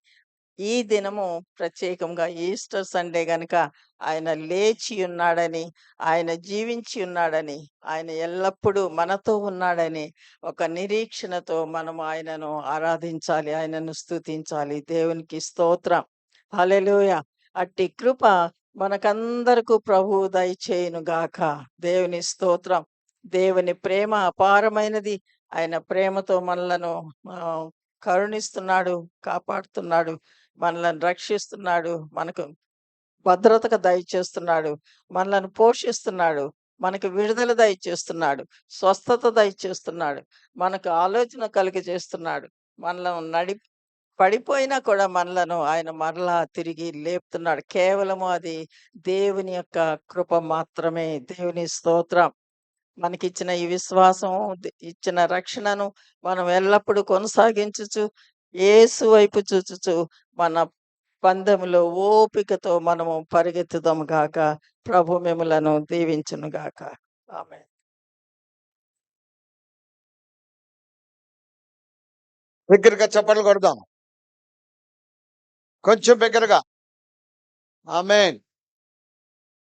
ఈ దినము ప్రత్యేకంగా ఈస్టర్ సండే గనుక ఆయన లేచి ఉన్నాడని, ఆయన జీవించి ఉన్నాడని, ఆయన ఎల్లప్పుడూ మనతో ఉన్నాడని ఒక నిరీక్షణతో మనం ఆయనను ఆరాధించాలి, ఆయనను స్తుతించాలి. దేవునికి స్తోత్రం. హల్లెలూయా. అట్టి కృప మనకందరకు ప్రభు దయచేయును గాక. దేవుని స్తోత్రం. దేవుని ప్రేమ అపారమైనది. ఆయన ప్రేమతో మనలను కరుణిస్తున్నాడు, కాపాడుతున్నాడు, మనలను రక్షిస్తున్నాడు, మనకు భద్రతకు దయచేస్తున్నాడు, మనలను పోషిస్తున్నాడు, మనకు విడుదల దయచేస్తున్నాడు, స్వస్థత దయచేస్తున్నాడు, మనకు ఆలోచన కలిగజేస్తున్నాడు. మనలను పడిపోయినా కూడా మనలను ఆయన మరలా తిరిగి లేపుతున్నాడు. కేవలము అది దేవుని యొక్క కృప మాత్రమే. దేవుని స్తోత్రం. మనకిచ్చిన ఈ విశ్వాసం, ఇచ్చిన రక్షణను మనం ఎల్లప్పుడూ కొనసాగించుచు యేసు వైపు చూచుచు మన పందెములో ఓపికతో మనము పరిగెత్తుదాం గాక. ప్రభు మిమ్మలను దీవించును గాక. ఆమేన్. బిగ్గరగా చప్పట్లు కొడదాం. కొంచెం బిగ్గరగా. ఆమేన్.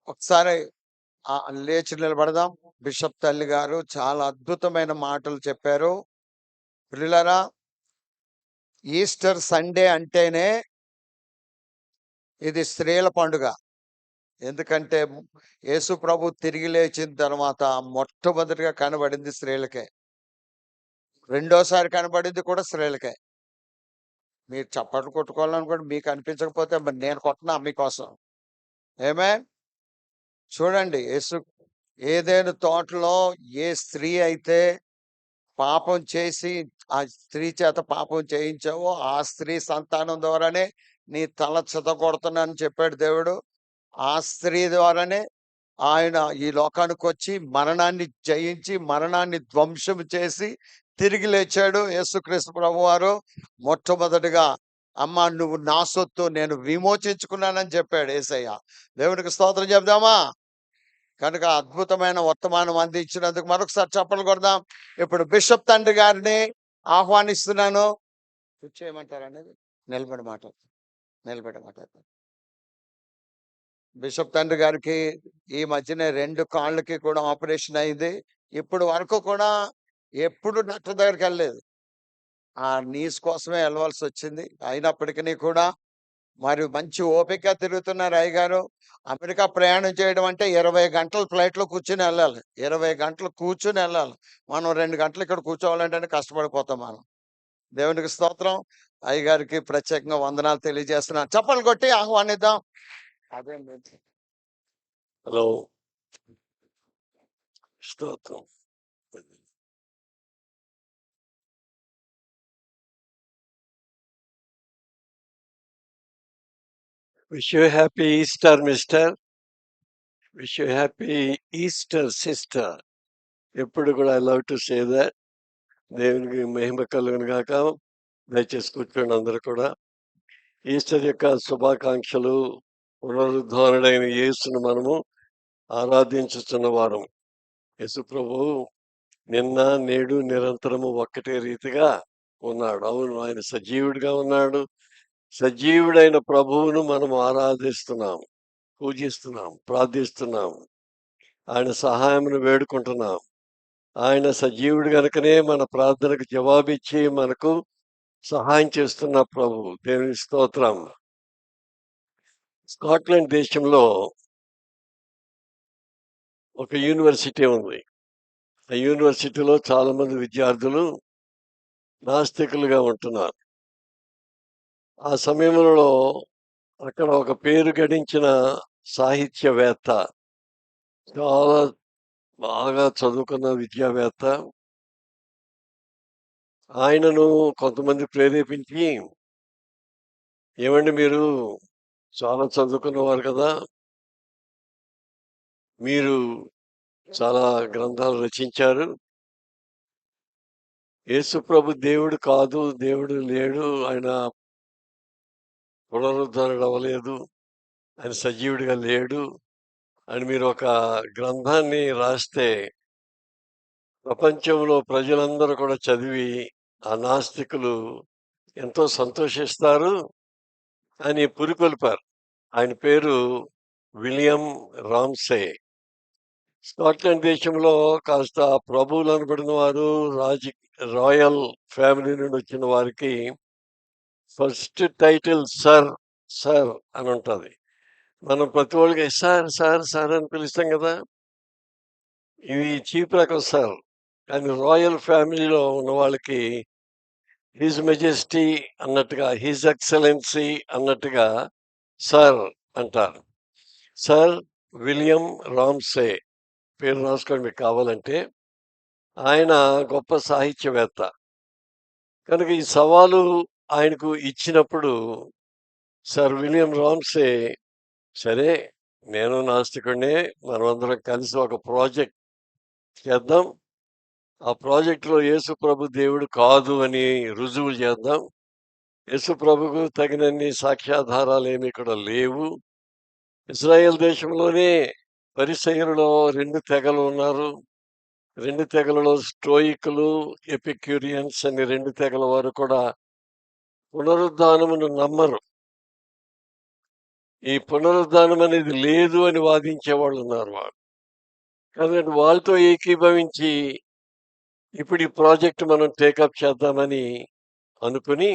ఒకసారి లేచి నిలబడదాం. బిషప్ తల్లి గారు చాలా అద్భుతమైన మాటలు చెప్పారు. ప్రియులారా, ఈస్టర్ సండే అంటేనే ఇది స్త్రీల పండుగ. ఎందుకంటే యేసు ప్రభు తిరిగి లేచిన తర్వాత మొట్టమొదటిగా కనబడింది స్త్రీలకే, రెండోసారి కనబడింది కూడా స్త్రీలకే. మీరు చప్పట్లు కొట్టుకోవాలనుకోండి, మీకు అనిపించకపోతే మరి నేను కొట్టినా మీకోసం. ఏమే చూడండి, ఏదైనా తోటలో ఏ స్త్రీ అయితే పాపం చేసి ఆ స్త్రీ చేత పాపం చేయించావో ఆ స్త్రీ సంతానం ద్వారానే నీ తల చితగొడుతున్నానని చెప్పాడు దేవుడు. ఆ స్త్రీ ద్వారానే ఆయన ఈ లోకానికి వచ్చి మరణాన్ని జయించి మరణాన్ని ధ్వంసం చేసి తిరిగి లేచాడు యేసుక్రీస్తు ప్రభువారు. మొట్టమొదటిగా అమ్మ నువ్వు నా సొత్తు, నేను విమోచించుకున్నానని చెప్పాడు యేసయ్య. దేవునికి స్తోత్రం చెప్దామా? కనుక అద్భుతమైన వర్తమానం అందించినందుకు మరొకసారి చప్పట్లు కొడదాం. ఇప్పుడు బిషప్ తండ్రి గారిని ఆహ్వానిస్తున్నాను. కూర్చోయమంటారండి? నిలబడి మాట్లాడతారు. బిషప్ తండ్రి గారికి ఈ మధ్యనే 2 కాళ్ళకి కూడా ఆపరేషన్ అయింది. ఇప్పుడు వరకు కూడా ఎప్పుడు డాక్టర్ దగ్గరికి వెళ్ళలేదు. ఆ నీస్ కోసమే వెళ్ళవలసి వచ్చింది. అయినప్పటికీ కూడా మరి మంచి ఓపిక తిరుగుతున్నారు అయ్యగారు. అమెరికా ప్రయాణం చేయడం అంటే 20 గంటలు ఫ్లైట్లో కూర్చుని వెళ్ళాలి. 20 గంటలు కూర్చుని వెళ్ళాలి. మనం 2 గంటలు ఇక్కడ కూర్చోవాలంటే కష్టపడిపోతాం మనం. దేవునికి స్తోత్రం. అయ్యగారికి ప్రత్యేకంగా వందనాలు తెలియజేస్తున్నాను. చప్పట్లు కొట్టి ఆహ్వానిద్దాం. అదేంటి హలో, స్తోత్రం. Wish you happy Easter mister. Wish you happy Easter sister. ఎప్పుడు కూడా I love to say that. దేవునికి మహిమ కలుగును గాక. దయచేసి కూర్చోండి అందరూ కూడా. ఈస్టర్ యొక్క శుభాకాంక్షలు. పునరుద్ధరణైన యేసును మనము ఆరాధించుతున్న వారం. యేసు ప్రభువు నిన్న నేడు నిరంతరము ఒక్కటే రీతిగా ఉన్నాడు. అవును, ఆయన సజీవుడిగా ఉన్నాడు. సజీవుడైన ప్రభువును మనం ఆరాధిస్తున్నాం, పూజిస్తున్నాం, ప్రార్థిస్తున్నాం. ఆయన సహాయమును వేడుకుంటున్నాం. ఆయన సజీవుడు గనుకనే మన ప్రార్థనకు జవాబిచ్చి మనకు సహాయం చేస్తున్న ప్రభు. దేవుని స్తోత్రం. స్కాట్లాండ్ దేశంలో ఒక యూనివర్సిటీ ఉంది. ఆ యూనివర్సిటీలో చాలా మంది విద్యార్థులు నాస్తికులుగా ఉంటున్నారు. ఆ సమయంలో అక్కడ ఒక పేరు గడించిన సాహిత్యవేత్త, చాలా బాగా చదువుకున్న విద్యావేత్త, ఆయనను కొంతమంది ప్రేరేపించి, ఏమండి మీరు చాలా చదువుకున్నవారు కదా, మీరు చాలా గ్రంథాలు రచించారు, యేసు ప్రభు దేవుడు కాదు, దేవుడు లేడు, ఆయన పునరుద్ధరణ అవ్వలేదు, ఆయన సజీవుడిగా లేడు అని మీరు ఒక గ్రంథాన్ని రాస్తే ప్రపంచంలో ప్రజలందరూ కూడా చదివి ఆ నాస్తికులు ఎంతో సంతోషిస్తారు అని పురికొల్పారు. ఆయన పేరు విలియం రామ్సే. స్కాట్లాండ్ దేశంలో కాస్త ప్రభువులు అనబడిన వారు, రాయల్ ఫ్యామిలీ నుండి వచ్చిన వారికి ఫస్ట్ టైటిల్ సర్ సర్ అని ఉంటుంది. మనం ప్రతి వాళ్ళకి సార్ సార్ సార్ అని పిలుస్తాం కదా, ఇది చీప్ రకం సార్. కానీ రాయల్ ఫ్యామిలీలో ఉన్న వాళ్ళకి హిజ్ మెజెస్టీ అన్నట్టుగా, హిజ్ ఎక్సలెన్సీ అన్నట్టుగా సర్ అంటారు. సర్ విలియం రామ్సే పేరు రాసుకోండి మీకు కావాలంటే. ఆయన గొప్ప సాహిత్యవేత్త. కనుక ఈ సవాలు ఆయనకు ఇచ్చినప్పుడు సర్ విలియం రామ్సే, సరే నేను నాస్తికుడినే, మనమందరం కలిసి ఒక ప్రాజెక్ట్ చేద్దాం, ఆ ప్రాజెక్టులో యేసు ప్రభు దేవుడు కాదు అని రుజువు చేద్దాం. యేసు ప్రభుకు తగినన్ని సాక్ష్యాధారాలు ఏమి ఇక్కడ లేవు. ఇజ్రాయెల్ దేశంలోనే పరిసయ్యులలో 2 తెగలు ఉన్నారు. 2 తెగలలో స్టోయికులు, ఎపిక్యూరియన్స్ అని 2 తెగల వారు కూడా పునరుద్ధానమును నమ్మరు. ఈ పునరుద్ధానం అనేది లేదు అని వాదించే వాళ్ళు ఉన్నారు. కాబట్టి వాళ్ళతో ఏకీభవించి ఇప్పుడు ఈ ప్రాజెక్ట్ మనం టేకప్ చేద్దామని అనుకుని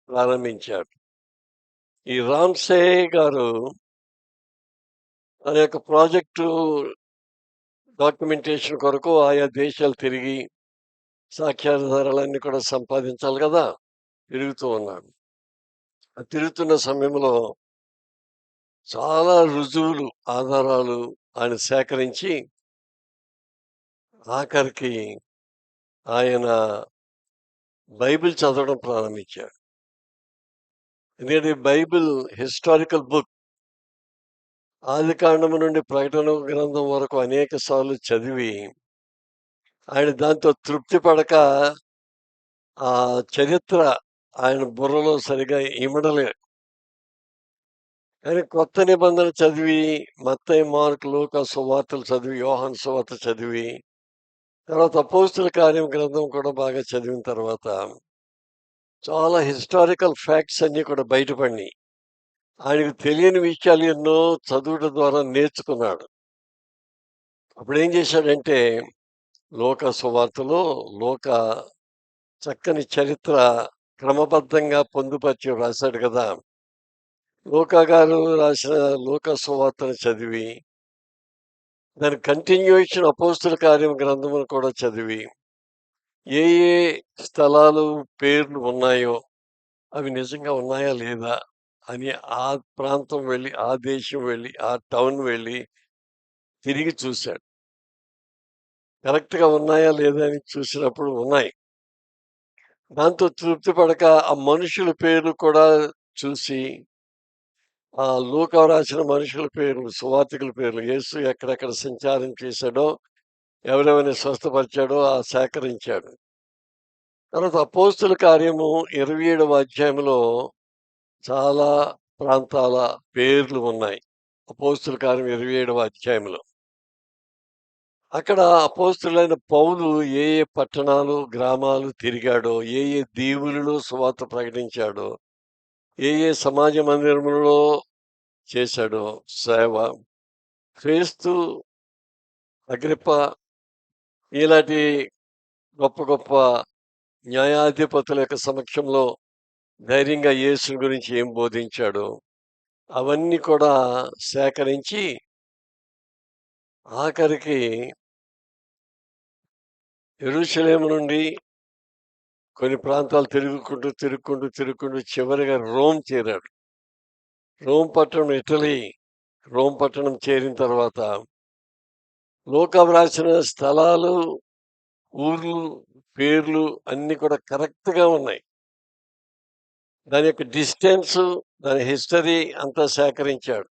ప్రారంభించారు. ఈ రామ్సే గారు తన యొక్క ప్రాజెక్టు డాక్యుమెంటేషన్ కొరకు ఆయా దేశాలు తిరిగి సాక్ష్యాధారాలన్నీ కూడా సంపాదించాలి కదా, తిరుగుతూ ఉన్నాడు. తిరుగుతున్న సమయంలో చాలా రుజువులు, ఆధారాలు ఆయన సేకరించి ఆఖరికి ఆయన బైబిల్ చదవడం ప్రారంభించాడు. ఎందుకంటే బైబిల్ హిస్టారికల్ బుక్. ఆదికాండము నుండి ప్రకటన గ్రంథం వరకు అనేక సార్లు చదివి ఆయన దాంతో తృప్తి పడక ఆ చరిత్ర ఆయన బుర్రలో సరిగా ఇమడలేదు. కానీ కొత్త నిబంధన చదివి మత్తయి, మార్కు, లూకా సువార్తలు చదివి, యోహాను సువార్త చదివి, తర్వాత అపోస్తుల కార్యం గ్రంథం కూడా బాగా చదివిన తర్వాత చాలా హిస్టారికల్ ఫ్యాక్ట్స్ అన్నీ కూడా బయటపడినాయి. ఆయనకు తెలియని విషయాలు ఎన్నో చదువుట ద్వారా నేర్చుకున్నాడు. అప్పుడు ఏం చేశాడంటే లోక సువార్తలో చక్కని చరిత్ర క్రమబద్ధంగా పొందుపరిచి రాశాడు కదా. లూకా గారు రాసిన లూకా సువార్తను చదివి దాని కంటిన్యూషన్ అపోస్తుల కార్యం గ్రంథమును కూడా చదివి ఏ ఏ స్థలాలు పేర్లు ఉన్నాయో అవి నిజంగా ఉన్నాయా లేదా అని ఆ ప్రాంతం వెళ్ళి, ఆ దేశం వెళ్ళి, ఆ టౌన్ వెళ్ళి తిరిగి చూశాడు. కరెక్ట్గా ఉన్నాయా లేదా అని చూసినప్పుడు ఉన్నాయి. దాంతో తృప్తి పడక ఆ మనుషుల పేర్లు కూడా చూసి, ఆ లూకా రాసిన మనుషుల పేర్లు, సువార్తికుల పేర్లు, యేసు ఎక్కడెక్కడ సంచారం చేశాడో, ఎవరెవరిని స్వస్థపరిచాడో సేకరించాడు. తర్వాత అపోస్తుల కార్యము 27వ అధ్యాయంలో చాలా ప్రాంతాల పేర్లు ఉన్నాయి. అపోస్తుల కార్యం 27వ అధ్యాయంలో అక్కడ అపోస్తులైన పౌలు ఏ ఏ పట్టణాలు, గ్రామాలు తిరిగాడో, ఏ ఏ దీవులలో సువార్త ప్రకటించాడో, ఏ ఏ సమాజ మందిరములలో చేశాడో సేవ, క్రీస్తు, అగ్రిప్ప ఇలాంటి గొప్ప గొప్ప న్యాయాధిపతుల యొక్క సమక్షంలో ధైర్యంగా యేసుని గురించి ఏం బోధించాడో అవన్నీ కూడా సేకరించి ఆఖరికి యెరూషలేము నుండి కొన్ని ప్రాంతాలు తిరుగుకుంటూ చివరిగా రోమ్ చేరాడు. రోమ్ పట్టణం ఇటలీ. రోమ్ పట్టణం చేరిన తర్వాత లూకా వ్రాసిన స్థలాలు, ఊర్లు, పేర్లు అన్నీ కూడా కరెక్ట్‌గా ఉన్నాయి. దాని యొక్క డిస్టెన్స్, దాని హిస్టరీ అంతా సేకరించాడు.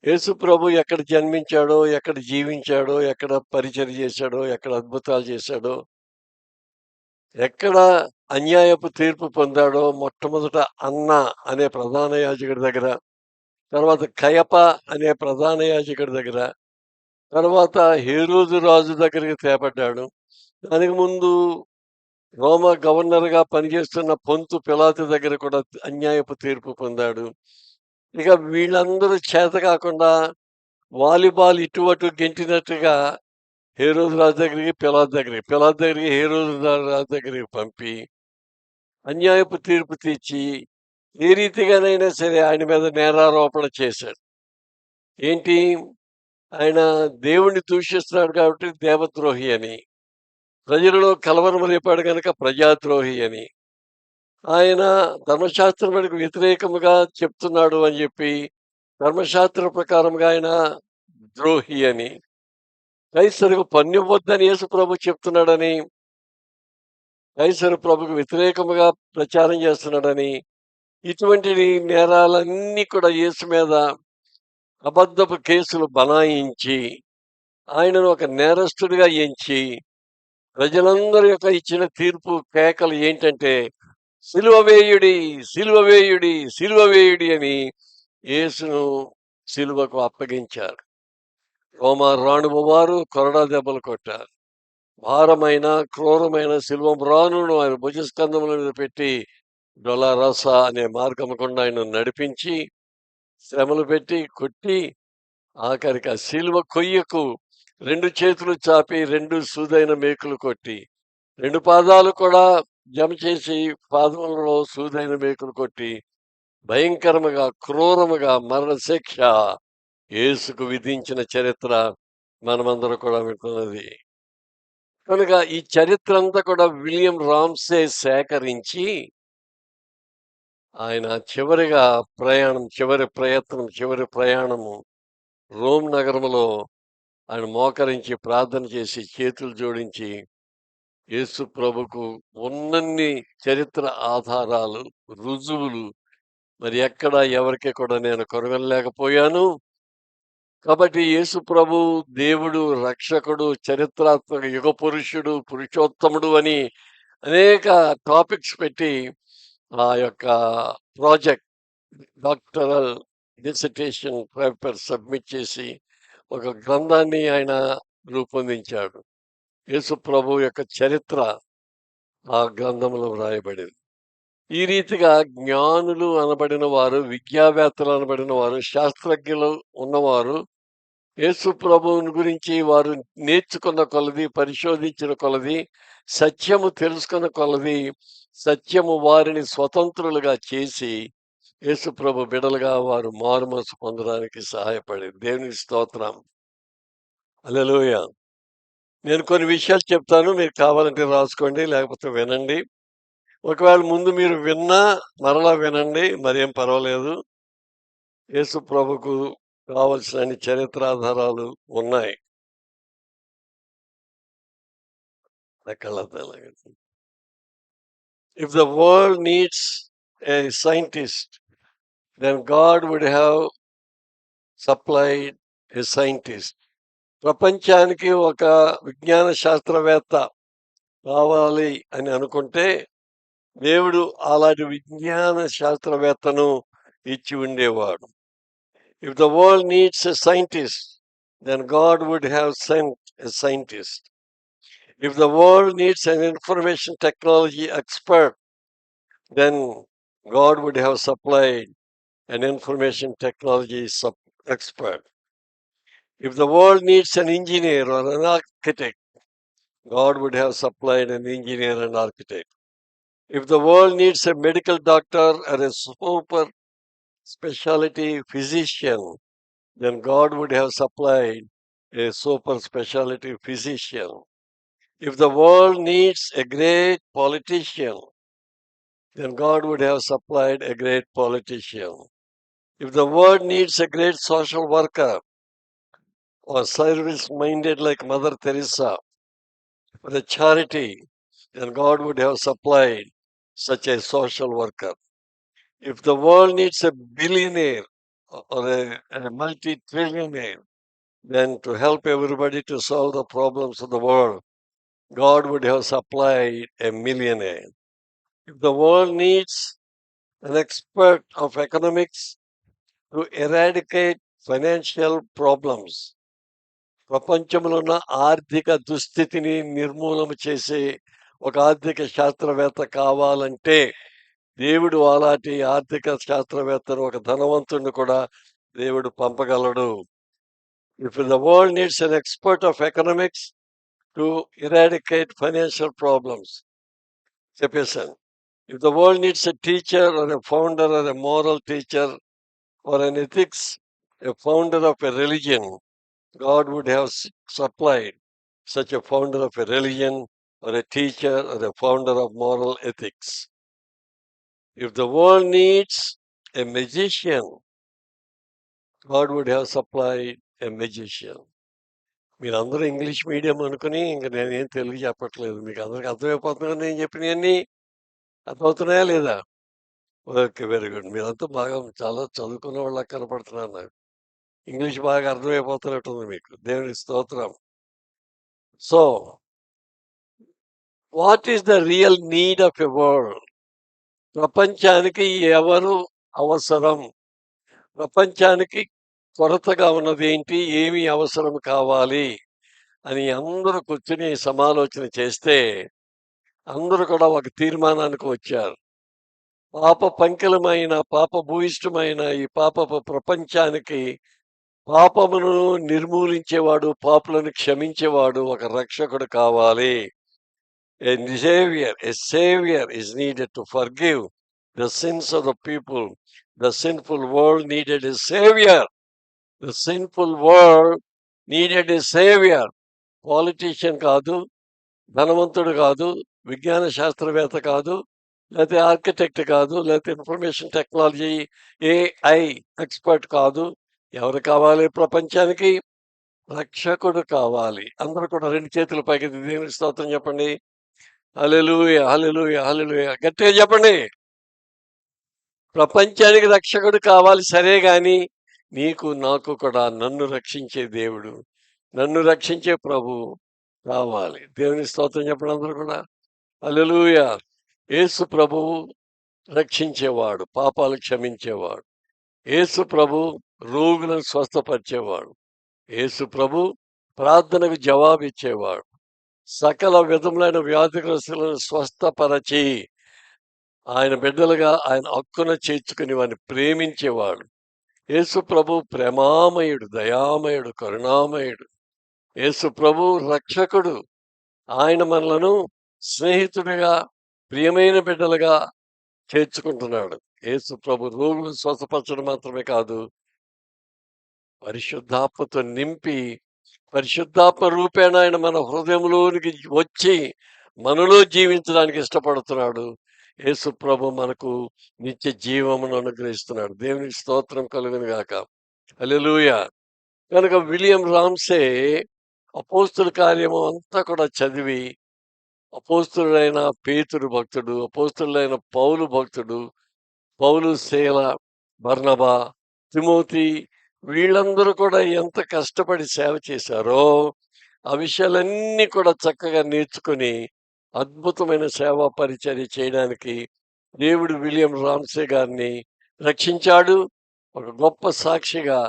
యేసు ప్రభు ఎక్కడ జన్మించాడో, ఎక్కడ జీవించాడో, ఎక్కడ పరిచర్య చేశాడో, ఎక్కడ అద్భుతాలు చేశాడో, ఎక్కడ అన్యాయపు తీర్పు పొందాడో, మొట్టమొదట అన్న అనే ప్రధాన యాజకుడి దగ్గర, తర్వాత కయప అనే ప్రధాన యాజకుడి దగ్గర, తర్వాత హేరోదు రాజు దగ్గరికి తేపడ్డాడు. దానికి ముందు రోమా గవర్నర్గా పనిచేస్తున్న పొంతు పిలాతు దగ్గర కూడా అన్యాయపు తీర్పు పొందాడు. ఇక వీళ్ళందరూ చేత కాకుండా వాలీబాల్ ఇటు అటు గెంటినట్టుగా హేరోదు రాజు దగ్గరికి, పిలాతు దగ్గరికి, హేరోదు రాజు దగ్గరికి పంపి అన్యాయపు తీర్పు తీర్చి ఏ రీతిగానైనా సరే ఆయన మీద నేరారోపణ చేశాడు. ఏంటి? ఆయన దేవుణ్ణి దూషిస్తున్నాడు కాబట్టి దేవద్రోహి అని, ప్రజలలో కలవరం రేపాడు కనుక ప్రజాద్రోహి అని, ఆయన ధర్మశాస్త్రానికి వ్యతిరేకముగా చెప్తున్నాడు అని చెప్పి ధర్మశాస్త్ర ప్రకారంగా ఆయన ద్రోహి అని, కైసరుకు పన్ను ఇవ్వద్దని యేసు ప్రభు చెప్తున్నాడని, కైసరు ప్రభుకు వ్యతిరేకముగా ప్రచారం చేస్తున్నాడని, ఇటువంటి నేరాలన్నీ కూడా యేసు మీద అబద్ధపు కేసులు బనాయించి ఆయనను ఒక నేరస్తుడిగా ఎంచి ప్రజలందరి యొక్క ఇచ్చిన తీర్పు కేకలు ఏంటంటే సిలువ వేయుడి, సిలువ వేయుడి, సిలువ వేయుడి అని యేసును సిలువకు అప్పగించారు. రోమా రాణువు వారు కొరడా దెబ్బలు కొట్టారు. భారమైన క్రూరమైన సిలువ మ్రానును ఆయన భుజస్కంధముల మీద పెట్టి డొలారస అనే మార్గము గుండా ఆయన నడిపించి శ్రమలు పెట్టి కొట్టి ఆఖరికి ఆ సిలువ కొయ్యకు 2 చేతులు చాపి 2 సూదైన మేకులు కొట్టి 2 పాదాలు కూడా జమ చేసి పాదములలో సూదైన మేకులు కొట్టి భయంకరముగా క్రూరముగా మరణశిక్ష యేసుకు విధించిన చరిత్ర మనమందరం కూడా వింటున్నది. కనుక ఈ చరిత్ర అంతా కూడా విలియం రామ్సే సేకరించి ఆయన చివరి ప్రయాణము రోమ్ నగరములో ఆయన మోకరించి ప్రార్థన చేసి చేతులు జోడించి యేసు ప్రభుకు ఉన్నన్ని చరిత్ర ఆధారాలు, రుజువులు మరి ఎక్కడ ఎవరికి కూడా నేను కనుగొనలేకపోయాను. కాబట్టి యేసు ప్రభు దేవుడు, రక్షకుడు, చరిత్రాత్మక యుగ పురుషుడు, పురుషోత్తముడు అని అనేక టాపిక్స్ పెట్టి ఆ యొక్క project doctoral dissertation paper submit చేసి ఒక గ్రంథాన్ని ఆయన రూపొందించాడు. యేసు ప్రభు యొక్క చరిత్ర ఆ గ్రంథంలో వ్రాయబడింది. ఈ రీతిగా జ్ఞానులు అనబడిన వారు, విద్యావేత్తలు అనబడిన వారు, శాస్త్రజ్ఞులు ఉన్నవారు యేసు ప్రభువుని గురించి వారు నేర్చుకున్న కొలది, పరిశోధించిన కొలది, సత్యము తెలుసుకున్న కొలది, సత్యము వారిని స్వతంత్రులుగా చేసి యేసు ప్రభు బిడలుగా వారు మారుమనసు పొందడానికి సహాయపడింది. దేవునికి స్తోత్రం. హల్లెలూయా. నేను కొన్ని విషయాలు చెప్తాను, మీరు కావాలంటే రాసుకోండి, లేకపోతే వినండి. ఒకవేళ ముందు మీరు విన్నా మరలా వినండి, మరేం పర్వాలేదు. యేసు ప్రభుకు కావలసిన అన్ని చరిత్రాధారాలు ఉన్నాయి. If the world needs a scientist, then God would have supplied a scientist. ప్రపంచానికి ఒక విజ్ఞాన శాస్త్రవేత్త కావాలి అని అనుకుంటే దేవుడు అలాంటి విజ్ఞాన శాస్త్రవేత్తను ఇచ్చి ఉండేవాడు. If the world needs a scientist, then God would have sent a scientist. If the world needs an information technology expert, then God would have supplied an information technology expert. If the world needs an engineer or an architect, God would have supplied an engineer and architect. If the world needs a medical doctor or a super specialty physician, then God would have supplied a super specialty physician. If the world needs a great politician, then God would have supplied a great politician. If the world needs a great social worker or service-minded like Mother Teresa for a charity, then God would have supplied such a social worker. If the world needs a billionaire or a multi-trillionaire, then to help everybody to solve the problems of the world, God would have supplied a millionaire. If the world needs an expert of economics to eradicate financial problems, ప్రపంచంలో ఉన్న ఆర్థిక దుస్థితిని నిర్మూలన చేసే ఒక ఆర్థిక శాస్త్రవేత్త కావాలంటే దేవుడు అలాంటి ఆర్థిక శాస్త్రవేత్తను, ఒక ధనవంతుడిని కూడా దేవుడు పంపగలడు. If the world needs an expert of economics to eradicate financial problems, చెప్పేశాను. If the world needs a teacher or a founder or a moral teacher or an ethics, a founder of a religion, God would have supplied such a founder of a religion or a teacher or a founder of moral ethics. If the world needs a magician, God would have supplied a magician. మీరందరూ ఇంగ్లీష్ మీడియం అనుకుని ఇంక నేనేం తెలుగు చెప్పట్లేదు, మీకు అందరికి అర్థమైపోతున్నా నేను చెప్పినవన్నీ అర్థమవుతున్నాయా లేదా? Okay, very good. మీరంతా బాగా చాలా చదువుకున్న వాళ్ళ కనపడుతున్నారు నాకు. ఇంగ్లీష్ బాగా అర్థమైపోతున్నట్టుంది మీకు. దేవునికి స్తోత్రం. So what is the real need of a world? ప్రపంచానికి ఎవరు అవసరం? ప్రపంచానికి కొరతగా ఉన్నది ఏంటి? ఏమి అవసరం కావాలి అని అందరూ కూర్చుని సమాలోచన చేస్తే అందరూ కూడా ఒక తీర్మానానికి వచ్చారు. పాప పంకిలమైన, పాప భూయిష్టమైన ఈ పాపపు ప్రపంచానికి పాపమును నిర్మూలించేవాడు, పాపులను క్షమించేవాడు ఒక రక్షకుడు కావాలి. A savior is needed to forgive the sins of the people. The sinful world needed a savior. The sinful world needed a savior. Politician కాదు, ధనవంతుడు కాదు, విజ్ఞాన శాస్త్రవేత్త కాదు, లేకపోతే ఆర్కిటెక్ట్ కాదు, లేకపోతే ఇన్ఫర్మేషన్ టెక్నాలజీ AI ఎక్స్పర్ట్ కాదు. ఎవరు కావాలి ప్రపంచానికి? రక్షకుడు కావాలి. అందరూ కూడా రెండు చేతుల పైకి దేవుని స్తోత్రం చెప్పండి. హల్లెలూయా, హల్లెలూయా, హల్లెలూయా. గట్టిగా చెప్పండి. ప్రపంచానికి రక్షకుడు కావాలి సరే, గాని నీకు నాకు కూడా నన్ను రక్షించే దేవుడు, నన్ను రక్షించే ప్రభు కావాలి. దేవుని స్తోత్రం చెప్పండి అందరూ కూడా. హల్లెలూయా. యేసు ప్రభువు రక్షించేవాడు, పాపాలు క్షమించేవాడు. యేసు ప్రభు రోగులను స్వస్థపరిచేవాడు. యేసు ప్రభు ప్రార్థనకు జవాబిచ్చేవాడు. సకల విధములైన వ్యాధిగ్రస్తులను స్వస్థపరచి ఆయన బిడ్డలుగా ఆయన హక్కున చేర్చుకుని వారిని ప్రేమించేవాడు. యేసు ప్రభు ప్రేమామయుడు, దయామయుడు, కరుణామయుడు. యేసు ప్రభు రక్షకుడు. ఆయన మనలను స్నేహితుడిగా, ప్రియమైన బిడ్డలుగా చేర్చుకుంటున్నాడు. యేసు ప్రభు రోగులను స్వస్థపరచడం మాత్రమే కాదు, పరిశుద్ధాత్మతో నింపి పరిశుద్ధాత్మ రూపేణ ఆయన మన హృదయంలోనికి వచ్చి మనలో జీవించడానికి ఇష్టపడుతున్నాడు. యేసు ప్రభు మనకు నిత్య జీవమును అనుగ్రహిస్తున్నాడు. దేవునికి స్తోత్రం కలుగును గాక. హల్లెలూయా. కనుక విలియం రామ్సే అపోస్తుల కార్యము అంతా కూడా చదివి, అపోస్తులుడైన పేతురు భక్తుడు, అపోస్తులుడైన పౌలు భక్తుడు, పౌలు, శీల, బర్నబా, తిమోతి వీళ్ళందరూ కూడా ఎంత కష్టపడి సేవ చేశారో ఆ విషయాలన్నీ కూడా చక్కగా నేర్చుకుని అద్భుతమైన సేవా పరిచర్య చేయడానికి దేవుడు విలియం రామ్సే గారిని రక్షించాడు. ఒక గొప్ప సాక్షిగా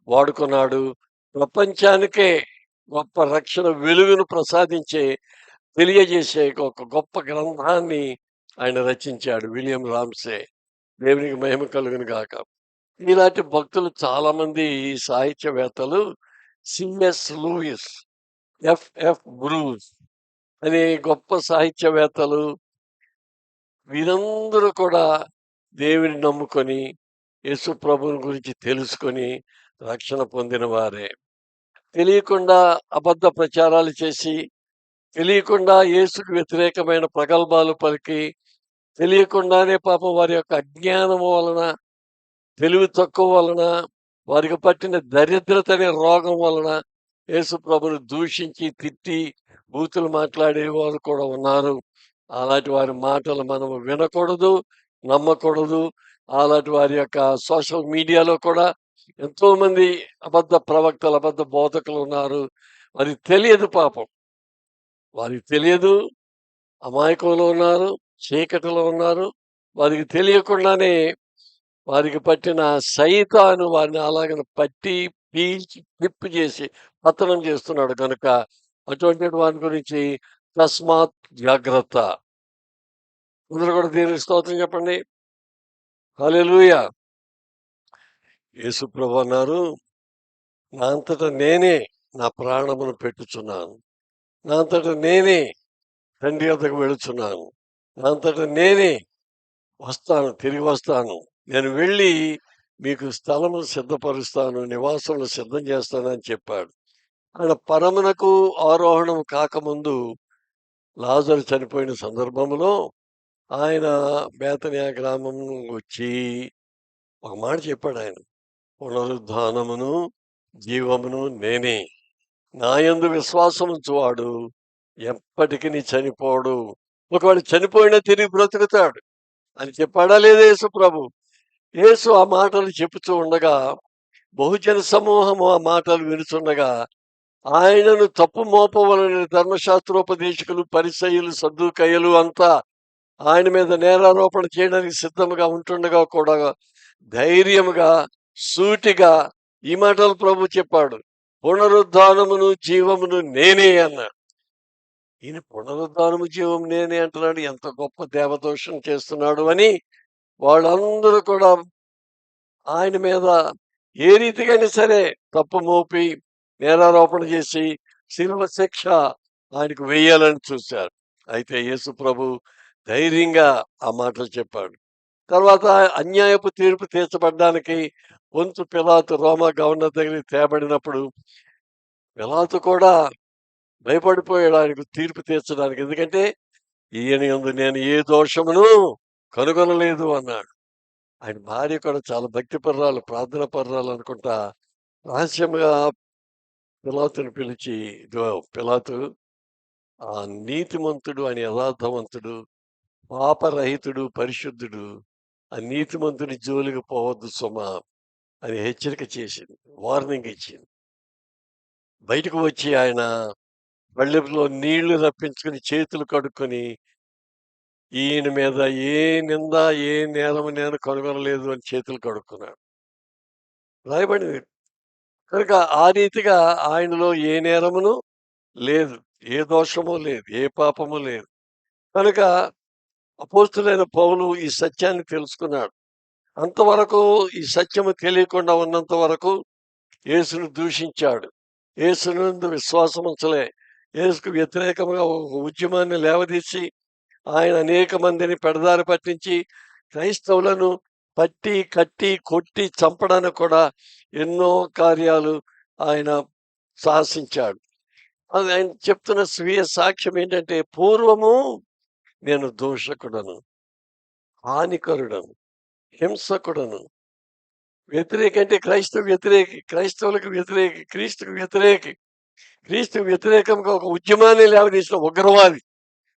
వాడుకున్నాడు. ప్రపంచానికే గొప్ప రక్షణ వెలుగును తెలియజేసే ఒక గొప్ప గ్రంథాన్ని ఆయన రచించాడు విలియం రామ్సే. దేవునికి మహిమ కలుగును గాక. ఇలాంటి భక్తులు చాలా మంది సాహిత్యవేత్తలు, సిఎస్ లూయిస్, ఎఫ్ఎఫ్ బ్రూస్ అనే గొప్ప సాహిత్యవేత్తలు, వీరందరూ కూడా దేవుని నమ్ముకొని యేసు ప్రభువుని గురించి తెలుసుకొని రక్షణ పొందిన వారే. తెలియకుండా అబద్ధ ప్రచారాలు చేసి, తెలియకుండా యేసుకు వ్యతిరేకమైన ప్రగల్భాలు పలికి, తెలియకుండానే పాపం వారి యొక్క అజ్ఞానము వలన, తెలివి తక్కువ వలన, వారికి పట్టిన దరిద్రత అనే రోగం వలన యేసు ప్రభుని దూషించి, తిట్టి, బూతులు మాట్లాడే వారు కూడా ఉన్నారు. అలాంటి వారి మాటలు మనము వినకూడదు, నమ్మకూడదు. అలాంటి వారి యొక్క సోషల్ మీడియాలో కూడా ఎంతో మంది అబద్ధ ప్రవక్తలు, అబద్ధ బోధకులు ఉన్నారు. వారికి తెలియదు పాపం, వారికి తెలియదు, అమాయకంలో ఉన్నారు, చీకటిలో ఉన్నారు. వారికి తెలియకుండానే వారికి పట్టిన సైతాను వారిని అలాగ పట్టి పీల్చి పిప్పు చేసి పతనం చేస్తున్నాడు. కనుక అటువంటి వారి గురించి తస్మాత్ జాగ్రత్త. అందరూ కూడా దేవునికి స్తోత్రం చెప్పండి. హల్లెలూయా. యేసు ప్రభు అన్నారు, నా అంతటా నేనే నా ప్రాణమును పెట్టుచున్నాను, నా అంతటా నేనే తండ్రి వద్దకు వెళుచున్నాను, నా అంతటా నేనే వస్తాను, తిరిగి వస్తాను, నేను వెళ్ళి మీకు స్థలము సిద్ధపరుస్తాను, నివాసములు సిద్ధం చేస్తానని చెప్పాడు. ఆయన పరమునకు ఆరోహణం కాకముందు లాజరు చనిపోయిన సందర్భంలో ఆయన బేతనియా గ్రామం వచ్చి ఒక మాట చెప్పాడు. ఆయన పునరుద్ధానమును జీవమును నేనే, నా యందు విశ్వాసం ఉంచువాడు ఎప్పటికీ చనిపోడు, ఒకవేళ చనిపోయినా తిరిగి బ్రతుకుతాడు అని చెప్పాడా లేదా యేసు ప్రభు? యేసు ఆ మాటలు చెప్పుతూ ఉండగా బహుజన సమూహము ఆ మాటలు వినుచుండగా ఆయనను తప్పు మోపవలని ధర్మశాస్త్రోపదేశకులు, పరిసయ్యులు, సద్దూకయ్యులు అంతా ఆయన మీద నేరారోపణ చేయడానికి సిద్ధముగా ఉంటుండగా కూడా ధైర్యముగా, సూటిగా ఈ మాటలు ప్రభు చెప్పాడు, పునరుద్ధానమును జీవమును నేనే అన్నాడు. ఈయన పునరుద్ధానము జీవం నేనే అంటున్నాడు, ఎంత గొప్ప దేవదోషం చేస్తున్నాడు అని వాళ్ళందరూ కూడా ఆయన మీద ఏ రీతికైనా సరే తప్పు మోపి నేరారోపణ చేసి శిలువ శిక్ష ఆయనకు వేయాలని చూశారు. అయితే యేసు ప్రభు ధైర్యంగా ఆ మాటలు చెప్పాడు. తర్వాత అన్యాయపు తీర్పు తీర్చబడ్డానికి పొంతు పిలాతు రోమా గవర్నర్ దగ్గరికి తేబడినప్పుడు పిలాతు కూడా భయపడిపోయాడు ఆయనకు తీర్పు తీర్చడానికి. ఎందుకంటే ఈయన యందు నేను ఏ దోషమును కనుగొనలేదు అన్నాడు. ఆయన భార్య కూడా చాలా భక్తి పర్రాలు, ప్రార్థన పర్రాలు అనుకుంటా రహస్యంగా పిలాతుని పిలిచి, ఇదిగో పిలాతు, ఆ నీతిమంతుడు, ఆయన యథార్థవంతుడు, పాపరహితుడు, పరిశుద్ధుడు, ఆ నీతిమంతుడి జోలికి పోవద్దు సుమా అని హెచ్చరిక చేసింది, వార్నింగ్ ఇచ్చింది. బయటకు వచ్చి ఆయన పళ్ళెంలో నీళ్లు రప్పించుకుని చేతులు కడుక్కొని ఈయన మీద ఏ నింద ఏ నేరము నేను కనుగొనలేదు అని చేతులు కడుక్కున్నాడు. రాయబడింది. కనుక ఆ రీతిగా ఆయనలో ఏ నేరమును లేదు, ఏ దోషము లేదు, ఏ పాపము లేదు. కనుక అపోస్తులైన పౌలు ఈ సత్యాన్ని తెలుసుకున్నాడు. అంతవరకు ఈ సత్యము తెలియకుండా ఉన్నంత వరకు యేసును దూషించాడు. యేసునందు విశ్వాసం ఉంచలే. యేసుకు వ్యతిరేకంగా ఒక ఉద్యమాన్ని లేవదీసి ఆయన అనేక మందిని పెడదారి పట్టించి క్రైస్తవులను పట్టి కట్టి కొట్టి చంపడానికి కూడా ఎన్నో కార్యాలు ఆయన సాహసించాడు. అది ఆయన చెప్తున్న స్వీయ సాక్ష్యం ఏంటంటే, పూర్వము నేను దూషకుడను, హానికరుడను, హింసకుడను, వ్యతిరేకి అంటే క్రైస్తవులకు వ్యతిరేకి, క్రీస్తుకు వ్యతిరేకి, క్రీస్తు వ్యతిరేకంగా ఒక ఉద్యమాన్ని లేవదీసిన ఉగ్రవాది,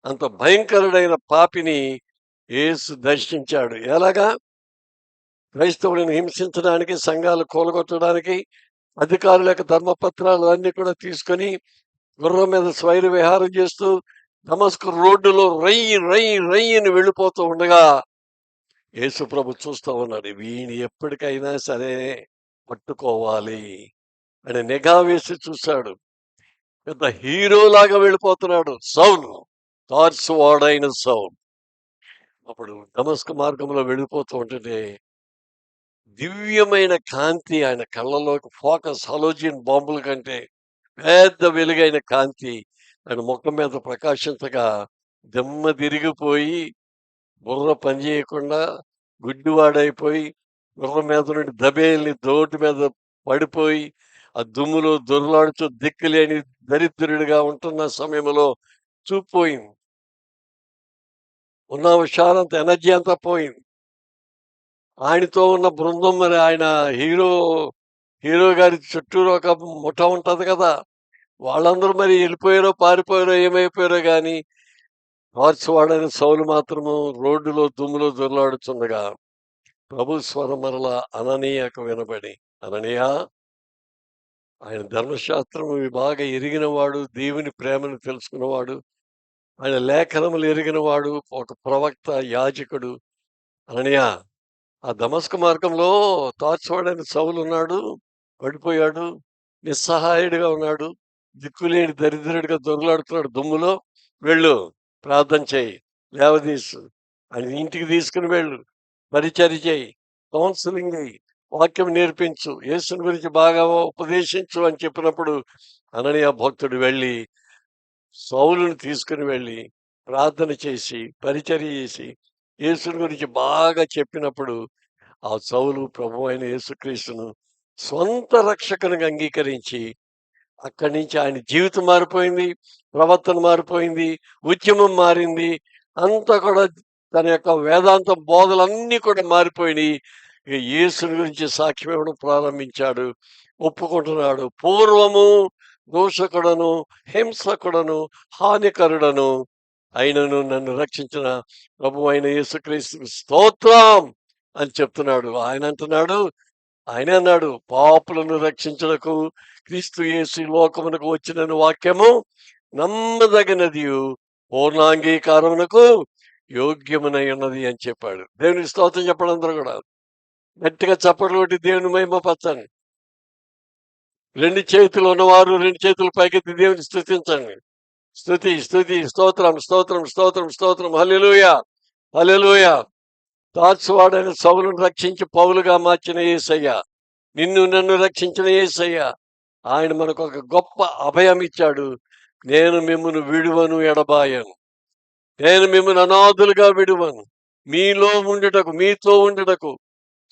అంత భయంకరుడైన పాపిని యేసు దర్శించాడు. ఎలాగా? క్రైస్తవులను హింసించడానికి, సంఘాలు కూలగొట్టడానికి అధికారుల యొక్క ధర్మపత్రాలు అన్ని కూడా తీసుకొని గుర్రం మీద స్వైర విహారం చేస్తూ దమస్కు రోడ్డులో రయ్యని వెళ్ళిపోతూ ఉండగా యేసు ప్రభు చూస్తూ ఉన్నాడు. వీని ఎప్పటికైనా సరే పట్టుకోవాలి అని నిఘా వేసి చూశాడు. పెద్ద హీరోలాగా వెళ్ళిపోతున్నాడు సౌలు, తార్సు వాడైన సౌలు. అప్పుడు దమస్కు మార్గంలో వెళ్ళిపోతూ ఉంటే దివ్యమైన కాంతి ఆయన కళ్ళలోకి ఫోకస్ హలోజిన్ బాంబుల కంటే పెద్ద వెలుగైన కాంతి ఆయన ముఖం మీద ప్రకాశించగా దెమ్మ తిరిగిపోయి బుర్ర పనిచేయకుండా గుడ్డివాడైపోయి గుర్రం మీద నుండి దబేల్ని దోటి మీద పడిపోయి ఆ దుమ్ములో దొర్లాడుతూ దిక్కులేని దరిద్రుడిగా ఉంటున్న సమయంలో చూపోయింది. ఉన్న విషయాలంత ఎనర్జీ అంతా పోయింది. ఆయనతో ఉన్న బృందం మరి ఆయన హీరో గారి చుట్టూరు ఒక ముఠ ఉంటది కదా, వాళ్ళందరూ మరి వెళ్ళిపోయారో పారిపోయారో ఏమైపోయారో కానీ వాడని సౌలు మాత్రము రోడ్డులో దుమ్ములో దొర్లాడుతుండగా ప్రభు స్వరం మరల అననీయకు వినబడి, అననీయ, ఆయన ధర్మశాస్త్రము బాగా ఎరిగినవాడు, దేవుని ప్రేమను తెలుసుకున్నవాడు, ఆయన లేఖనములు ఎరిగినవాడు, ఒక ప్రవక్త, యాజకుడు. అననీయ, ఆ దమస్కు మార్గంలో తార్చువాడని సౌలు ఉన్నాడు, పడిపోయాడు, నిస్సహాయుడిగా ఉన్నాడు, దిక్కులేని దరిద్రుడిగా దొరలాడుతున్నాడు దుమ్ములో. వెళ్ళు, ప్రార్థన చేయి, లేవదీసు, ఆయన ఇంటికి తీసుకుని వెళ్ళు, పరిచర్య చేయి, కౌన్సిలింగ్ అయ్యి, వాక్యం నేర్పించు, యేసుని గురించి బాగా ఉపదేశించు అని చెప్పినప్పుడు అననీయ భక్తుడు వెళ్ళి సౌలుని తీసుకుని వెళ్ళి ప్రార్థన చేసి పరిచర్య చేసి యేసుని గురించి బాగా చెప్పినప్పుడు ఆ సౌలు ప్రభు అయిన యేసుక్రీస్తును స్వంత రక్షకునిగా అంగీకరించి అక్కడి నుంచి ఆయన జీవితం మారిపోయింది, ప్రవర్తన మారిపోయింది, ఉద్యమం మారింది, అంతా కూడా తన యొక్క వేదాంత బోధలన్నీ కూడా మారిపోయినాయి. ఇక యేసుని గురించి సాక్ష్యం ఇవ్వడం ప్రారంభించాడు, ఒప్పుకుంటున్నాడు. పూర్వము దోషకుడను, హింసకుడను, హానికరుడను అయినను నన్ను రక్షించిన ప్రభు అయిన యేసుక్రీస్తు స్తోత్రం అని చెప్తున్నాడు. ఆయన అన్నాడు, పాపులను రక్షించుటకు క్రీస్తు యేసు లోకమునకు వచ్చిన వాక్యము నమ్మదగినది, పూర్ణాంగీకారమునకు యోగ్యమునై ఉన్నది అని చెప్పాడు. దేవుని స్తోత్రం చెప్పడం అందరూ కూడా గట్టిగా చప్పట్లు కొట్టి దేవుని మహిమపరచండి. రెండు చేతులు ఉన్నవారు రెండు చేతులు పైకెత్తి దేవుని స్తుతించండి. స్తుతి స్తుతి స్తోత్రం స్తోత్రం స్తోత్రం స్తోత్రం. హల్లెలూయా హల్లెలూయా. తార్చువాడైన సౌలును రక్షించి పౌలుగా మార్చిన యేసయ్య, నిన్ను నన్ను రక్షించిన యేసయ్య, ఆయన మనకు ఒక గొప్ప అభయం ఇచ్చాడు. నేను మిమ్మల్ని విడువను, ఎడబాయను, నేను మిమ్మల్ని అనాథులుగా విడువను, మీలో ఉండుటకు, మీతో ఉండుటకు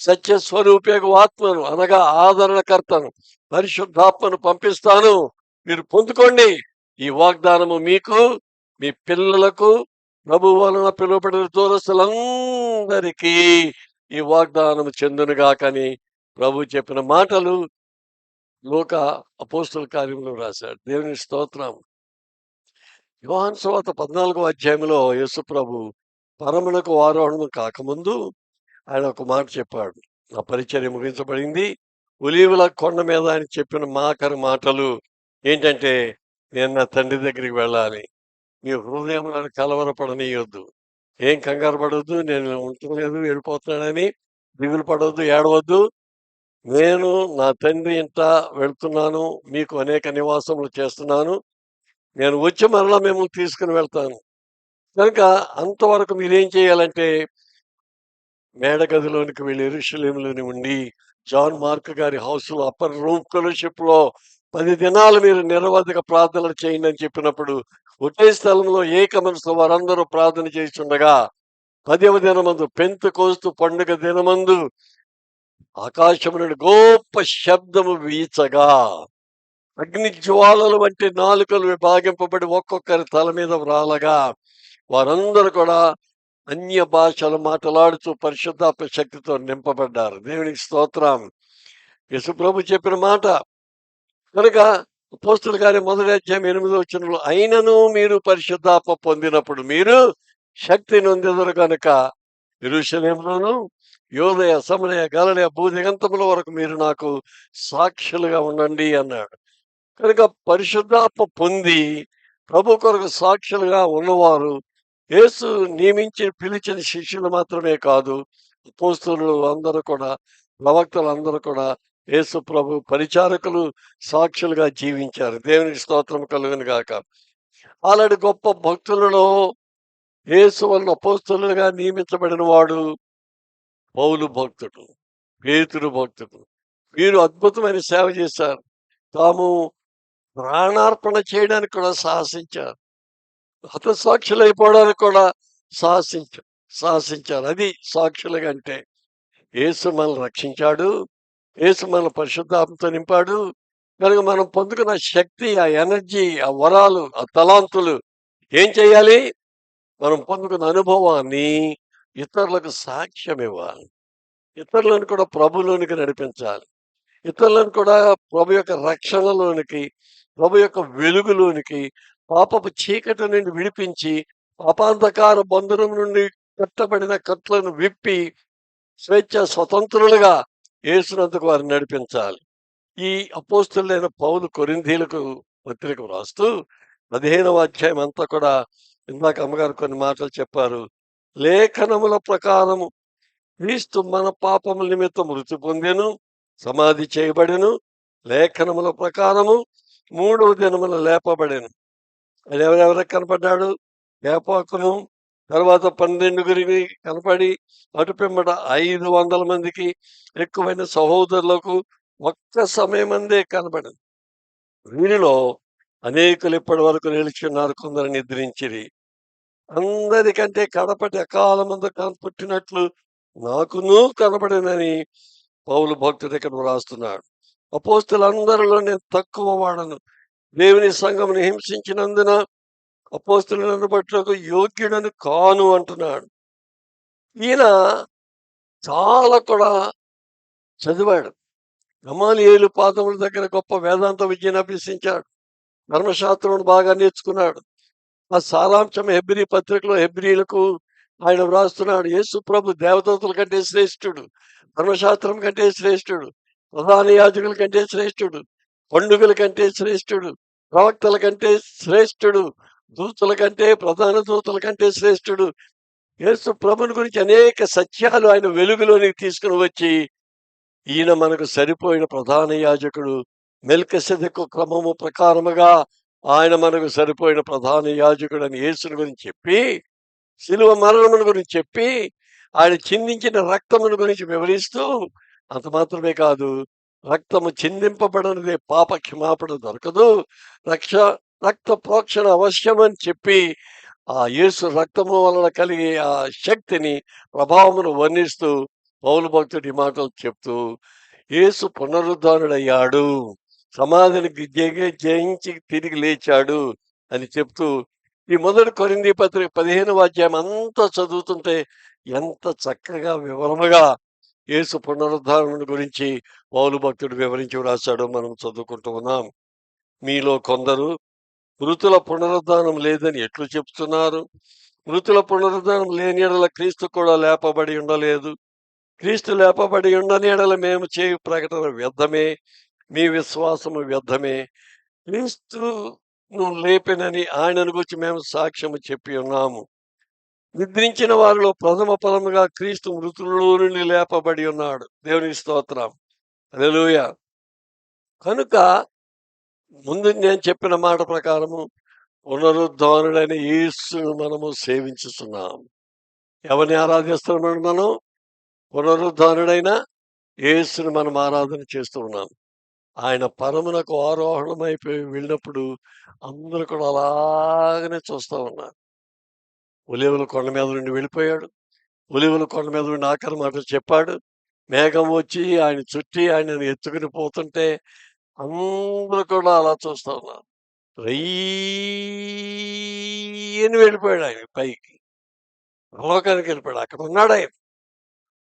సత్య స్వరూపేకు ఆత్మను అనగా ఆదరణకర్తను, పరిశుద్ధాత్మను పంపిస్తాను, మీరు పొందుకోండి. ఈ వాగ్దానము మీకు, మీ పిల్లలకు, ప్రభు వలన పిలువబడిన దూరస్తులందరికీ ఈ వాగ్దానము చెందునుగాకని ప్రభు చెప్పిన మాటలు లోక అపోస్తుల కార్యంలో రాశాడు. దేవుని స్తోత్రం. యోహాను సువార్త 14వ అధ్యాయంలో యేసు ప్రభు పరమునకు ఆరోహణం కాకముందు ఆయన ఒక మాట చెప్పాడు. నా పరిచర్య ముగించబడింది. ఒలీవల కొండ మీద ఆయన చెప్పిన మాకరి మాటలు ఏంటంటే, నేను నా తండ్రి దగ్గరికి వెళ్ళాలి, మీ హృదయములను కలవరపడనీయొద్దు, ఏం కంగారు పడొద్దు, నేను ఉండలేదు వెళ్ళిపోతున్నానని దిగులు పడవద్దు, ఏడవద్దు. నేను నా తండ్రి ఇంట వెళ్తున్నాను, మీకు అనేక నివాసములు చేస్తున్నాను, నేను వచ్చి మరలా మిమ్మల్ని తీసుకుని వెళ్తాను. కనుక అంతవరకు మీరేం చేయాలంటే మేడగదిలోనికి వెళ్ళి యెరూషలేములోని ఉండి జాన్ మార్క్ గారి హౌస్లో అప్పర్ రూమ్ ఫెలోషిప్లో 10 దినాలు మీరు నిరవధిక ప్రార్థనలు చేయండి అని చెప్పినప్పుడు ఒకే స్థలంలో ఏక మనసుతో వారందరూ ప్రార్థన చేస్తుండగా 10వ దినమందు పెంతెకోస్తు పండుగ దినమందు ఆకాశము నుండి గొప్ప శబ్దము వీచగా అగ్ని జ్వాలలు వంటి నాలుకలు విభాగింపబడి ఒక్కొక్కరి తల మీద వ్రాలగా వారందరూ కూడా అన్య భాషలు మాట్లాడుతూ పరిశుద్ధాత్మ శక్తితో నింపబడ్డారు. దేవునికి స్తోత్రం. యేసుప్రభు చెప్పిన మాట కనుక అపోస్తలుల కార్యం 1:8 అయినను మీరు పరిశుద్ధాత్మ పొందినప్పుడు మీరు శక్తి నొందెదరు కనుక యెరూషలేములోను యోదయ సమరయ గలిలయ భూదిగంతముల వరకు మీరు నాకు సాక్షులుగా ఉండండి అన్నాడు. కనుక పరిశుద్ధాత్మ పొంది ప్రభు కొరకు సాక్షులుగా ఉన్నవారు యేసు నియమించి పిలిచిన శిష్యులు మాత్రమే కాదు, అపోస్తలులు అందరూ కూడా, ప్రవక్తలు అందరూ కూడా యేసు ప్రభు పరిచారకులు సాక్షులుగా జీవించారు. దేవునికి స్తోత్రం కలుగును గాక. అలాంటి గొప్ప భక్తులలో యేసు వలన అపోస్తలులుగా నియమించబడిన వాడు పౌలు భక్తుడు, పేతురు భక్తుడు. వీరు అద్భుతమైన సేవ చేశారు. తాము ప్రాణార్పణ చేయడానికి కూడా సాహసించారు, హతసాక్షులైపోవడానికి కూడా సాహసించారు. అది సాక్షులుగా అంటే యేసు మనల్ని రక్షించాడు, యేసు మన పరిశుద్ధాత్మతో నింపాడు. కనుక మనం పొందుకున్న శక్తి, ఆ ఎనర్జీ, ఆ వరాలు, ఆ తలాంతులు ఏం చేయాలి? మనం పొందుకున్న అనుభవాన్ని ఇతరులకు సాక్ష్యం ఇవ్వాలి, ఇతరులను కూడా ప్రభులోనికి నడిపించాలి, ఇతరులను కూడా ప్రభు యొక్క రక్షణలోనికి, ప్రభు యొక్క వెలుగులోనికి, పాపపు చీకటి నుండి విడిపించి పాపాంధకార బంధనం నుండి కట్టబడిన కట్లను విప్పి స్వేచ్ఛ స్వతంత్రులుగా యేసునందుకు వారిని నడిపించాలి. ఈ అపోస్తలుడైన పౌలు కొరింథీయులకు పత్రిక రాస్తూ 15వ అధ్యాయం అంతా కూడా ఇందాక అమ్మగారు కొన్ని మాటలు చెప్పారు. లేఖనముల ప్రకారము క్రీస్తు మన పాపముల నిమిత్తం మృతి పొందెను, సమాధి చేయబడెను, లేఖనముల ప్రకారము 3వ దినమున లేపబడెను. అది ఎవరెవరికి కనపడ్డాడు? యాపాకును, తర్వాత 12 కనపడి అటు పిమ్మట 500 మందికి ఎక్కువైన సహోదరులకు ఒక్క సమయమందే కనబడింది. వీరిలో అనేకులు ఇప్పటి వరకు నిలిచున్నారు, కొందరు నిద్రించిరి. అందరికంటే కడపటి అకాలమందు పుట్టినట్లు నాకును కనబడినని పౌలు భక్తుడు ఇక్కడ వ్రాస్తున్నాడు. అపోస్తులందరిలో నేను తక్కువ వాడను, దేవుని సంఘమును హింసించినందున అపోస్తులను బట్టుకు యోగ్యుడను కాను అంటున్నాడు. ఈయన చాలా కూడా చదివాడు. గమాలియేలు పాదముల దగ్గర గొప్ప వేదాంత విద్యను అభ్యసించాడు, ధర్మశాస్త్రం బాగా నేర్చుకున్నాడు. ఆ సారాంశం హెబ్రీ పత్రికలో హెబ్రీలకు ఆయన వ్రాస్తున్నాడు. యేసు ప్రభు దేవదూతల కంటే శ్రేష్ఠుడు, ధర్మశాస్త్రం కంటే శ్రేష్ఠుడు, ప్రధాన యాజకుల కంటే శ్రేష్ఠుడు, పండుగల కంటే శ్రేష్ఠుడు, ప్రవక్తల కంటే శ్రేష్ఠుడు, దూతల కంటే, ప్రధాన దూతల కంటే శ్రేష్ఠుడు. యేసు ప్రభుని గురించి అనేక సత్యాలు ఆయన వెలుగులోనికి తీసుకుని వచ్చి ఈయన మనకు సరిపోయిన ప్రధాన యాజకుడు, మెల్కిసెదెకు క్రమము ప్రకారముగా ఆయన మనకు సరిపోయిన ప్రధాన యాజకుడు అని యేసుని గురించి చెప్పి, శిలువ మరణమును గురించి చెప్పి, ఆయన చిందించిన రక్తమును గురించి వివరిస్తూ, అంత మాత్రమే కాదు, రక్తము చిందింపబడనిదే పాప క్షమాపణ దొరకదు, రక్త ప్రోక్షణ అవశ్యమని చెప్పి ఆ యేసు రక్తము వలన కలిగే ఆ శక్తిని, ప్రభావమును వర్ణిస్తూ పౌలు భక్తుడి మాటలు చెప్తూ యేసు పునరుద్ధానుడయ్యాడు, సమాధిని జయించి తిరిగి లేచాడు అని చెప్తూ ఈ మొదటి కొరింథీ పత్రిక 15వ అధ్యాయం అంతా చదువుతుంటే ఎంత చక్కగా వివరముగా యేసు పునరుద్ధారణ గురించి పౌలు భక్తుడు వివరించి వ్రాశాడో మనం చదువుకుంటూ ఉన్నాం. మీలో కొందరు మృతుల పునరుద్ధానం లేదని ఎట్లు చెప్తున్నారు? మృతుల పునరుద్ధానం లేని ఎడల క్రీస్తు కూడా లేపబడి ఉండలేదు. క్రీస్తు లేపబడి ఉండని ఎడల మేము చేయు ప్రకటన వ్యర్థమే, మీ విశ్వాసము వ్యర్థమే. క్రీస్తును లేపినని ఆయనను గురించి మేము సాక్ష్యము చెప్పి ఉన్నాము. నిద్రించిన వారిలో ప్రథమ ఫలముగా క్రీస్తు మృతులలో నుండి లేపబడి ఉన్నాడు. దేవునికి స్తోత్రం. హల్లెలూయా. కనుక ముందు నేను చెప్పిన మాట ప్రకారము పునరుద్ధానుడైన యేసును మనము సేవించుతున్నాం. ఎవరిని ఆరాధిస్తున్నాం? మనం పునరుద్ధానుడైన యేసుని మనం ఆరాధన చేస్తూ ఉన్నాం. ఆయన పరమునకు ఆరోహణమైపోయి వెళ్ళినప్పుడు అందరూ కూడా అలాగనే చూస్తూ ఉన్నారు. ఒలీవల కొండ మీద నుండి వెళ్ళిపోయాడు. ఒలీవల కొండ మీద నుండి ఆఖరి మాట చెప్పాడు. మేఘం వచ్చి ఆయన చుట్టి ఆయనను ఎత్తుకుని పోతుంటే అందరూ కూడా అలా చూస్తూ ఉన్నారు. రెయ్యని వెళ్ళిపోయాడు ఆయన పైకి, లోకానికి వెళ్ళిపోయాడు. అక్కడ ఉన్నాడు ఆయన.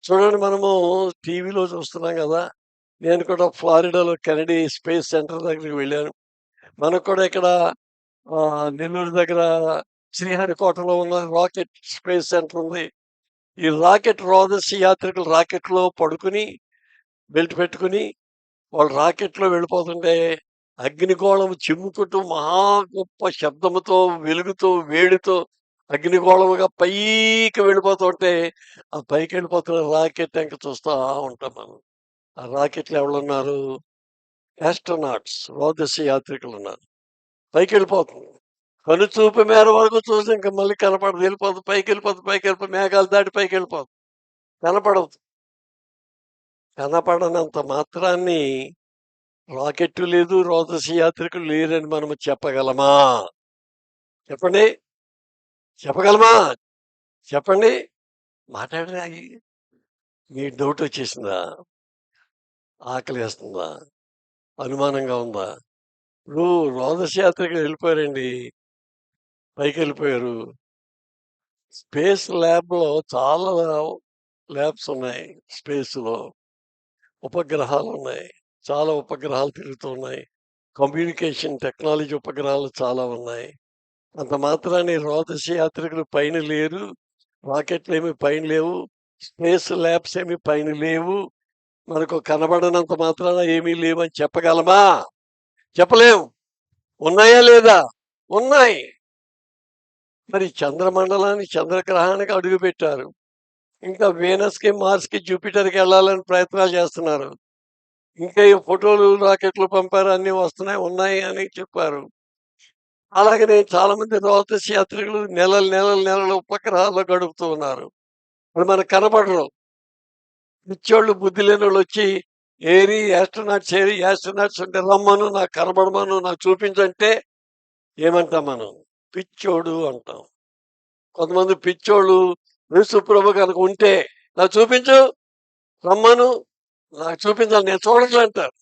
చూడండి, మనము టీవీలో చూస్తున్నాం కదా. నేను కూడా ఫ్లారిడాలో కెనడీ స్పేస్ సెంటర్ దగ్గరికి వెళ్ళాను. మనకు కూడా ఇక్కడ నెల్లూరు దగ్గర శ్రీహరికోటలో ఉన్న రాకెట్ స్పేస్ సెంటర్ ఉంది. ఈ రాకెట్ రోదసి యాత్రికులు రాకెట్లో పడుకుని బెల్ట్ పెట్టుకుని వాళ్ళు రాకెట్లో వెళ్ళిపోతుంటే అగ్నిగోళం చిమ్ముకుంటూ మహా గొప్ప శబ్దముతో, వెలుగుతో, వేడితో అగ్నిగోళముగా పైకి వెళ్ళిపోతుంటే ఆ పైకి వెళ్ళిపోతున్న రాకెట్ ఇంకా చూస్తూ ఉంటాం మనం. ఆ రాకెట్లు ఎవరున్నారు? ఆస్ట్రోనాట్స్, రోదసి యాత్రికులు ఉన్నారు. పైకి వెళ్ళిపోతుంది. కనుచూపు మేర వరకు చూసి ఇంకా మళ్ళీ కనపడదు, వెళ్ళిపోతుంది. పైకి వెళ్ళిపోతుంది. మేఘాలు దాటి పైకి వెళ్ళిపోతుంది. కనపడదు. కనపడనంత మాత్రాన్ని రాకెట్ లేదు, రోదసి యాత్రికులు లేరని మనము చెప్పగలమా? చెప్పండి, చెప్పగలమా? చెప్పండి, మాట్లాడరా. మీ డౌట్ వచ్చేసిందా? ఆకలి వేస్తుందా? అనుమానంగా ఉందా? ఇప్పుడు రోదసి యాత్రికులు వెళ్ళిపోయారండి, పైకి వెళ్ళిపోయారు. స్పేస్ ల్యాబ్లో చాలా ల్యాబ్స్ ఉన్నాయి. స్పేస్లో ఉపగ్రహాలు ఉన్నాయి. చాలా ఉపగ్రహాలు తిరుగుతూ ఉన్నాయి. కమ్యూనికేషన్ టెక్నాలజీ ఉపగ్రహాలు చాలా ఉన్నాయి. అంత మాత్రాన్ని రోదసి యాత్రికులు పైన లేరు, రాకెట్లు ఏమి పైన లేవు, స్పేస్ ల్యాబ్స్ ఏమి పైన లేవు, మనకు కనబడనంత మాత్రాన ఏమీ లేవని చెప్పగలమా? చెప్పలేము. ఉన్నాయా లేదా? ఉన్నాయి. మరి చంద్రమండలాన్ని, చంద్రగ్రహానికి అడుగు పెట్టారు. ఇంకా వీనస్కి, మార్స్కి, జూపిటర్కి వెళ్ళాలని ప్రయత్నాలు చేస్తున్నారు. ఇంకా ఈ ఫోటోలు, రాకెట్లు పంపారు, అన్నీ వస్తున్నాయి, ఉన్నాయి అని చెప్పారు. అలాగనే చాలా మంది రోదసి యాత్రికులు నెలలు ఉపగ్రహాల్లో గడుపుతూ ఉన్నారు. మరి మనకు కనపడరు. పిచ్చోళ్ళు, బుద్ధి లేని వాళ్ళు వచ్చి యాస్ట్రోనాట్స్ ఉంటే రమ్మను, నాకు కనబడమను, నాకు చూపించంటే ఏమంటాం మనం? పిచ్చోడు అంటాం. కొంతమంది పిచ్చోళ్ళు యేసుప్రభు కనుక ఉంటే నాకు చూపించు, రమ్మను, నాకు చూపించాలి, నేను చూడాలి అంటారు.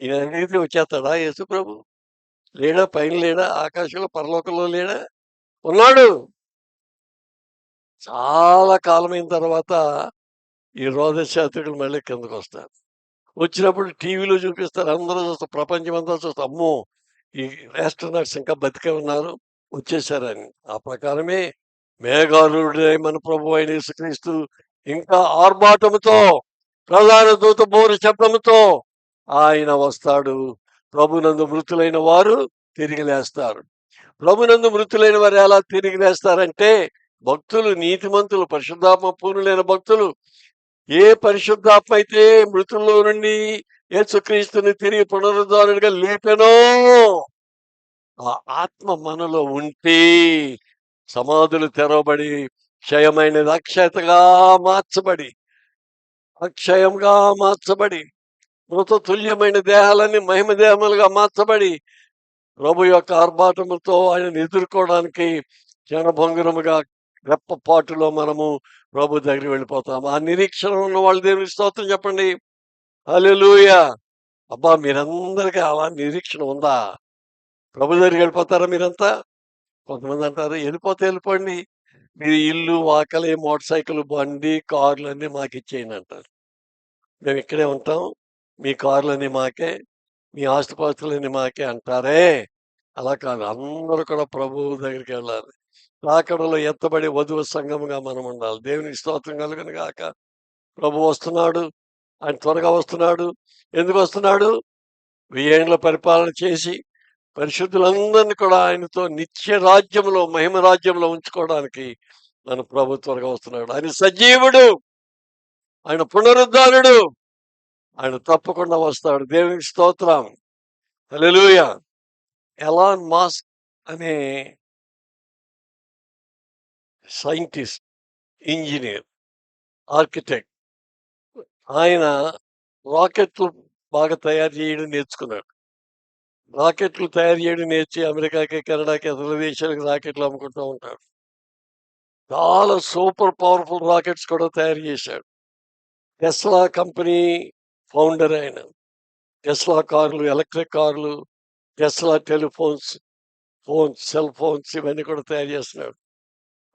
ఈయన అడిగితే వచ్చేస్తాడా యేసుప్రభు? లేడా? పైన లేడా? ఆకాశంలో, పరలోకంలో లేడా? ఉన్నాడు. చాలా కాలమైన తర్వాత ఈ రోదసి యాత్రికులు మళ్ళీ కిందకు వస్తారు. వచ్చినప్పుడు టీవీలో చూపిస్తారు, అందరూ చూస్తారు, ప్రపంచం అంతా చూస్తారు. అమ్మో, ఈ ఆస్ట్రోనాట్స్ ఇంకా బతికే ఉన్నారు, వచ్చేసారని. ఆ ప్రకారమే మేఘారుడై మన ప్రభు అయిన యేసుక్రీస్తు ఇంకా ఆర్భాటముతో, ప్రధాన దూత బోరు శబ్దముతో ఆయన వస్తాడు. ప్రభునందు మృతులైన వారు తిరిగి లేస్తారు. ప్రభునందు మృతులైన వారు ఎలా తిరిగి లేస్తారంటే, భక్తులు, నీతిమంతులు, పరిశుద్ధాత్మ పూర్ణులైన భక్తులు, ఏ పరిశుద్ధాత్మ అయితే మృతుల్లో నుండి యేసుక్రీస్తుని తిరిగి పునరుద్ధారుడిగా లేపెనో ఆ ఆత్మ మనలో ఉంటే సమాధులు తెరవబడి క్షయమైనది అక్షయంగా మార్చబడి మృత తుల్యమైన దేహాలన్నీ మహిమ దేహములుగా మార్చబడి ప్రభు యొక్క ఆర్భాటములతో ఆయన ఎదుర్కోవడానికి క్షణభంగురముగా రెప్పపాటులో మనము ప్రభు దగ్గరికి వెళ్ళిపోతాం. ఆ నిరీక్షణ ఉన్న వాళ్ళు దేవునికి స్తోత్రం చెప్పండి. హల్లెలూయా. అబ్బా, మీరందరికీ అలా నిరీక్షణ ఉందా? ప్రభు దగ్గరికి వెళ్ళిపోతారా మీరంతా? కొంతమంది అంటారు, వెళ్ళిపోండి, మీరు ఇల్లు, వాకలి, మోటార్ సైకిల్, బండి, కార్లు అన్నీ మాకు ఇచ్చేయండి అంటారు. మేము ఇక్కడే ఉంటాం, మీ కార్లన్నీ మాకే, మీ ఆస్తిపాస్తులన్నీ మాకే అంటారే. అలా కాదు, అందరూ కూడా ప్రభువు దగ్గరికి వెళ్ళాలి. రాకడలో ఎత్తబడి వధువు సంఘముగా మనం ఉండాలి. దేవునికి స్తోత్రం కలుగును గాక. ప్రభు వస్తున్నాడు, ఆయన త్వరగా వస్తున్నాడు. ఎందుకు వస్తున్నాడు? 1000 ఏండ్ల పరిపాలన చేసి పరిశుద్ధులందరినీ కూడా ఆయనతో నిత్య రాజ్యంలో, మహిమ రాజ్యంలో ఉంచుకోవడానికి మన ప్రభు త్వరగా వస్తున్నాడు. ఆయన సజీవుడు, ఆయన పునరుద్ధానుడు, ఆయన తప్పకుండా వస్తాడు. దేవునికి స్తోత్రం. హల్లెలూయా. ఎలాన్ మాస్క్ అనే సైంటిస్ట్, ఇంజనీర్, ఆర్కిటెక్ట్, ఆయన రాకెట్లు బాగా తయారు చేయడం నేర్చుకున్నాడు. రాకెట్లు తయారు చేయడం నేర్చి అమెరికాకి, కెనడాకి, ఇతర దేశాలకు రాకెట్లు అమ్ముకుంటూ ఉంటాడు. చాలా సూపర్ పవర్ఫుల్ రాకెట్స్ కూడా తయారు చేశాడు. టెస్లా కంపెనీ ఫౌండర్ ఆయన. టెస్లా కార్లు, ఎలక్ట్రిక్ కార్లు, టెస్లా టెలిఫోన్స్, సెల్ ఫోన్స్ ఇవన్నీ కూడా తయారు చేస్తున్నాడు.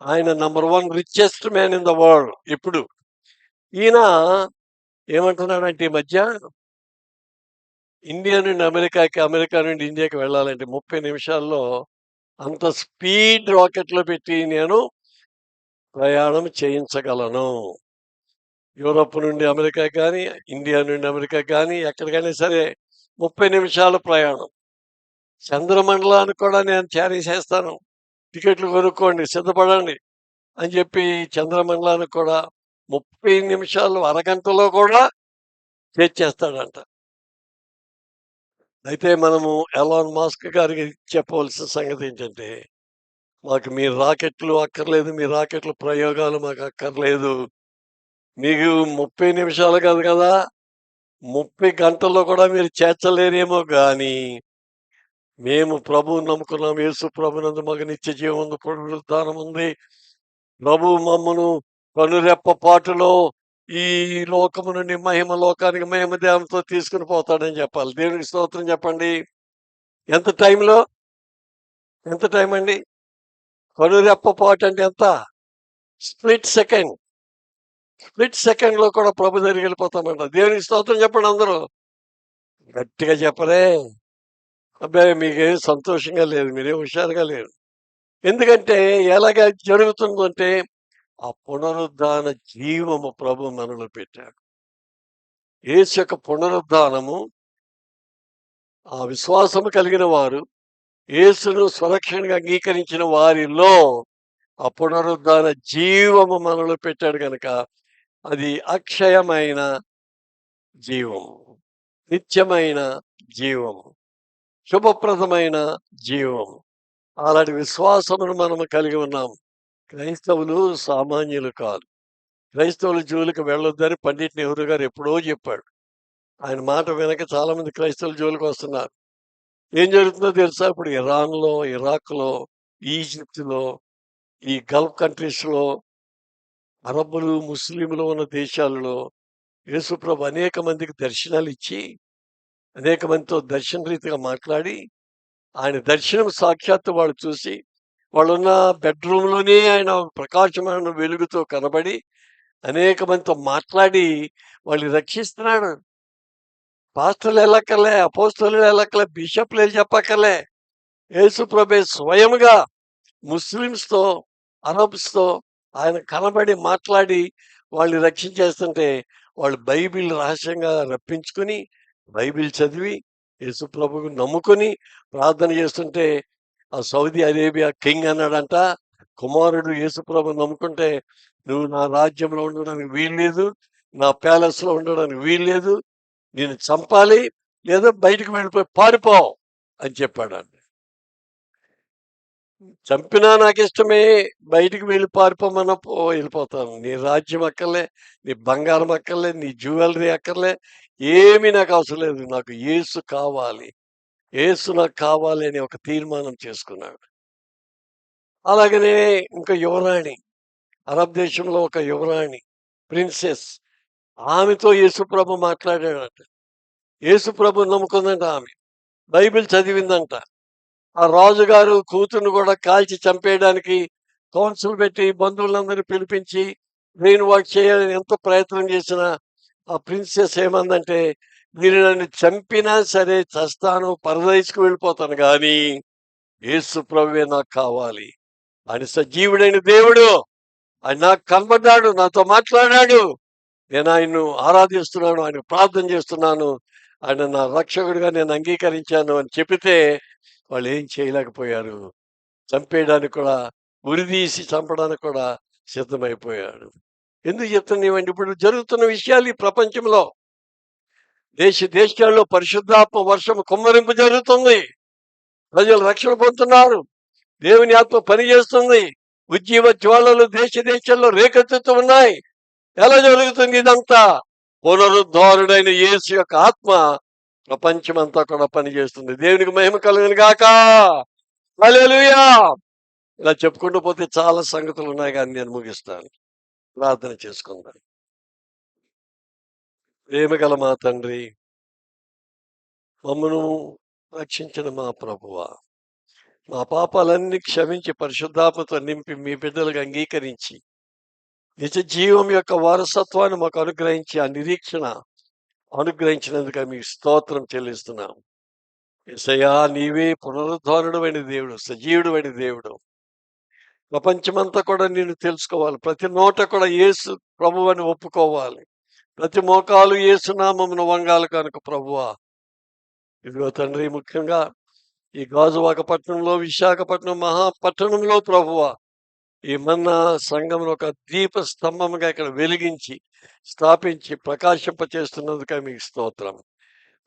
ఆయన number 1 richest man in the world ఇప్పుడు. ఈయన ఏమంటున్నాడంటే ఈ మధ్య ఇండియా నుండి అమెరికాకి, అమెరికా నుండి ఇండియాకి వెళ్ళాలంటే 30 నిమిషాల్లో అంత స్పీడ్ రాకెట్లో పెట్టి నేను ప్రయాణం చేయించగలను. యూరప్ నుండి అమెరికా కానీ, ఇండియా నుండి అమెరికా కానీ, ఎక్కడికైనా సరే 30 నిమిషాల ప్రయాణం. చంద్రమండలానికి కూడా నేను చేరేసేస్తాను, టికెట్లు కొనుక్కోండి, సిద్ధపడండి అని చెప్పి చంద్రమండలానికి కూడా 30 నిమిషాలు, అరగంటలో కూడా చేర్చేస్తాడంట. అయితే మనము ఎలాన్ మాస్క్ గారికి చెప్పవలసిన సంగతి ఏంటంటే, మాకు మీ రాకెట్లు అక్కర్లేదు, మీ రాకెట్ల ప్రయోగాలు మాకు అక్కర్లేదు. మీకు 30 నిమిషాలు కాదు కదా, 30 గంటల్లో కూడా మీరు చేర్చలేరేమో కానీ, మేము ప్రభువుని నమ్ముకున్నాం. యేసు ప్రభునందు మాకు నిత్య జీవం ఉంది, పునరుద్ధానం ఉంది. ప్రభు మమ్మను కనురెప్ప పాటులో ఈ లోకము నుండి మహిమ లోకానికి మహిమ దేవంతో తీసుకుని పోతాడని చెప్పాలి. దేవునికి స్తోత్రం చెప్పండి. ఎంత టైంలో? ఎంత టైం అండి? కనురెప్ప పాటు అంటే ఎంత? Split second. స్ప్లిట్ సెకండ్లో కూడా ప్రభు దగ్గరికి వెళ్ళిపోతామంట. దేవునికి స్తోత్రం చెప్పండి అందరూ. గట్టిగా చెప్పరే. అబ్బాయి మీకేం సంతోషంగా లేదు, మీరేం హుషారుగా లేరు. ఎందుకంటే ఎలాగ జరుగుతుందంటే ఆ పునరుద్ధాన జీవము ప్రభు మనలో పెట్టాడు. యేసు యొక్క పునరుద్ధానము, ఆ విశ్వాసము కలిగిన వారు, యేసును స్వరక్షణగా అంగీకరించిన వారిలో ఆ పునరుద్ధాన జీవము మనలో పెట్టాడు కనుక అది అక్షయమైన జీవము, నిత్యమైన జీవము, శుభప్రదమైన జీవము. అలాంటి విశ్వాసమును మనము కలిగి ఉన్నాము. క్రైస్తవులు సామాన్యులు కాదు. క్రైస్తవుల జోలికి వెళ్ళొద్దని పండిట్ నెహ్రూ గారు ఎప్పుడో చెప్పాడు. ఆయన మాట వెనక చాలా మంది క్రైస్తవుల జోలికి వస్తున్నారు. ఏం జరుగుతుందో తెలుసా? ఇప్పుడు ఇరాన్లో, ఇరాక్లో, ఈజిప్ట్లో, ఈ గల్ఫ్ కంట్రీస్లో, అరబ్బులు, ముస్లింలు ఉన్న దేశాలలో యేసుప్రభు అనేక మందికి దర్శనాలు ఇచ్చి, అనేక మందితో దర్శన రీతిగా మాట్లాడి, ఆయన దర్శనం సాక్షాత్తు వాళ్ళు చూసి, వాళ్ళున్న బెడ్రూమ్లోనే ఆయన ప్రకాశమైన వెలుగుతో కనబడి అనేక మందితో మాట్లాడి వాళ్ళు రక్షిస్తున్నాడు. పాస్టర్లు వెళ్ళక్కర్లే, అపోస్తలులు వెళ్ళక్కర్లే, బిషప్లు చెప్పక్కర్లే. యేసుప్రభు స్వయంగా ముస్లిమ్స్తో, అరబ్స్తో ఆయన కనబడి మాట్లాడి వాళ్ళు రక్షించేస్తుంటే వాళ్ళు బైబిల్ రహస్యంగా రప్పించుకుని, బైబిల్ చదివి, యేసుప్రభువు నమ్ముకొని ప్రార్థన చేస్తుంటే ఆ సౌదీ అరేబియా కింగ్ అన్నాడంట, కుమారుడు యేసుప్రభు నమ్ముకుంటే నువ్వు నా రాజ్యంలో ఉండడానికి వీల్లేదు, నా ప్యాలెస్లో ఉండడానికి వీల్లేదు, నేను చంపాలి, లేదా బయటకు వెళ్ళిపోయి పారిపో అని చెప్పాడండి. చంపినా నాకు ఇష్టమే, బయటికి వెళ్ళి పారిపోమన్నా వెళ్ళిపోతాను. నీ రాజ్యం అక్కర్లే, నీ బంగారం అక్కర్లే, నీ జ్యువెలరీ అక్కర్లే, ఏమీ నాకు అవసరం లేదు. నాకు యేసు కావాలి, యేసు నాకు కావాలి అని ఒక తీర్మానం చేసుకున్నాడు. అలాగనే ఇంకా యువరాణి, అరబ్ దేశంలో ఒక యువరాణి, ప్రిన్సెస్, ఆమెతో యేసుప్రభు మాట్లాడాడట. యేసుప్రభు నమ్ముకుందంట, ఆమె బైబిల్ చదివిందంట. ఆ రాజుగారు కూతుర్ని కూడా కాల్చి చంపేయడానికి కౌన్సిల్ పెట్టి బంధువులందరినీ పిలిపించి బ్రెయిన్ వాష్ చేయాలని ఎంతో ప్రయత్నం చేసిన ఆ ప్రిన్సెస్ ఏమందంటే, మీరు నన్ను చంపినా సరే చస్తాను, పరదేశకు వెళ్ళిపోతాను, కానీ యేసు ప్రభువే నాకు కావాలి. ఆయన సజీవుడైన దేవుడు, ఆయన నాకు కనబడ్డాడు, నాతో మాట్లాడాడు, నేను ఆయన్ను ఆరాధిస్తున్నాను, ఆయన ప్రార్థన చేస్తున్నాను, ఆయన నా రక్షకుడిగా నేను అంగీకరించాను అని చెబితే వాళ్ళు ఏం చేయలేకపోయారు. చంపేయడానికి కూడా, ఉరిదీసి చంపడానికి కూడా సిద్ధమైపోయాడు. ఎందుకు చెప్తున్నామండి? ఇప్పుడు జరుగుతున్న విషయాలు ఈ ప్రపంచంలో దేశాల్లో పరిశుద్ధాత్మ వర్షం కుమ్మరింపు జరుగుతుంది. ప్రజలు రక్షణ పొందుతున్నారు. దేవుని ఆత్మ పనిచేస్తుంది. ఉజ్జీవ జ్వాలలు దేశాల్లో రేకెత్తుతూ ఉన్నాయి. ఎలా జరుగుతుంది ఇదంతా? పునరుద్ధారుడైన యేసు యొక్క ఆత్మ ప్రపంచమంతా కూడా పనిచేస్తుంది. దేవునికి మహిమ కలుగును గాక. హల్లెలూయా. ఇలా చెప్పుకుంటూ పోతే చాలా సంగతులు ఉన్నాయి, కానీ నేను ముగిస్తాను. ప్రార్థన చేసుకుందాం. ప్రేమగల మా తండ్రి, మమ్మను రక్షించిన మా ప్రభువా, మా పాపాలన్నీ క్షమించి పరిశుద్ధాత్మతో నింపి మీ బిడ్డలుగా అంగీకరించి నిజ జీవం యొక్క వారసత్వాన్ని మాకు అనుగ్రహించి ఆ నిరీక్షణ అనుగ్రహించినందుకు మీకు స్తోత్రం చెల్లిస్తున్నాం. యేసయ్యా, నీవే పునరుద్ధారుడైన దేవుడు, సజీవుడైన దేవుడు. ప్రపంచమంతా కూడా నిన్ను తెలుసుకోవాలి. ప్రతి నోట కూడా యేసు ప్రభువు అని ఒప్పుకోవాలి. ప్రతి మోకాలు యేసు నామమున వంగాలి కనుక ప్రభువా, ఇదిగో తండ్రి, ముఖ్యంగా ఈ గాజువాక పట్టణంలో, విశాఖపట్నం మహాపట్టణంలో ప్రభువా, ఈ మన్నా సంఘమును ఒక దీప స్తంభముగా ఇక్కడ వెలిగించి స్థాపించి ప్రకాశింపచేస్తున్నందుకే మీకు స్తోత్రం.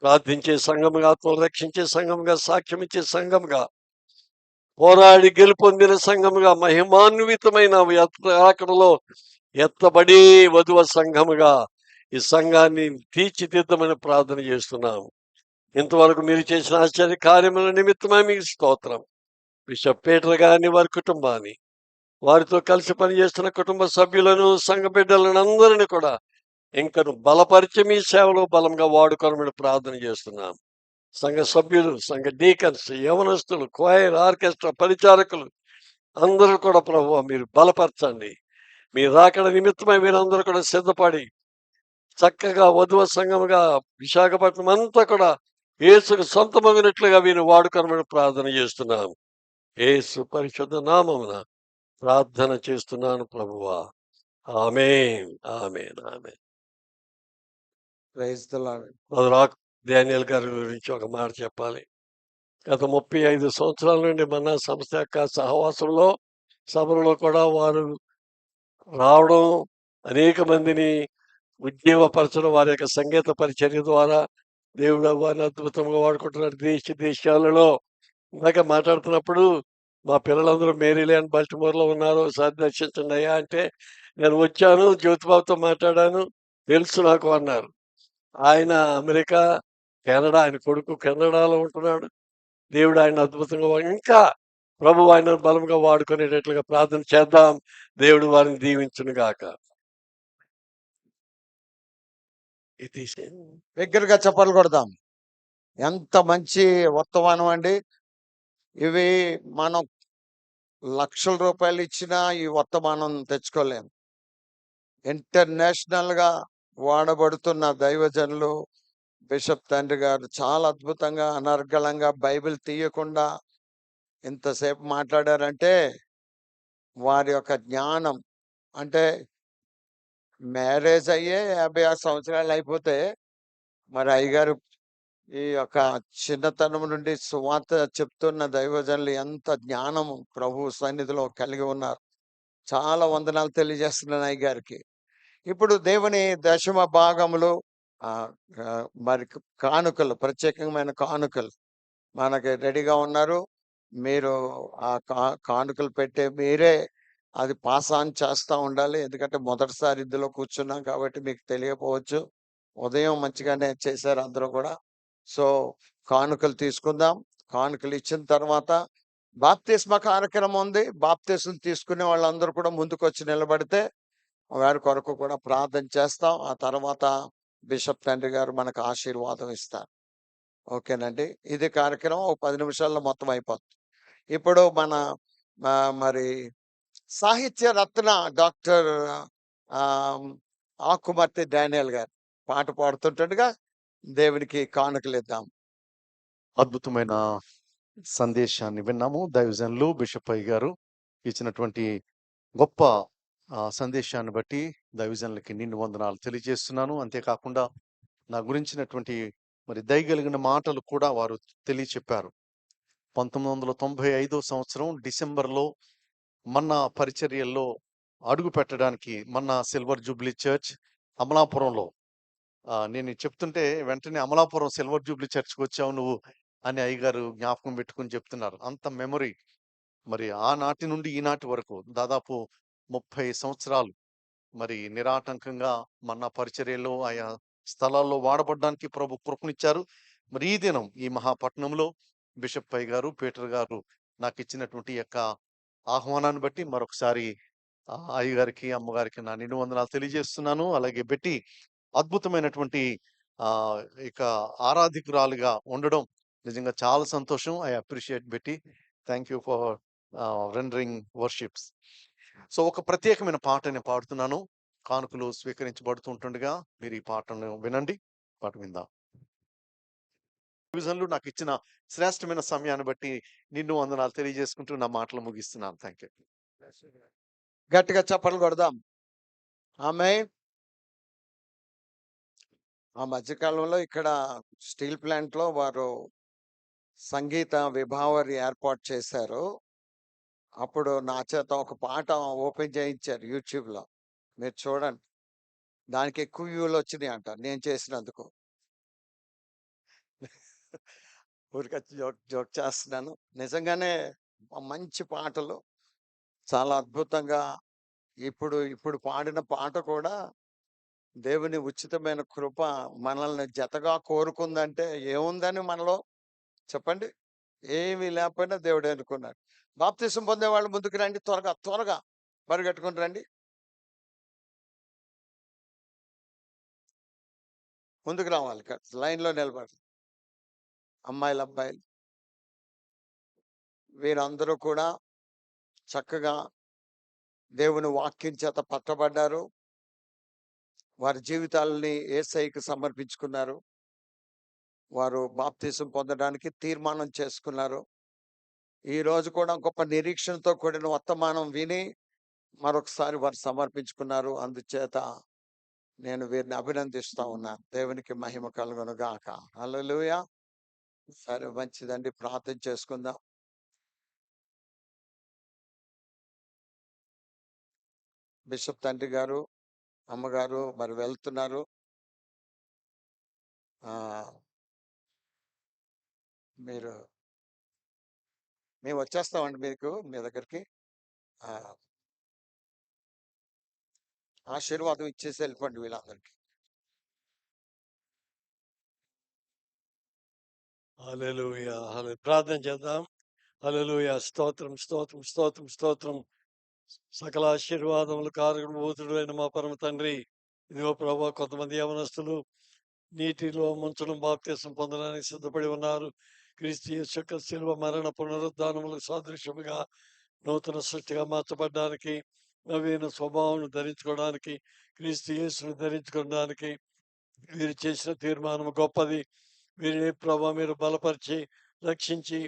ప్రార్థించే సంఘముగా, ఆత్మలు రక్షించే సంఘముగా, సాక్ష్యం ఇచ్చే సంఘముగా, పోరాడి గెలుపొందిన సంఘముగా, మహిమాన్వితమైన అక్కడలో ఎత్తబడి వధువ సంఘముగా ఈ సంఘాన్ని తీర్చిదిద్దమని ప్రార్థన చేస్తున్నాము. ఇంతవరకు మీరు చేసిన ఆశ్చర్య కార్యముల నిమిత్తమే మీకు స్తోత్రం. బిషప్ పీటర్ గారిని, వారి కుటుంబాన్ని, వారితో కలిసి పనిచేస్తున్న కుటుంబ సభ్యులను, సంఘ బిడ్డలను అందరినీ కూడా ఇంకను బలపరిచి మీ సేవలో బలంగా వాడుకోవాలని ప్రార్థన చేస్తున్నాం. సంఘ సభ్యులు, సంఘ డీకన్స్, యవనస్తులు, క్వైర్, ఆర్కెస్ట్రా, పరిచారకులు అందరూ కూడా ప్రభువా మీరు బలపరచండి. మీ రాకడ నిమిత్తమై మీరందరూ కూడా సిద్ధపడి చక్కగా వధువ సంఘముగా విశాఖపట్నం అంతా కూడా యేసుకు సొంతమగినట్లుగా వీరిని వాడుకోమని ప్రార్థన చేస్తున్నాం. యేసు పరిశుద్ధ నామమున ప్రార్థన చేస్తున్నాను ప్రభువా. ఆమేన్, ఆమేన్, ఆమేన్. Praise the Lord. Brother Daniel గారి గురించి ఒక మాట చెప్పాలి. గత 35 సంవత్సరాల నుండి మన సంస్థ యొక్క సహవాసంలో, సభలో కూడా వారు రావడం, అనేక మందిని ఉజ్జీవపరచడం, వారి యొక్క సంగీత పరిచర్య ద్వారా దేవుడు వారిని అద్భుతంగా వాడుకుంటున్నాడు దేశాలలో. ఇందాక మాట్లాడుతున్నప్పుడు మా పిల్లలందరూ మేరీల్యాండ్, బాల్టిమోర్లో ఉన్నారు, ఒకసారి దర్శించండి అయ్యా అంటే, నేను వచ్చాను, జ్యోతిబాబుతో మాట్లాడాను, తెలుసు నాకు అన్నారు. ఆయన అమెరికా, కెనడా, ఆయన కొడుకు కెనడాలో ఉంటున్నాడు. దేవుడు ఆయన అద్భుతంగా ఇంకా ప్రభు ఆయన బలంగా వాడుకునేటట్లుగా ప్రార్థన చేద్దాం. దేవుడు వారిని దీవించును గాక. దగ్గరగా చప్పట్లు కొడదాం. ఎంత మంచి వర్తమానం అండి. ఇవి మనం లక్షల రూపాయలు ఇచ్చినా ఈ వర్తమానం తెచ్చుకోలేము. ఇంటర్నేషనల్ గా వాడబడుతున్న దైవజనులు, బిషప్ తండ్రి గారు చాలా అద్భుతంగా, అనర్గళంగా, బైబిల్ తీయకుండా ఇంతసేపు మాట్లాడారంటే వారి యొక్క జ్ఞానం. అంటే మ్యారేజ్ అయ్యే 56 సంవత్సరాలు అయిపోతే మరి అయ్యగారు ఈ యొక్క చిన్నతనం నుండి సువార్త చెప్తున్న దైవజనులు ఎంత జ్ఞానం ప్రభు సన్నిధిలో కలిగి ఉన్నారు. చాలా వందనాలు తెలియజేస్తున్నాను అయ్యగారికి. ఇప్పుడు దేవుని దశమ భాగములు, మరి కానుకలు, ప్రత్యేకమైన కానుకలు మనకి రెడీగా ఉన్నారు. మీరు ఆ కానుకలు పెట్టే మీరే అది పాస్ ఆన్ చేస్తూ ఉండాలి. ఎందుకంటే మొదటిసారి ఇందులో కూర్చున్నాం కాబట్టి మీకు తెలియకపోవచ్చు. ఉదయం మంచిగానే చేశారు అందరూ కూడా. సో కానుకలు తీసుకుందాం. కానుకలు ఇచ్చిన తర్వాత బాప్తిస్మ కార్యక్రమం ఉంది. బాప్తిస్మ తీసుకునే వాళ్ళందరూ కూడా ముందుకు వచ్చి నిలబడితే వారి కొరకు కూడా ప్రార్థన చేస్తాం. ఆ తర్వాత బిషప్ తండ్రి గారు మనకు ఆశీర్వాదం ఇస్తారు. ఓకేనండి. ఇది కార్యక్రమం ఒక 10 నిమిషాల్లో మొత్తం అయిపోతుంది. ఇప్పుడు మన మరి సాహిత్య రత్న డాక్టర్ ఆకుమర్తి డానియల్ గారు పాట పాడుతుంటగా దేవునికి కానుకలు ఇద్దాం. అద్భుతమైన సందేశాన్ని విన్నాము. దైవజనులు బిషప్ అయ్య గారు ఇచ్చినటువంటి గొప్ప సందేశాన్ని బట్టి దైవజనులకి నిండు వందనాలు తెలియజేస్తున్నాను. అంతేకాకుండా నా గురించినటువంటి మరి దయగలిగిన మాటలు కూడా వారు తెలియచెప్పారు. 1995 సంవత్సరం డిసెంబర్లో మన్నా పరిచర్యల్లో అడుగు పెట్టడానికి మొన్న సిల్వర్ జూబ్లీ చర్చ్ అమలాపురంలో నేను చెప్తుంటే వెంటనే అమలాపురం సిల్వర్ జూబ్లీ చర్చ్కి వచ్చావు నువ్వు అని అయ్యగారు జ్ఞాపకం పెట్టుకుని చెప్తున్నారు. అంత మెమరీ. మరి ఆనాటి నుండి ఈనాటి వరకు దాదాపు 30 సంవత్సరాలు మరి నిరాటంకంగా మన పరిచర్యలో ఆయా స్థలాల్లో వాడబడడానికి ప్రభు కృపనిచ్చారు. మరి ఈ దినం ఈ మహాపట్నంలో బిషప్ పై గారు, పీటర్ గారు నాకు ఇచ్చినటువంటి యొక్క ఆహ్వానాన్ని బట్టి మరొకసారి అయ్యగారికి, అమ్మగారికి నా నిండు వందనాలు తెలియజేస్తున్నాను. అలాగే బెట్టి అద్భుతమైనటువంటి ఇక ఆరాధికురాలుగా ఉండడం నిజంగా చాలా సంతోషం. ఐ అప్రిషియేట్ బెట్టి. Thank you for rendering worships. So ఒక ప్రత్యేకమైన పాటని పాడుతున్నాను. కానుకలు స్వీకరించబడుతుంటుండగా మీరు ఈ పాటను వినండి. పాట విందాం. విజన్లు నాకు ఇచ్చిన శ్రేష్టమైన సమయాన్ని బట్టి నిన్ను వందనాలు తెలియజేసుకుంటూ నా మాటలు ముగిస్తున్నాను. Thank you. గట్టిగా చప్పట్లు కొడదాం. ఆమేన్. ఆ మధ్యకాలంలో ఇక్కడ స్టీల్ ప్లాంట్ లో వారు సంగీత విభావరి ఏర్పాటు చేశారు. అప్పుడు నా చేత ఒక పాట ఓపెన్ చేయించారు యూట్యూబ్ లో. మీరు చూడండి, దానికి ఎక్కువ వ్యూలు వచ్చినాయి అంట నేను చేసినందుకు. ఊరికే జోక్ జోక్ చేస్తున్నాను. నిజంగానే మంచి పాటలు, చాలా అద్భుతంగా. ఇప్పుడు పాడిన పాట కూడా దేవుని ఉచితమైన కృప మనల్ని జతగా కోరుకుందంటే ఏముందని మనలో చెప్పండి? ఏమీ లేకపోయినా దేవుడు అనుకున్నాడు. బాప్తిసం పొందే వాళ్ళు ముందుకు రండి, త్వరగా త్వరగా పరిగెట్టుకుని రండి. ముందుకు రావాలి, లైన్లో నిలబడి అమ్మాయిలు, అబ్బాయిలు వీరందరూ కూడా చక్కగా దేవుని వాక్యం చేత పట్టబడ్డారు. వారి జీవితాలని యేసయ్యకి సమర్పించుకున్నారు. వారు బాప్తిసం పొందడానికి తీర్మానం చేసుకున్నారు. ఈ రోజు కూడా గొప్ప నిరీక్షణతో కూడిన వర్తమానం విని మరొకసారి వారు సమర్పించుకున్నారు. అందుచేత నేను వీరిని అభినందిస్తా ఉన్నాను. దేవునికి మహిమ కలుగును గాక. హల్లెలూయా. సరే, మంచిదండి, ప్రార్థన చేసుకుందాం. బిషప్ తండ్రి గారు, అమ్మగారు మరి వెళ్తున్నారు. మేము వచ్చేస్తామండి మీ దగ్గరికి. ఆశీర్వాదం ఇచ్చేసి వెళ్ళిపోండి వీళ్ళందరికీ. హల్లెలూయా. ప్రార్థన చేద్దాం. హల్లెలూయా. స్తోత్రం, స్తోత్రం, స్తోత్రం, స్తోత్రం. సకల ఆశీర్వాదములు కారణభూతుడు అయిన మా పరమ తండ్రి, ఇదిగో ప్రభా, కొంతమంది యవనస్తులు నీటిలో ముంచడం బాప్తిసం పొందడానికి సిద్ధపడి ఉన్నారు. క్రీస్తు యేసు యొక్క శిలువ మరణ పునరుద్ధానములకు సాదృశ్యముగా నూతన సృష్టిగా మార్చబడడానికి, నవీన స్వభావం ధరించుకోవడానికి, క్రీస్తు యేసును ధరించుకోవడానికి వీరు చేసిన తీర్మానం గొప్పది. వీరిని ప్రభా మీరు బలపరిచి, రక్షించి,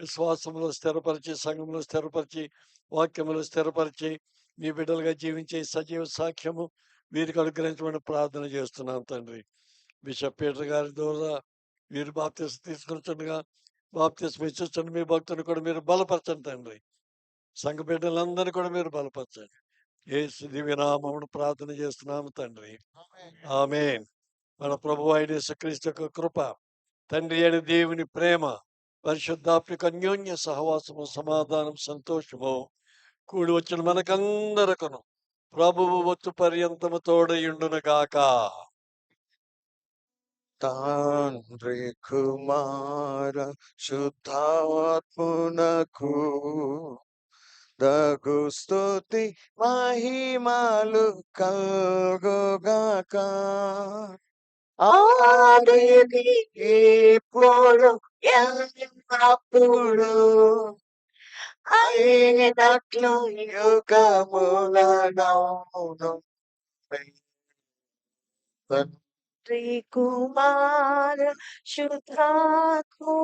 విశ్వాసంలో స్థిరపరిచి, సంఘంలో స్థిరపరిచి, వాక్యములో స్థిరపరిచి, మీ బిడ్డలుగా జీవించే సజీవ సాక్ష్యము వీరికి అనుగ్రహించమని ప్రార్థన చేస్తున్నాను తండ్రి. బిషప్ పీటర్ గారి ద్వారా వీరు బాప్తిసం తీసుకుంటుండగా బాప్తిసం ఇచ్చుచున్న మీ భక్తుని కూడా మీరు బలపరచండి తండ్రి. సంఘ బిడ్డలందరినీ కూడా మీరు బలపరచండి. యేసు దివ్యనామమును ప్రార్థన చేస్తున్నాము తండ్రి. ఆమేన్. మన ప్రభు అయిన యేసుక్రీస్తు యొక్క కృప, తండ్రి అయిన దేవుని ప్రేమ, పరిశుద్ధాత్మిక అన్యోన్య సహవాసము, సమాధానం, సంతోషము కూడి వచ్చిన మనకందరకును ప్రభువు వచ్చు పర్యంతము తోడయుండును గాక. తండ్రి కుమార శుద్ధాత్మునకు దగు స్తుతి మహిమలు కల్గుగాక. ఆదిని ఇప్పుడు ఎల్లప్పుడు అయినట్లు యుగములనౌను. తండ్రి కుమార శుద్ధాత్ములకు